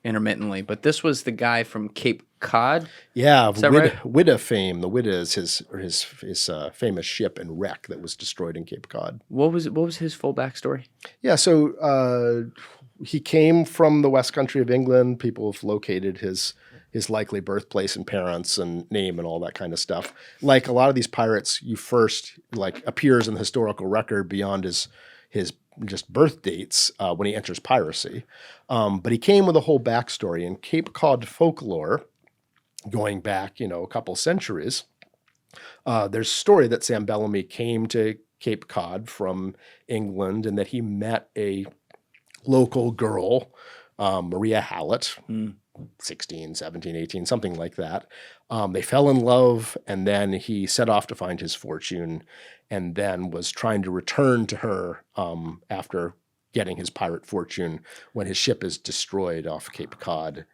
intermittently, but this was the guy from Cape Cod. Yeah, right? Wida fame. The Wida is his famous ship and wreck that was destroyed in Cape Cod. What was his full backstory? Yeah, so he came from the West Country of England. People have located his likely birthplace and parents and name and all that kind of stuff. Like a lot of these pirates, you first appears in the historical record beyond his just birth dates when he enters piracy. But he came with a whole backstory. In Cape Cod folklore, going back, a couple centuries, there's a story that Sam Bellamy came to Cape Cod from England and that he met a local girl, Maria Hallett, 16, 17, 18, something like that. They fell in love, and then he set off to find his fortune and then was trying to return to her after getting his pirate fortune when his ship is destroyed off Cape Cod.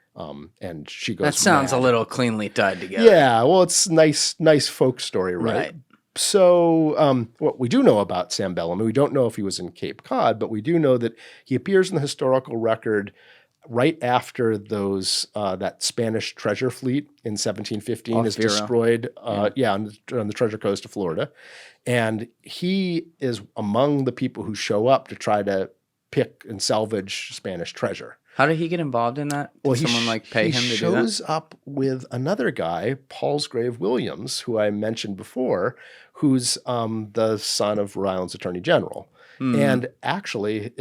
And she goes. That sounds mad. a little cleanly tied together. Yeah, well, it's nice folk story, right? Right. So, what we do know about Sam Bellamy, we don't know if he was in Cape Cod, but we do know that he appears in the historical record right after that Spanish treasure fleet in 1715 Off is Vero. destroyed. On the treasure coast of Florida, and he is among the people who show up to try to pick and salvage Spanish treasure. How did he get involved in that? Did someone pay him to do that? He shows up with another guy, Palsgrave Williams, who I mentioned before, who's the son of Rhode Island's Attorney General. And actually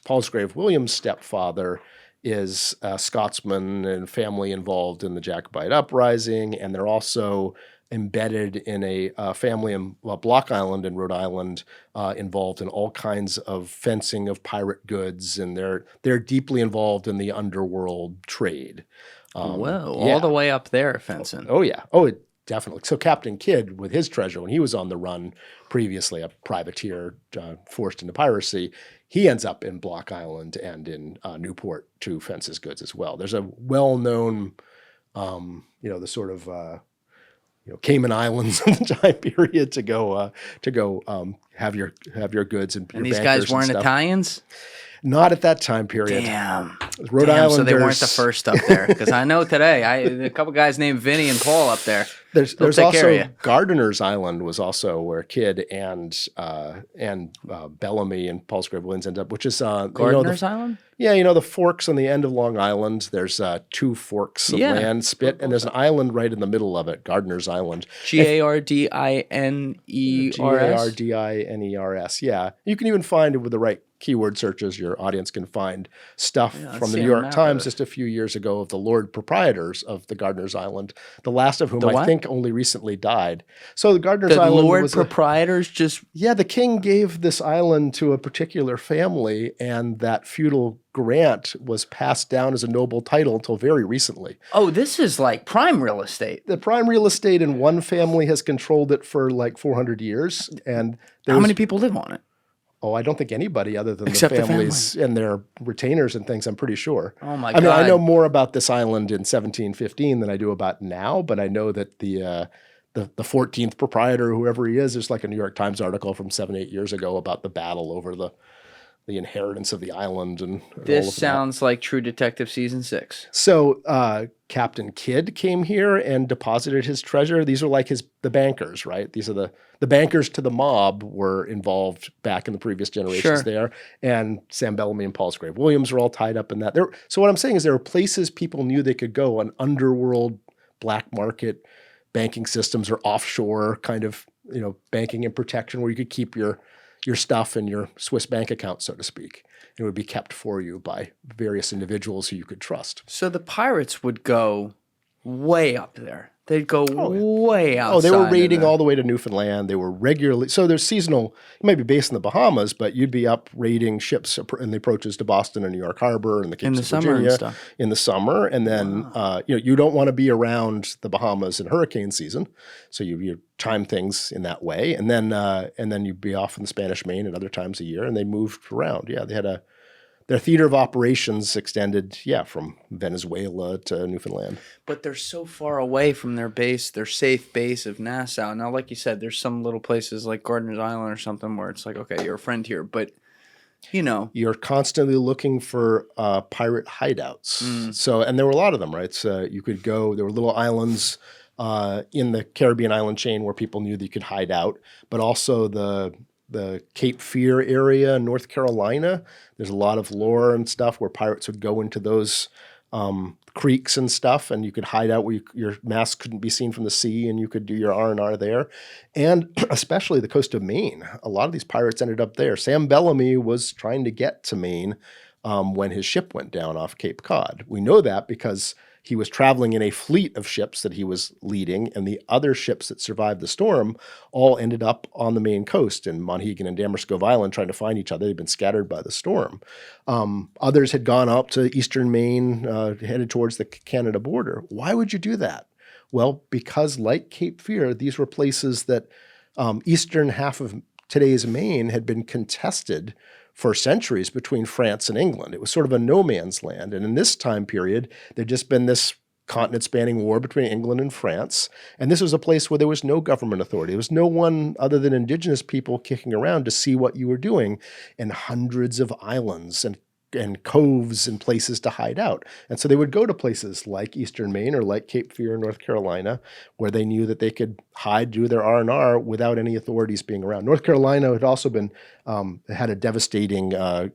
Palsgrave Williams' stepfather is a Scotsman and family involved in the Jacobite uprising, and they're also embedded in a family in Block Island in Rhode Island, involved in all kinds of fencing of pirate goods, and they're deeply involved in the underworld trade. All the way up there, fencing. Oh yeah, definitely. So Captain Kidd, with his treasure, when he was on the run previously, a privateer forced into piracy, he ends up in Block Island and in Newport to fence his goods as well. There's a well-known, the sort of Cayman Islands in the time period to go have your goods and your And these bankers guys weren't and stuff. Italians? Not at that time period. Damn. Rhode Islanders. So they weren't the first up there. Because I know today, a couple guys named Vinny and Paul up there. There's take care of also you. Gardiner's Island was also where Kidd and Bellamy and Palsgrave Williams end up, which is Gardiner's Island? Yeah, the forks on the end of Long Island. There's two forks of land spit, and there's an island right in the middle of it, Gardiner's Island. Gardiner's. Gardiners. Yeah, you can even find it with the right keyword searches. Your audience can find stuff from the New York Times just a few years ago of the Lord Proprietors of the Gardiner's Island, the last of whom I think only recently died. So the Gardiner's Island Lord was Proprietors just... Yeah, the king gave this island to a particular family, and that feudal grant was passed down as a noble title until very recently. Oh, this is like prime real estate. The prime real estate in one family has controlled it for like 400 years. And how many people live on it? Oh, I don't think anybody other than Except the families and their retainers and things, I'm pretty sure. Oh, my God. I mean, I know more about this island in 1715 than I do about now, but I know that the 14th proprietor, whoever he is, there's like a New York Times article from 7-8 years ago about the battle over the inheritance of the island. And this all of sounds like True Detective Season 6. So Captain Kidd came here and deposited his treasure. These are like the bankers, right? These are the bankers to the mob were involved back in the previous generations there. And Sam Bellamy and Palsgrave Williams are all tied up in that. So what I'm saying is there were places people knew they could go on underworld, black market banking systems or offshore kind of, banking and protection where you could keep your stuff in your Swiss bank account, so to speak. It would be kept for you by various individuals who you could trust. So the pirates would go way up there. They'd go way outside. Oh, they were raiding all the way to Newfoundland. They were regularly. So there's seasonal. It might be based in the Bahamas, but you'd be up raiding ships in the approaches to Boston and New York Harbor and the Capes of Virginia in the summer. And then you don't want to be around the Bahamas in hurricane season, so you time things in that way. And then you'd be off in the Spanish Main at other times a year. And they moved around. Yeah, they had their theater of operations extended, from Venezuela to Newfoundland. But they're so far away from their base, their safe base of Nassau. Now, like you said, there's some little places like Gardiner's Island or something where it's like, okay, you're a friend here, but you're constantly looking for pirate hideouts. So, and there were a lot of them, right? So you could go. There were little islands in the Caribbean island chain where people knew that you could hide out, but also the Cape Fear area in North Carolina. There's a lot of lore and stuff where pirates would go into those creeks and stuff, and you could hide out where your mast couldn't be seen from the sea, and you could do your R&R there. And especially the coast of Maine. A lot of these pirates ended up there. Sam Bellamy was trying to get to Maine when his ship went down off Cape Cod. We know that because he was traveling in a fleet of ships that he was leading, and the other ships that survived the storm all ended up on the Maine coast in Monhegan and Damerscove Island trying to find each other. They'd been scattered by the storm. Others had gone up to eastern Maine, headed towards the Canada border. Why would you do that? Well, because like Cape Fear, these were places that eastern half of today's Maine had been contested for centuries between France and England. It was sort of a no man's land. And in this time period, there'd just been this continent-spanning war between England and France. And this was a place where there was no government authority. There was no one other than indigenous people kicking around to see what you were doing, and hundreds of islands and coves and places to hide out. And so they would go to places like Eastern Maine or like Cape Fear, North Carolina, where they knew that they could hide, do their R&R without any authorities being around. North Carolina had also been, had a devastating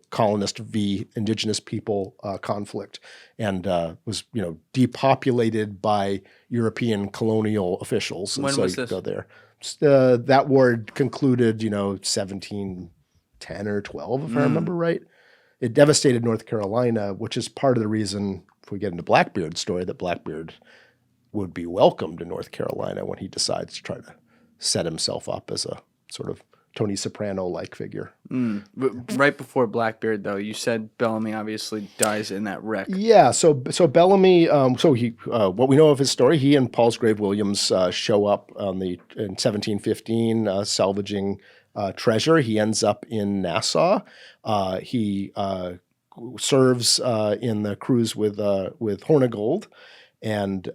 colonist v. indigenous people conflict, and was, depopulated by European colonial officials. And When so was you could this? go there. That war concluded, 1710 or 12, if I remember right. It devastated North Carolina, which is part of the reason, if we get into Blackbeard's story, that Blackbeard would be welcomed in North Carolina when he decides to try to set himself up as a sort of Tony Soprano-like figure. Right before Blackbeard, though, you said Bellamy obviously dies in that wreck. Yeah, so Bellamy, what we know of his story, he and Palsgrave Williams show up in 1715, salvaging treasure. He ends up in Nassau. He serves in the cruise with Hornigold, and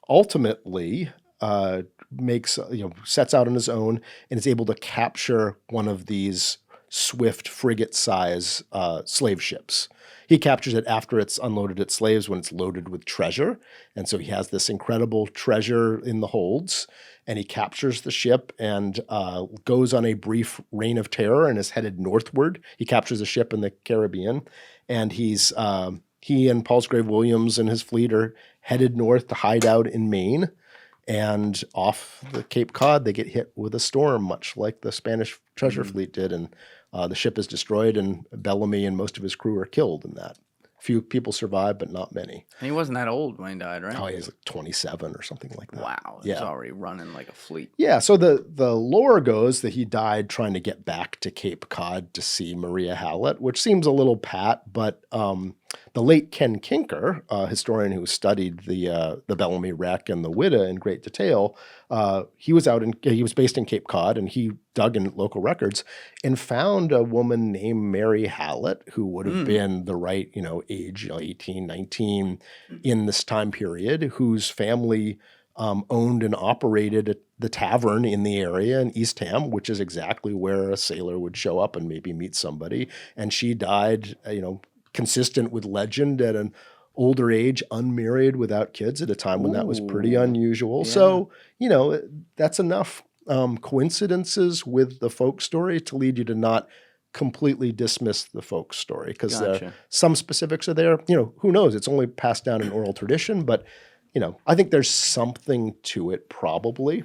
ultimately sets out on his own and is able to capture one of these swift frigate-size slave ships. He captures it after it's unloaded its slaves, when it's loaded with treasure. And so he has this incredible treasure in the holds, and he captures the ship and goes on a brief reign of terror and is headed northward. He captures a ship in the Caribbean, and he and Palsgrave Williams and his fleet are headed north to hide out in Maine. And off the Cape Cod, they get hit with a storm, much like the Spanish treasure fleet did, and the ship is destroyed, and Bellamy and most of his crew are killed in that. Few people survive, but not many. And he wasn't that old when he died, right? Oh, he was like 27 or something like that. Wow, he's already running like a fleet. Yeah, so the lore goes that he died trying to get back to Cape Cod to see Maria Hallett, which seems a little pat, but the late Ken Kinker, a historian who studied the Bellamy wreck and the Whydah in great detail, he was based in Cape Cod, and he dug in local records and found a woman named Mary Hallett, who would have been the right age, 18, 19 in this time period, whose family owned and operated the tavern in the area in Eastham, which is exactly where a sailor would show up and maybe meet somebody. And she died, consistent with legend, at an older age, unmarried, without kids, at a time when that was pretty unusual. Yeah. So, that's enough coincidences with the folk story to lead you to not completely dismiss the folk story, because some specifics are there. Who knows? It's only passed down in oral tradition, but I think there's something to it, probably,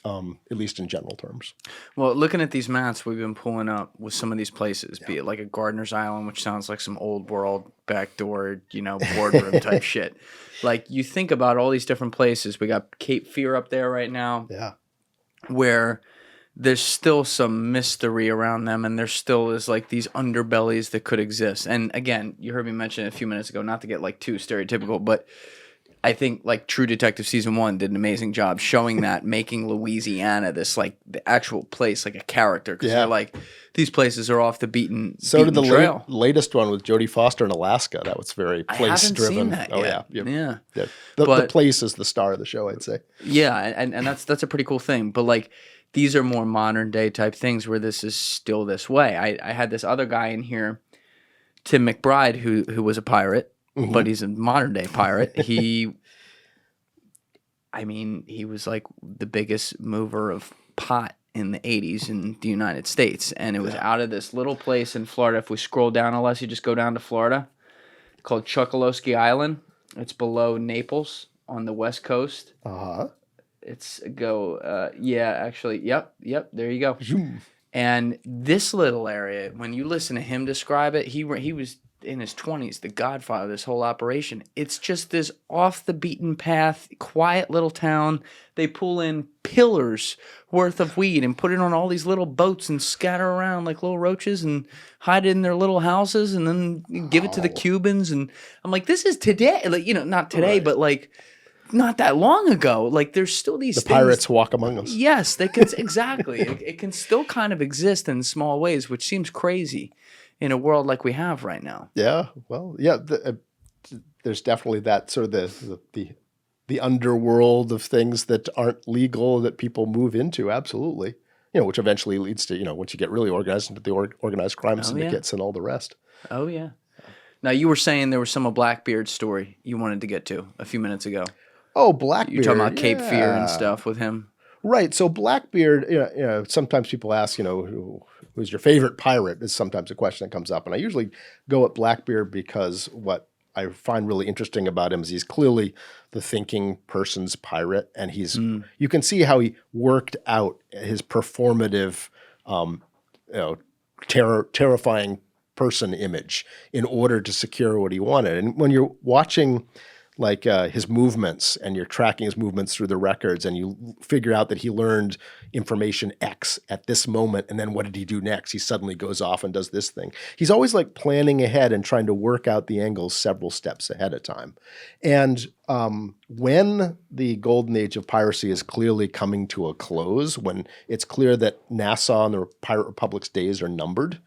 at least in general terms. Well, looking at these maps we've been pulling up with some of these places, be it like a Gardener's Island, which sounds like some old world backdoor, boardroom type shit. Like, you think about all these different places. We got Cape Fear up there right now. Yeah. Where there's still some mystery around them, and there still is like these underbellies that could exist. And again, you heard me mention it a few minutes ago, not to get like too stereotypical, but I think like True Detective Season 1 did an amazing job showing that, making Louisiana this like the actual place, like a character. Because they're like, these places are off the beaten did the trail. Latest one with Jodie Foster in Alaska. That was very place driven. I haven't seen that yet. Yeah. The place is the star of the show, I'd say. Yeah, and that's a pretty cool thing. But like, these are more modern day type things where this is still this way. I had this other guy in here, Tim McBride, who was a pirate, but he's a modern day pirate. He was like the biggest mover of pot in the 80s in the United States. And it was out of this little place in Florida. If we scroll down, unless you just go down to Florida, called Chokoloskee Island. It's below Naples on the west coast. Uh-huh. Yep, there you go. And this little area, when you listen to him describe it, he was in his 20s, the godfather of this whole operation. It's just this off the beaten path, quiet little town. They pull in pillars worth of weed and put it on all these little boats and scatter around like little roaches and hide it in their little houses and then give it to the Cubans. And I'm like, this is today. Like, not today, but like not that long ago. Like there's still these The things. pirates walk among us. Yes, they could exactly. It can still kind of exist in small ways, which seems crazy in a world like we have right now. Yeah, well, yeah. There's definitely that sort of the underworld of things that aren't legal that people move into. Absolutely, which eventually leads to once you get really organized into the organized crime syndicates and all the rest. Oh yeah. Now you were saying there was some of Blackbeard's story you wanted to get to a few minutes ago. Oh, Blackbeard. You're talking about Cape Fear and stuff with him. Right. So Blackbeard, sometimes people ask, who's your favorite pirate is sometimes a question that comes up. And I usually go at Blackbeard because what I find really interesting about him is he's clearly the thinking person's pirate. And you can see how he worked out his performative, terrifying person image in order to secure what he wanted. And when you're watching like his movements and you're tracking his movements through the records and you figure out that he learned information X at this moment and then what did he do next? He suddenly goes off and does this thing. He's always like planning ahead and trying to work out the angles several steps ahead of time. And when the golden age of piracy is clearly coming to a close, when it's clear that Nassau and the Pirate Republic's days are numbered,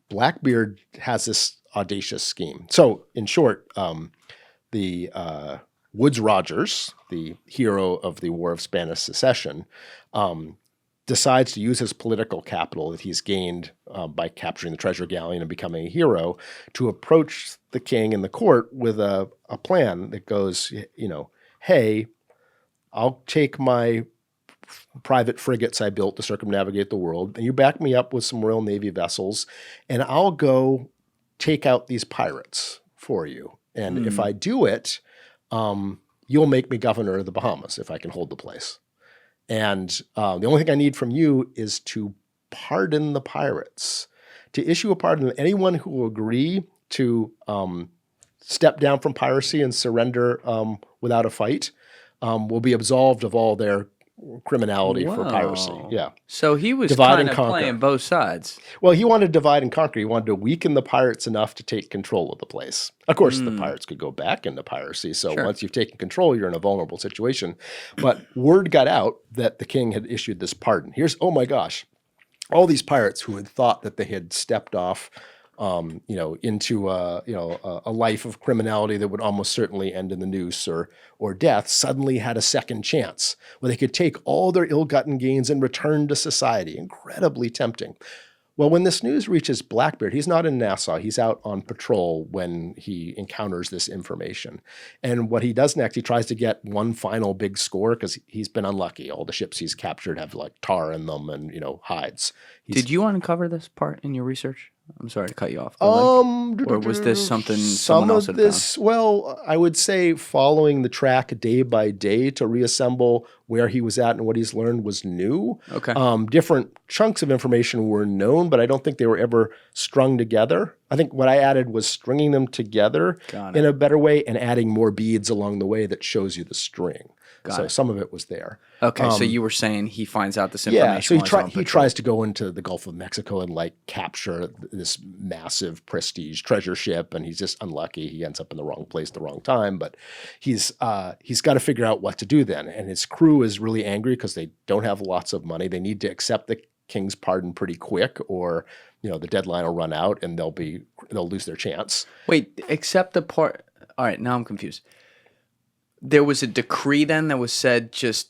Blackbeard has this audacious scheme. So in short, the Woodes Rogers, the hero of the War of Spanish Secession, decides to use his political capital that he's gained by capturing the treasure galleon and becoming a hero to approach the king and the court with a plan that goes, hey, I'll take my private frigates I built to circumnavigate the world, and you back me up with some Royal Navy vessels, and I'll go take out these pirates for you. And if I do it, you'll make me governor of the Bahamas if I can hold the place. And the only thing I need from you is to pardon the pirates, to issue a pardon to anyone who will agree to step down from piracy and surrender without a fight will be absolved of all their criminality for piracy. Yeah. So he was Divide kind and of conquer. playing both sides. Well, he wanted to divide and conquer. He wanted to weaken the pirates enough to take control of the place. Of course, the pirates could go back into piracy. So once you've taken control, you're in a vulnerable situation. But word got out that the king had issued this pardon. Oh my gosh, all these pirates who had thought that they had stepped off into a life of criminality that would almost certainly end in the noose or death, suddenly had a second chance where they could take all their ill-gotten gains and return to society. Incredibly tempting. Well, when this news reaches Blackbeard, he's not in Nassau. He's out on patrol when he encounters this information. And what he does next, he tries to get one final big score because he's been unlucky. All the ships he's captured have like tar in them and, hides. Did you uncover this part in your research? I'm sorry to cut you off. Or was this something someone else had found? Well, I would say following the track day by day to reassemble where he was at and what he's learned was new. Okay. Different chunks of information were known, but I don't think they were ever strung together. I think what I added was stringing them together in a better way and adding more beads along the way that shows you the string. So some of it was there. Okay, so you were saying he finds out this information. Yeah, so he tries to go into the Gulf of Mexico and capture this massive prestige treasure ship, and he's just unlucky. He ends up in the wrong place, the wrong time. But he's got to figure out what to do then, and his crew is really angry because they don't have lots of money. They need to accept the king's pardon pretty quick, or the deadline will run out and they'll lose their chance. Wait, accept the part. All right, now I'm confused. There was a decree then that was said just...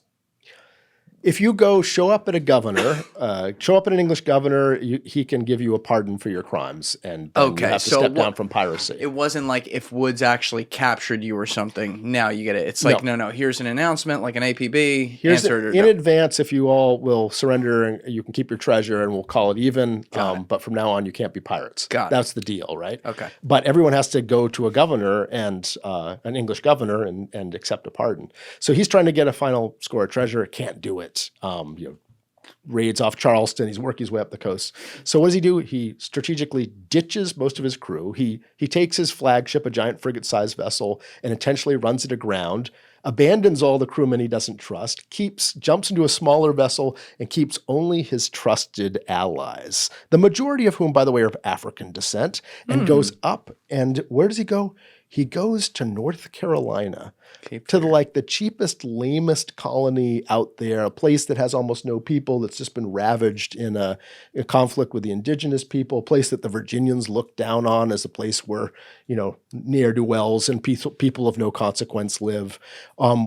If you go show up at an English governor, he can give you a pardon for your crimes, and then you have to step down from piracy. It wasn't like if Woods actually captured you or something, now you get it. It's like, no, here's an announcement, like an APB. In advance, if you all will surrender, you can keep your treasure, and we'll call it even. But from now on, you can't be pirates. That's the deal, right? Okay. But everyone has to go to a governor and an English governor and accept a pardon. So he's trying to get a final score of treasure. Can't do it. Raids off Charleston. He's working his way up the coast. So what does he do? He strategically ditches most of his crew. He takes his flagship, a giant frigate-sized vessel, and intentionally runs it aground, abandons all the crewmen he doesn't trust, jumps into a smaller vessel, and keeps only his trusted allies, the majority of whom, by the way, are of African descent, and goes up. And where does he go? he goes to North Carolina, Cape to Fear. the cheapest, lamest colony out there, a place that has almost no people, that's just been ravaged in a conflict with the indigenous people, a place that the Virginians look down on as a place where, ne'er-do-wells and people of no consequence live,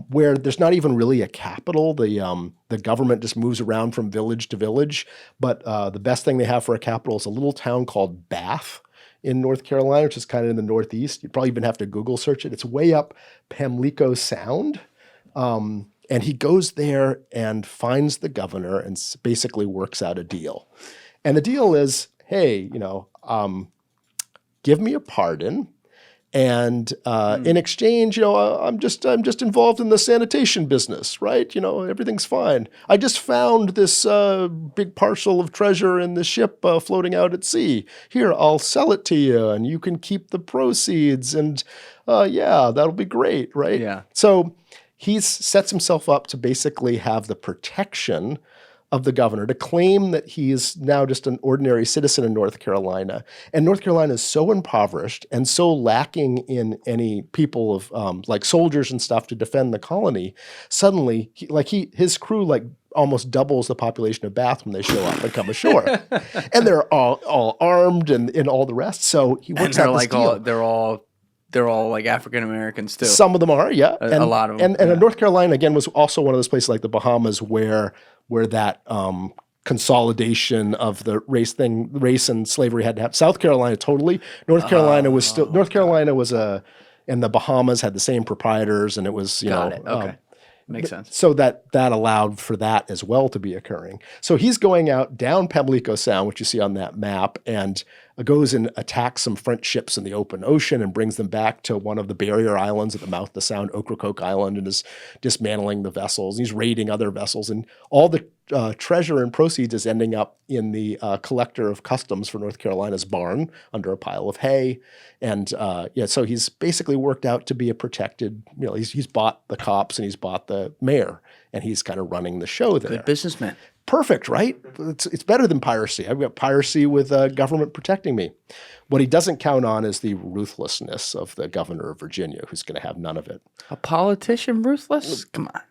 where there's not even really a capital. The government just moves around from village to village, but the best thing they have for a capital is a little town called Bath in North Carolina, which is kind of in the northeast. You'd probably even have to Google search it. It's way up Pamlico Sound. And he goes there and finds the governor and basically works out a deal. And the deal is, hey, give me a pardon. And in exchange, I'm just involved in the sanitation business, right? Everything's fine. I just found this big parcel of treasure in the ship floating out at sea. Here, I'll sell it to you, and you can keep the proceeds. And that'll be great, right? Yeah. So he sets himself up to basically have the protection of the governor, to claim that he is now just an ordinary citizen in North Carolina. And North Carolina is so impoverished and so lacking in any people of like soldiers and stuff to defend the colony. Suddenly, his crew almost doubles the population of Bath when they show up and come ashore. And they're all armed and all the rest. So he works out this deal. They're all like African Americans too. Some of them are, yeah. A lot of them. And North Carolina, again, was also one of those places like the Bahamas where that consolidation of the race and slavery had to happen. South Carolina, totally. North Carolina was and the Bahamas had the same proprietors, and it was, Got it. Okay. Makes sense. So that allowed for that as well to be occurring. So he's going out down Pamlico Sound, which you see on that map, and goes and attacks some French ships in the open ocean and brings them back to one of the barrier islands at the mouth of the Sound, Ocracoke Island, and is dismantling the vessels. He's raiding other vessels, and all the treasure and proceeds is ending up in the collector of customs for North Carolina's barn under a pile of hay. And so he's basically worked out to be a protected, he's bought the cops and he's bought the mayor, and he's kind of running the show there. Good businessman. Perfect, right? It's better than piracy. I've got piracy with government protecting me. What he doesn't count on is the ruthlessness of the governor of Virginia, who's going to have none of it. A politician ruthless? Come on.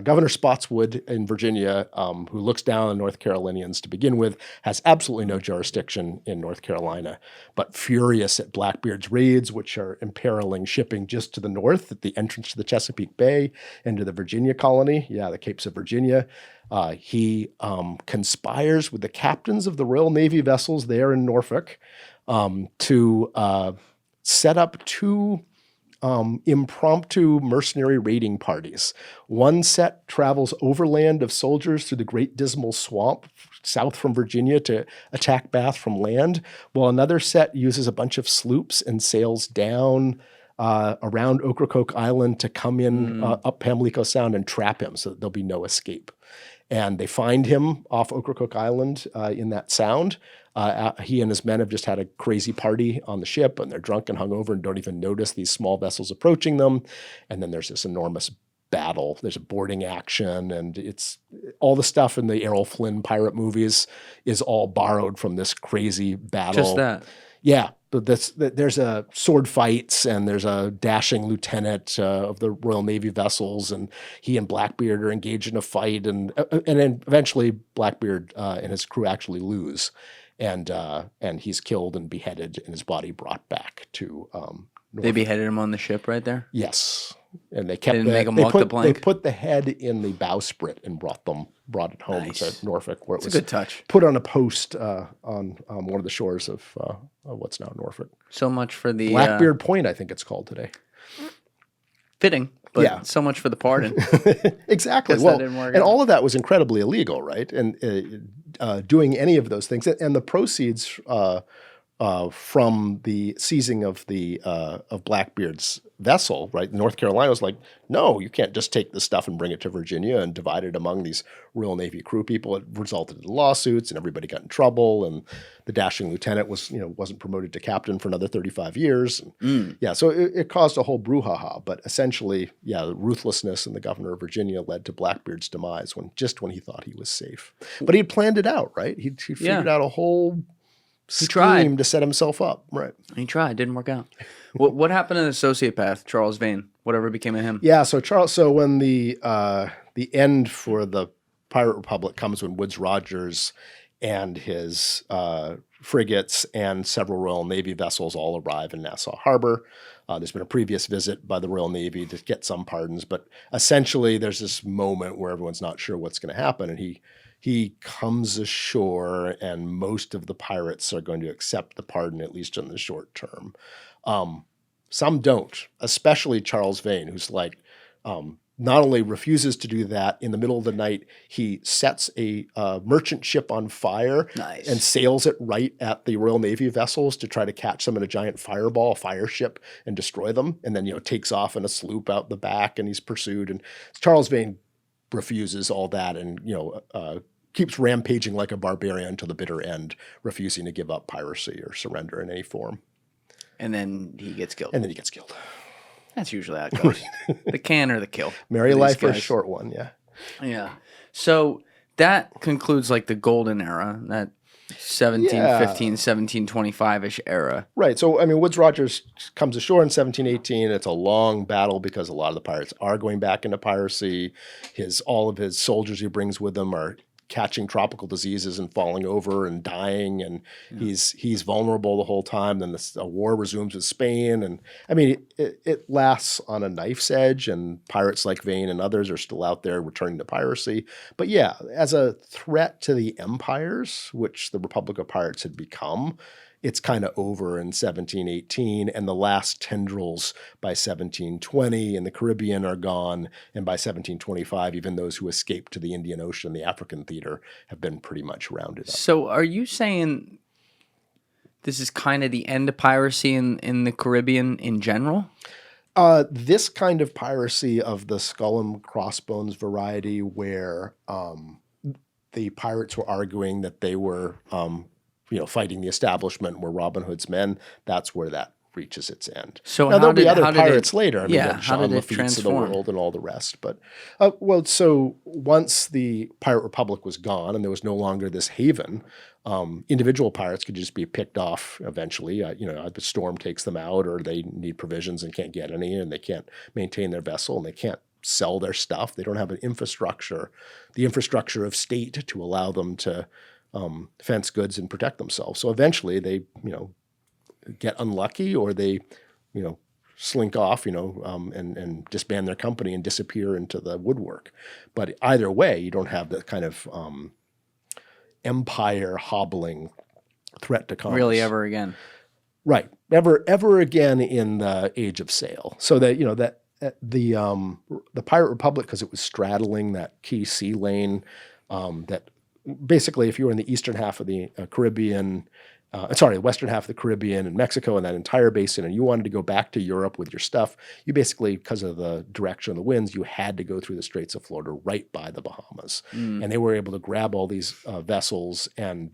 Governor Spotswood in Virginia, who looks down on North Carolinians to begin with, has absolutely no jurisdiction in North Carolina, but furious at Blackbeard's raids, which are imperiling shipping just to the north at the entrance to the Chesapeake Bay and to the Virginia colony, the Capes of Virginia. He conspires with the captains of the Royal Navy vessels there in Norfolk to set up two impromptu mercenary raiding parties. One set travels overland of soldiers through the Great Dismal Swamp south from Virginia to attack Bath from land, while another set uses a bunch of sloops and sails down around Ocracoke Island to come in up Pamlico Sound and trap him so that there'll be no escape. And they find him off Ocracoke Island in that sound. He and his men have just had a crazy party on the ship, and they're drunk and hungover and don't even notice these small vessels approaching them. And then there's this enormous battle. There's a boarding action, and it's all the stuff in the Errol Flynn pirate movies is all borrowed from this crazy battle. Just that. Yeah. But there's a sword fights, and there's a dashing lieutenant of the Royal Navy vessels, and he and Blackbeard are engaged in a fight, and then eventually Blackbeard and his crew actually lose, and he's killed and beheaded, and his body brought back to. They beheaded him on the ship right there? Yes, and they kept. They didn't make him walk the plank? They put the head in the bowsprit and brought it home to Norfolk, where it was a good touch. Put on a post on one of the shores of what's now Norfolk. So much for the Blackbeard Point, I think it's called today. Fitting, but so much for the pardon. Exactly. Well, and all of that was incredibly illegal, right? And doing any of those things, and the proceeds from the seizing of Blackbeard's vessel, right? North Carolina was like, no, you can't just take this stuff and bring it to Virginia and divide it among these Royal Navy crew people. It resulted in lawsuits, and everybody got in trouble. And the dashing lieutenant wasn't promoted to captain for another 35 years. So it caused a whole brouhaha. But essentially, the ruthlessness in the governor of Virginia led to Blackbeard's demise when he thought he was safe. But he'd planned it out, right? He figured out a whole tried. scheme to set himself up. Right. He tried, didn't work out. What happened to the sociopath, Charles Vane? Whatever became of him? Yeah. So when the end for the Pirate Republic comes when Woodes Rogers and his frigates and several Royal Navy vessels all arrive in Nassau Harbor. There's been a previous visit by the Royal Navy to get some pardons, but essentially there's this moment where everyone's not sure what's going to happen, and he comes ashore, and most of the pirates are going to accept the pardon, at least in the short term. Some don't, especially Charles Vane, who's like, not only refuses to do that, in the middle of the night, he sets a merchant ship on fire and sails it right at the Royal Navy vessels to try to catch them in a giant fireball, a fire ship, and destroy them. And then, takes off in a sloop out the back, and he's pursued. And Charles Vane refuses all that and, keeps rampaging like a barbarian to the bitter end, refusing to give up piracy or surrender in any form. And then he gets killed. That's usually how it goes. The can or the kill. Merry life or a short one, yeah. Yeah. So that concludes like the golden era, that 1715, 1725-ish era. Right. So, Woodes Rogers comes ashore in 1718. It's a long battle because a lot of the pirates are going back into piracy. All of his soldiers he brings with him are catching tropical diseases and falling over and dying, and he's vulnerable the whole time. Then a war resumes with Spain, and it lasts on a knife's edge, and pirates like Vane and others are still out there returning to piracy. But yeah, as a threat to the empires, which the Republic of Pirates had become, it's kind of over in 1718, and the last tendrils by 1720 in the Caribbean are gone, and by 1725, even those who escaped to the Indian Ocean, the African theater, have been pretty much rounded up. So are you saying this is kind of the end of piracy in the Caribbean in general? This kind of piracy of the skull and crossbones variety, where the pirates were arguing that they were fighting the establishment, were Robin Hood's men, that's where that reaches its end. So now, there'll be other pirates it, later. How did it transform? Of the world and all the rest. But, so once the Pirate Republic was gone and there was no longer this haven, individual pirates could just be picked off eventually. The storm takes them out, or they need provisions and can't get any, and they can't maintain their vessel, and they can't sell their stuff. They don't have the infrastructure of state to allow them to fence goods and protect themselves. So eventually they, get unlucky, or they, slink off, and disband their company and disappear into the woodwork. But either way, you don't have the kind of empire hobbling threat to commerce. Really ever again. Right. Ever again in the age of sail. So that, the Pirate Republic, because it was straddling that key sea lane, that basically, if you were in the eastern half of the Caribbean, the western half of the Caribbean and Mexico and that entire basin, and you wanted to go back to Europe with your stuff, you basically, because of the direction of the winds, you had to go through the Straits of Florida right by the Bahamas. And they were able to grab all these vessels, and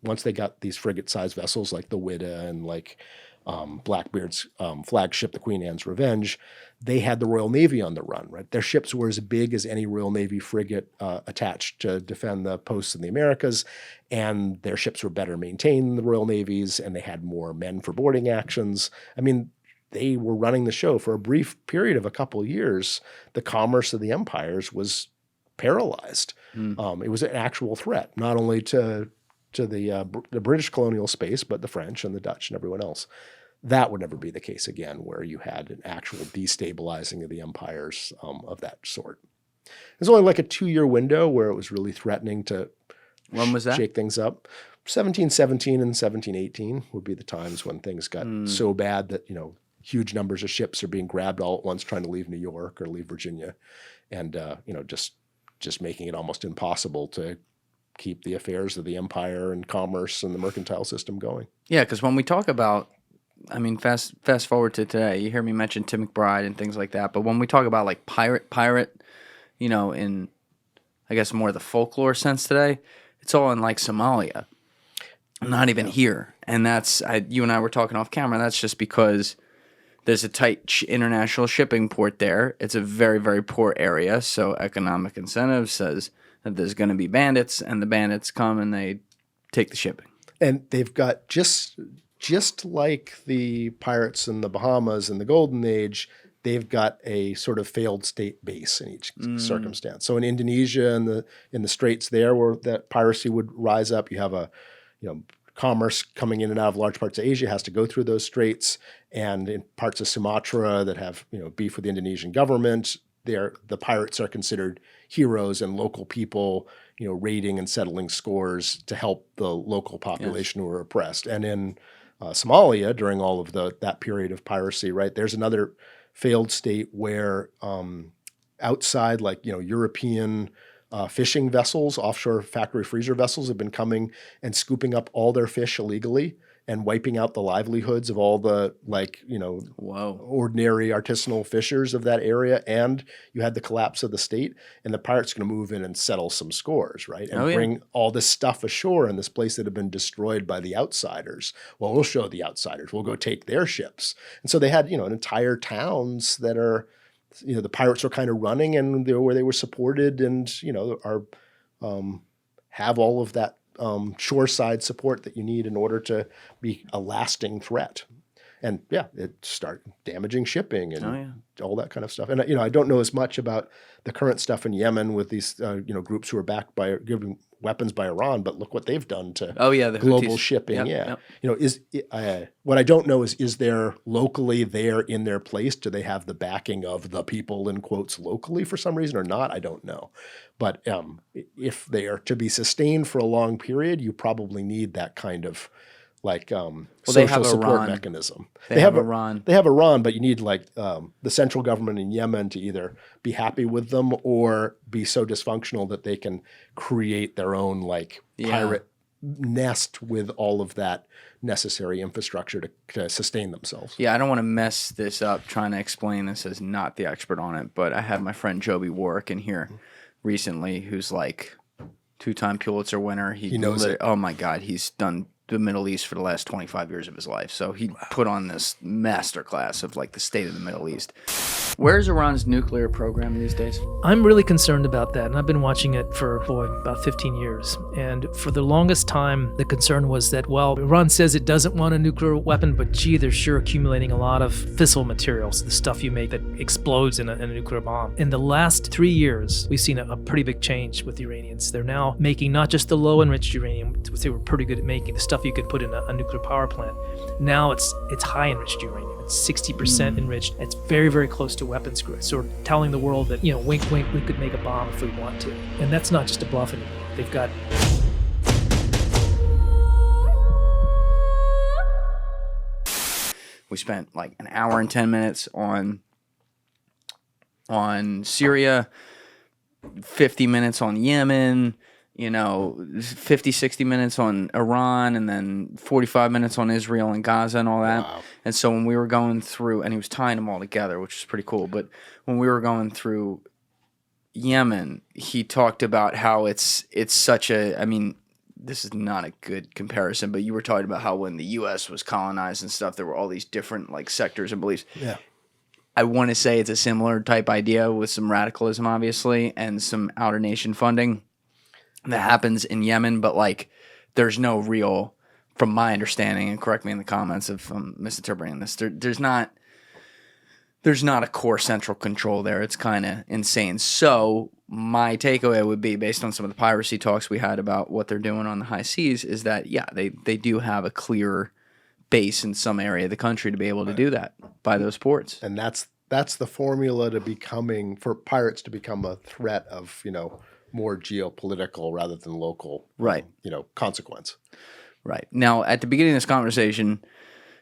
once they got these frigate-sized vessels like the Whydah and like Blackbeard's flagship, the Queen Anne's Revenge, they had the Royal Navy on the run, right? Their ships were as big as any Royal Navy frigate attached to defend the posts in the Americas, and their ships were better maintained than the Royal Navy's, and they had more men for boarding actions. They were running the show for a brief period of a couple of years. The commerce of the empires was paralyzed. It was an actual threat, not only to the British colonial space, but the French and the Dutch and everyone else. That would never be the case again, where you had an actual destabilizing of the empires of that sort. There's only like a 2-year window where it was really threatening to When was that? Shake things up. 1717 and 1718 would be the times when things got so bad that, huge numbers of ships are being grabbed all at once trying to leave New York or leave Virginia, and, just making it almost impossible to keep the affairs of the empire and commerce and the mercantile system going. Yeah, because when we talk about, fast forward to today, you hear me mention Tim McBride and things like that, but when we talk about like pirate, in I guess more the folklore sense today, it's all in like Somalia, not even here. And that's, you and I were talking off camera, that's just because there's a tight international shipping port there. It's a very, very poor area, so economic incentive says that there's going to be bandits, and the bandits come and they take the shipping. And they've got just like the pirates in the Bahamas in the Golden Age, they've got a sort of failed state base in each circumstance. So in Indonesia and in the straits there, where that piracy would rise up, you have commerce coming in and out of large parts of Asia has to go through those straits, and in parts of Sumatra that have beef with the Indonesian government, the pirates are considered heroes and local people, raiding and settling scores to help the local population who are oppressed. And in Somalia, during all of that period of piracy, right, there's another failed state where outside, European fishing vessels, offshore factory freezer vessels, have been coming and scooping up all their fish illegally and wiping out the livelihoods of all the ordinary artisanal fishers of that area. And you had the collapse of the state, and the pirates are going to move in and settle some scores, right? And bring all this stuff ashore in this place that had been destroyed by the outsiders. Well, we'll show the outsiders. We'll go take their ships. And so they had, entire towns that are, the pirates were kind of running, and where they were supported, and have all of that shoreside support that you need in order to be a lasting threat. And it start damaging shipping and all that kind of stuff. And I don't know as much about the current stuff in Yemen with these groups who are backed by giving weapons by Iran, but look what they've done to the global Houthis. shipping. Yep. What I don't know is there locally there in their place? Do they have the backing of the people in quotes locally for some reason or not? I don't know. But if they are to be sustained for a long period, you probably need that kind of social support mechanism. They have Iran. They have Iran, but you need the central government in Yemen to either be happy with them or be so dysfunctional that they can create their own pirate nest with all of that necessary infrastructure to sustain themselves. Yeah, I don't want to mess this up trying to explain this as not the expert on it, but I had my friend Joby Warwick in here recently, who's two-time Pulitzer winner. He knows it. Oh my God, he's done the Middle East for the last 25 years of his life. So he put on this masterclass of the state of the Middle East. Where's Iran's nuclear program these days? I'm really concerned about that, and I've been watching it for, about 15 years. And for the longest time, the concern was that, Iran says it doesn't want a nuclear weapon, but they're sure accumulating a lot of fissile materials, the stuff you make that explodes in a nuclear bomb. In the last 3 years, we've seen a pretty big change with the Iranians. They're now making not just the low-enriched uranium, which they were pretty good at making, the stuff you could put in a nuclear power plant. Now it's high-enriched uranium. It's 60% enriched. It's very, very close to weapons grade. So we're telling the world that, wink, wink, we could make a bomb if we want to. And that's not just a bluff anymore. They've got... We spent an hour and 10 minutes on Syria, 50 minutes on Yemen, 50, 60 minutes on Iran, and then 45 minutes on Israel and Gaza and all that. Wow. And so when we were going through, and he was tying them all together, which was pretty cool, but when we were going through Yemen, he talked about how it's such a, this is not a good comparison, but you were talking about how when the U.S. was colonized and stuff, there were all these different sectors and beliefs. Yeah. I want to say it's a similar type idea with some radicalism, obviously, and some outer nation funding that happens in Yemen, but there's no real, from my understanding, and correct me in the comments if I'm misinterpreting this, there's not a core central control there. It's kind of insane. So my takeaway would be, based on some of the piracy talks we had about what they're doing on the high seas, is that they do have a clear base in some area of the country to be able to do that by those ports. And that's the formula for pirates to become a threat of more geopolitical rather than local, consequence. Right. Now, at the beginning of this conversation,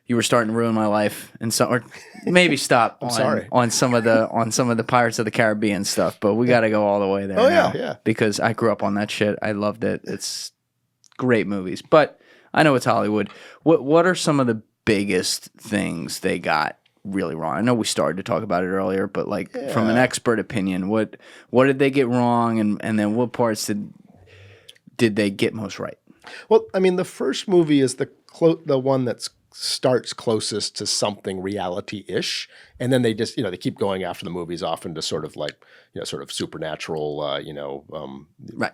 you were starting to ruin my life, or maybe stop on some of the Pirates of the Caribbean stuff, but we got to go all the way there. Oh yeah, because I grew up on that shit. I loved it. It's great movies, but I know it's Hollywood. What are some of the biggest things they got really wrong? I know we started to talk about it earlier, but from an expert opinion, what did they get wrong, and then what parts did they get most right? Well, the first movie is the one that starts closest to something reality-ish, and then they just they keep going after the movies often to sort of sort of supernatural right.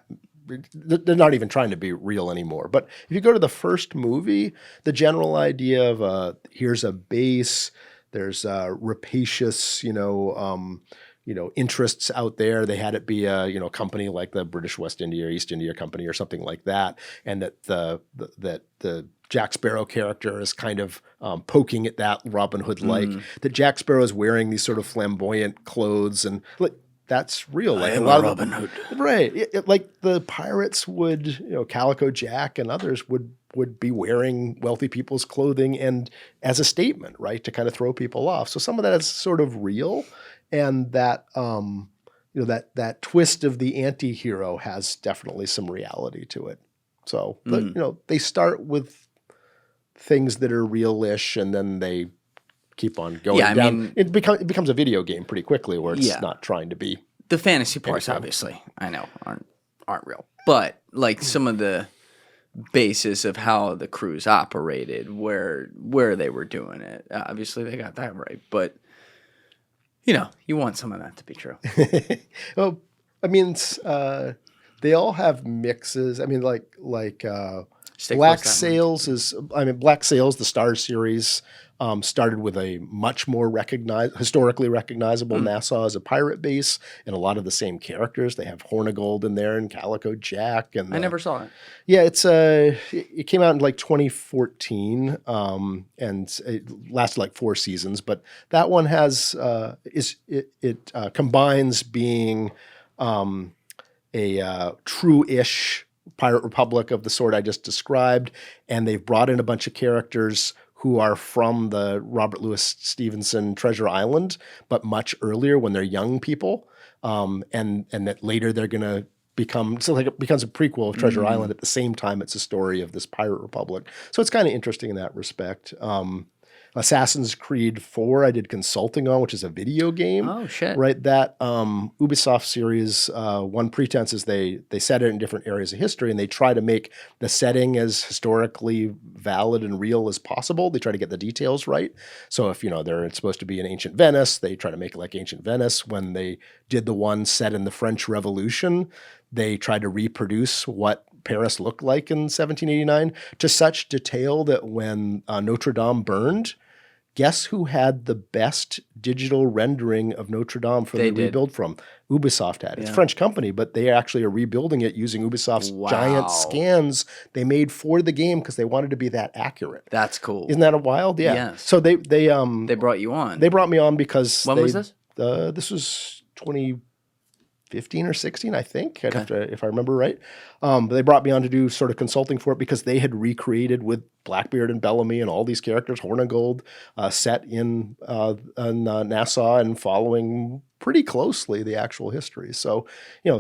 they're not even trying to be real anymore. But if you go to the first movie, the general idea of here's a base, there's rapacious, interests out there. They had it be a company like the British West India or East India Company or something like that, and that the Jack Sparrow character is kind of poking at that Robin Hood like that Jack Sparrow is wearing these sort of flamboyant clothes and like that's real. Like I am a lot a of Robin Hood. Right. Like the pirates would, Calico Jack and others would be wearing wealthy people's clothing and as a statement, right, to kind of throw people off. So some of that is sort of real, and that that twist of the anti-hero has definitely some reality to it. So they start with things that are real-ish, and then they keep on going down. I mean, it becomes a video game pretty quickly, where it's not trying to be. The fantasy parts, obviously, I know aren't real, but like some of the basis of how the crews operated, where they were doing it, obviously they got that right. But you want some of that to be true. Well, I mean, they all have mixes. I mean, like Black Sails Black Sails, the Star series, started with a much more historically recognizable Nassau as a pirate base, and a lot of the same characters. They have Hornigold in there and Calico Jack. And I never saw it. Yeah, it came out in like 2014, and it lasted like 4 seasons. But that one has it combines being a true-ish Pirate Republic of the sort I just described, and they've brought in a bunch of characters who are from the Robert Louis Stevenson Treasure Island, but much earlier when they're young people, and that later they're going to become, so like it becomes a prequel of Treasure Island. At the same time, it's a story of this Pirate Republic. So it's kind of interesting in that respect. Assassin's Creed 4 I did consulting on, which is a video game. Oh, shit. Right, that Ubisoft series, one pretense is they set it in different areas of history, and they try to make the setting as historically valid and real as possible. They try to get the details right. So if, they're supposed to be in ancient Venice, they try to make it like ancient Venice. When they did the one set in the French Revolution, they tried to reproduce what Paris looked like in 1789 to such detail that when Notre Dame burned, guess who had the best digital rendering of Notre Dame for the rebuild from? Ubisoft had it. It's a French company, but they actually are rebuilding it using Ubisoft's giant scans they made for the game because they wanted to be that accurate. That's cool. Isn't that wild? Yeah. Yes. So they brought you on. They brought me on because when was this? This was 2015 or 16, I think, if I remember right. But they brought me on to do sort of consulting for it because they had recreated with Blackbeard and Bellamy and all these characters, Hornigold, set in Nassau and following pretty closely the actual history. So,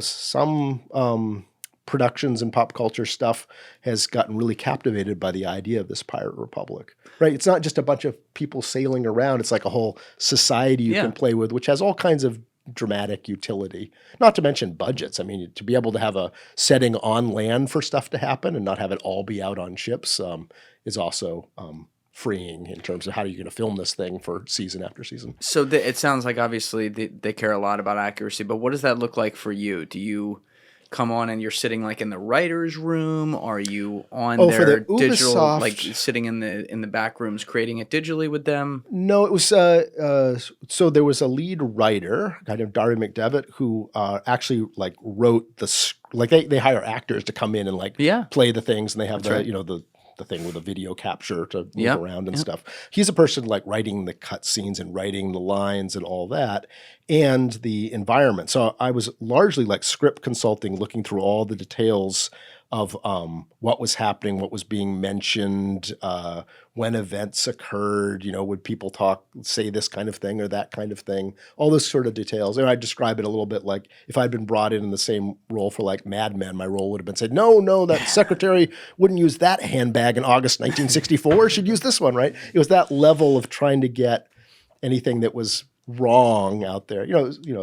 some productions and pop culture stuff has gotten really captivated by the idea of this Pirate Republic, right? It's not just a bunch of people sailing around. It's like a whole society you can play with, which has all kinds of dramatic utility, not to mention budgets. I mean, to be able to have a setting on land for stuff to happen and not have it all be out on ships is also freeing in terms of how you're going to film this thing for season after season. So it sounds like obviously they care a lot about accuracy, but what does that look like for you? Do you come on and you're sitting like in the writer's room? Are you on their digital, Ubisoft, like sitting in the back rooms creating it digitally with them? No, it was so there was a lead writer, a guy named Dari McDevitt, who actually like wrote they hire actors to come in and play the things, and they have the thing with a video capture to move around and stuff. He's a person like writing the cut scenes and writing the lines and all that, and the environment. So I was largely like script consulting, looking through all the details of what was happening, what was being mentioned, when events occurred, would people say this kind of thing or that kind of thing, all those sort of details. And I describe it a little bit like if I'd been brought in the same role for like Mad Men, my role would have been said, no, that secretary wouldn't use that handbag in August 1964. She'd use this one, right? It was that level of trying to get anything that was wrong out there.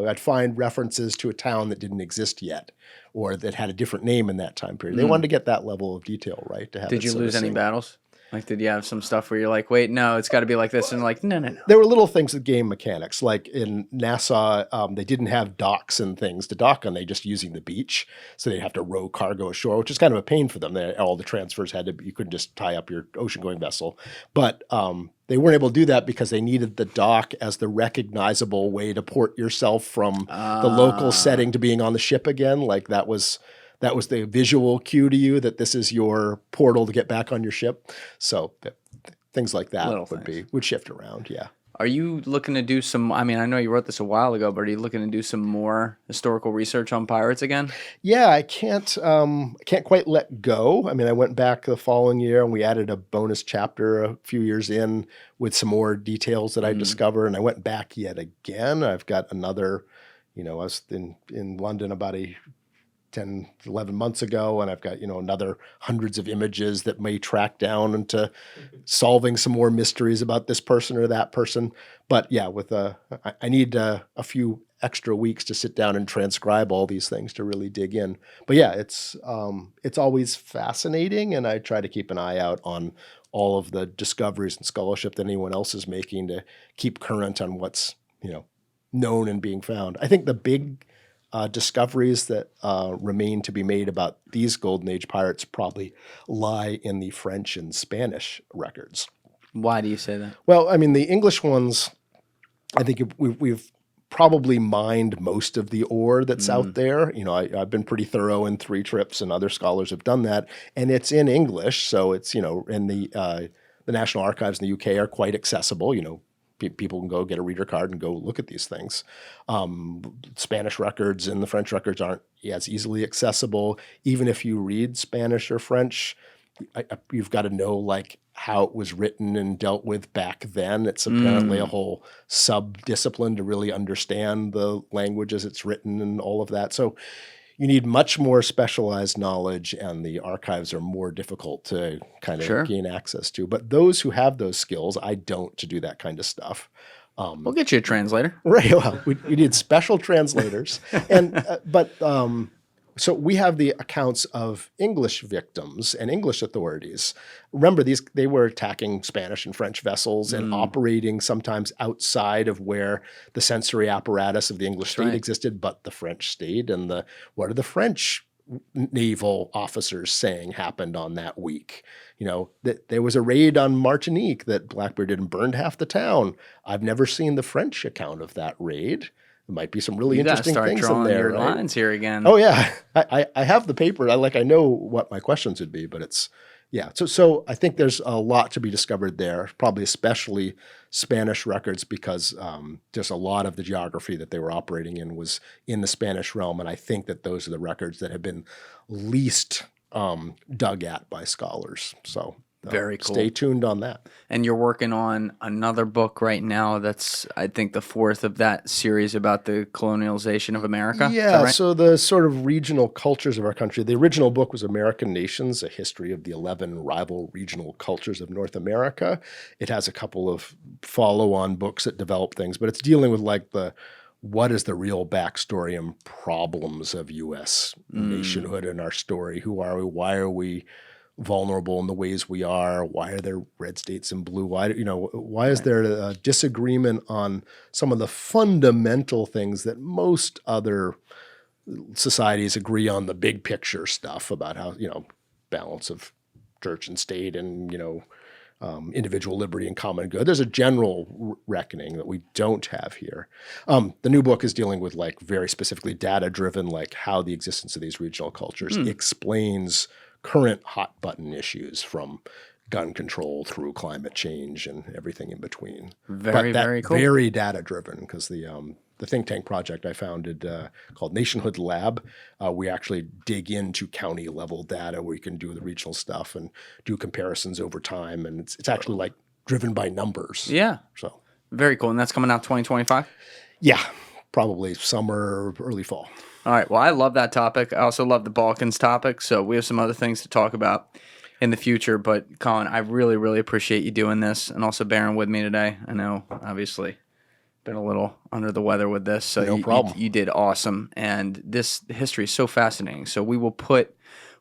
I'd find references to a town that didn't exist yet, or that had a different name in that time period. They wanted to get that level of detail, right? To have. Did you lose any battles? Like, did you have some stuff where you're like, wait, no, it's got to be like this, and like, no. There were little things with game mechanics, like in Nassau, they didn't have docks and things to dock on. They just using the beach, so they'd have to row cargo ashore, which is kind of a pain for them. All the transfers you couldn't just tie up your ocean-going vessel, but they weren't able to do that because they needed the dock as the recognizable way to port yourself from the local setting to being on the ship again. Like that was the visual cue to you that this is your portal to get back on your ship. So things like that would shift around. Yeah. Are you looking to do some, I mean, I know you wrote this a while ago, but are you looking to do some more historical research on pirates again? Yeah, I can't quite let go. I mean, I went back the following year and we added a bonus chapter a few years in with some more details that I discovered. And I went back yet again. I've got another, I was in London about 10, 11 months ago, and I've got, another hundreds of images that may track down into solving some more mysteries about this person or that person. But yeah, I need a few extra weeks to sit down and transcribe all these things to really dig in. But yeah, it's always fascinating, and I try to keep an eye out on all of the discoveries and scholarship that anyone else is making to keep current on what's, known and being found. I think the big discoveries that remain to be made about these Golden Age pirates probably lie in the French and Spanish records. Why do you say that? Well, I mean, the English ones, I think we've probably mined most of the ore that's out there. I've been pretty thorough in 3 trips, and other scholars have done that, and it's in English, so it's and the National Archives in the UK are quite accessible. People can go get a reader card and go look at these things. Spanish records and the French records aren't as easily accessible. Even if you read Spanish or French, you've got to know like how it was written and dealt with back then. It's apparently a whole sub-discipline to really understand the language as it's written and all of that. So you need much more specialized knowledge, and the archives are more difficult to kind of gain access to. But those who have those skills, I don't, to do that kind of stuff. We'll get you a translator. Right. Well, we need special translators. So we have the accounts of English victims and English authorities. Remember, they were attacking Spanish and French vessels and operating sometimes outside of where the sensory apparatus of the English state existed, but the French state. And what are the French naval officers saying happened on that week? That there was a raid on Martinique that Blackbeard did and burned half the town. I've never seen the French account of that raid. There might be some really interesting things in there. Your lines here again. Oh yeah, I have the paper. I know what my questions would be, but it's So I think there's a lot to be discovered there. Probably especially Spanish records, because just a lot of the geography that they were operating in was in the Spanish realm, and I think that those are the records that have been least dug at by scholars. So. Very cool. Stay tuned on that. And you're working on another book right now that's, I think, the 4th of that series about the colonialization of America. Yeah, right? So the sort of regional cultures of our country. The original book was American Nations, a history of the 11 rival regional cultures of North America. It has a couple of follow-on books that develop things, but it's dealing with what is the real backstory and problems of U.S. nationhood in our story? Who are we? Why are we vulnerable in the ways we are? Why are there red states and blue? Why is there a disagreement on some of the fundamental things that most other societies agree on, the big picture stuff about how, balance of church and state and, individual liberty and common good. There's a general reckoning that we don't have here. The new book is dealing with very specifically data-driven, how the existence of these regional cultures explains current hot button issues, from gun control through climate change and everything in between. Very cool. Very data driven, because the think tank project I founded called Nationhood Lab, we actually dig into county level data where you can do the regional stuff and do comparisons over time, and it's actually driven by numbers. Yeah. So very cool. And that's coming out 2025? Yeah, probably summer, early fall. All right. Well, I love that topic. I also love the Balkans topic. So we have some other things to talk about in the future. But Colin, I really, really appreciate you doing this and also bearing with me today. I know, obviously, been a little under the weather with this. So no problem. You did awesome. And this history is so fascinating. So we will put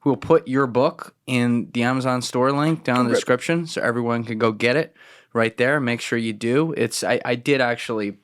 We'll put your book in the Amazon store link down in the description so everyone can go get it right there. Make sure you do. I did actually,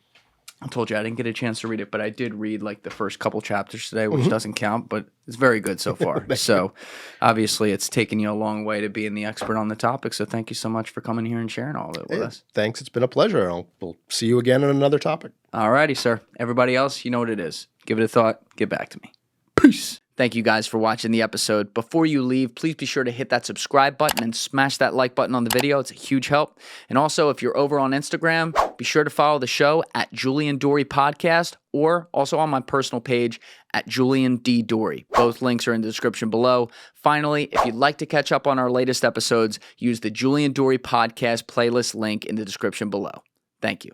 I told you I didn't get a chance to read it, but I did read like the first couple chapters today, which doesn't count, but it's very good so far. So obviously it's taken you a long way to being the expert on the topic. So thank you so much for coming here and sharing all of it with us. Thanks. It's been a pleasure. We'll see you again on another topic. All righty, sir. Everybody else, you know what it is. Give it a thought. Get back to me. Peace. Thank you guys for watching the episode. Before you leave, please be sure to hit that subscribe button and smash that like button on the video. It's a huge help. And also, if you're over on Instagram, be sure to follow the show at Julian Dory Podcast or also on my personal page at Julian D. Dory. Both links are in the description below. Finally, if you'd like to catch up on our latest episodes, use the Julian Dory Podcast playlist link in the description below. Thank you.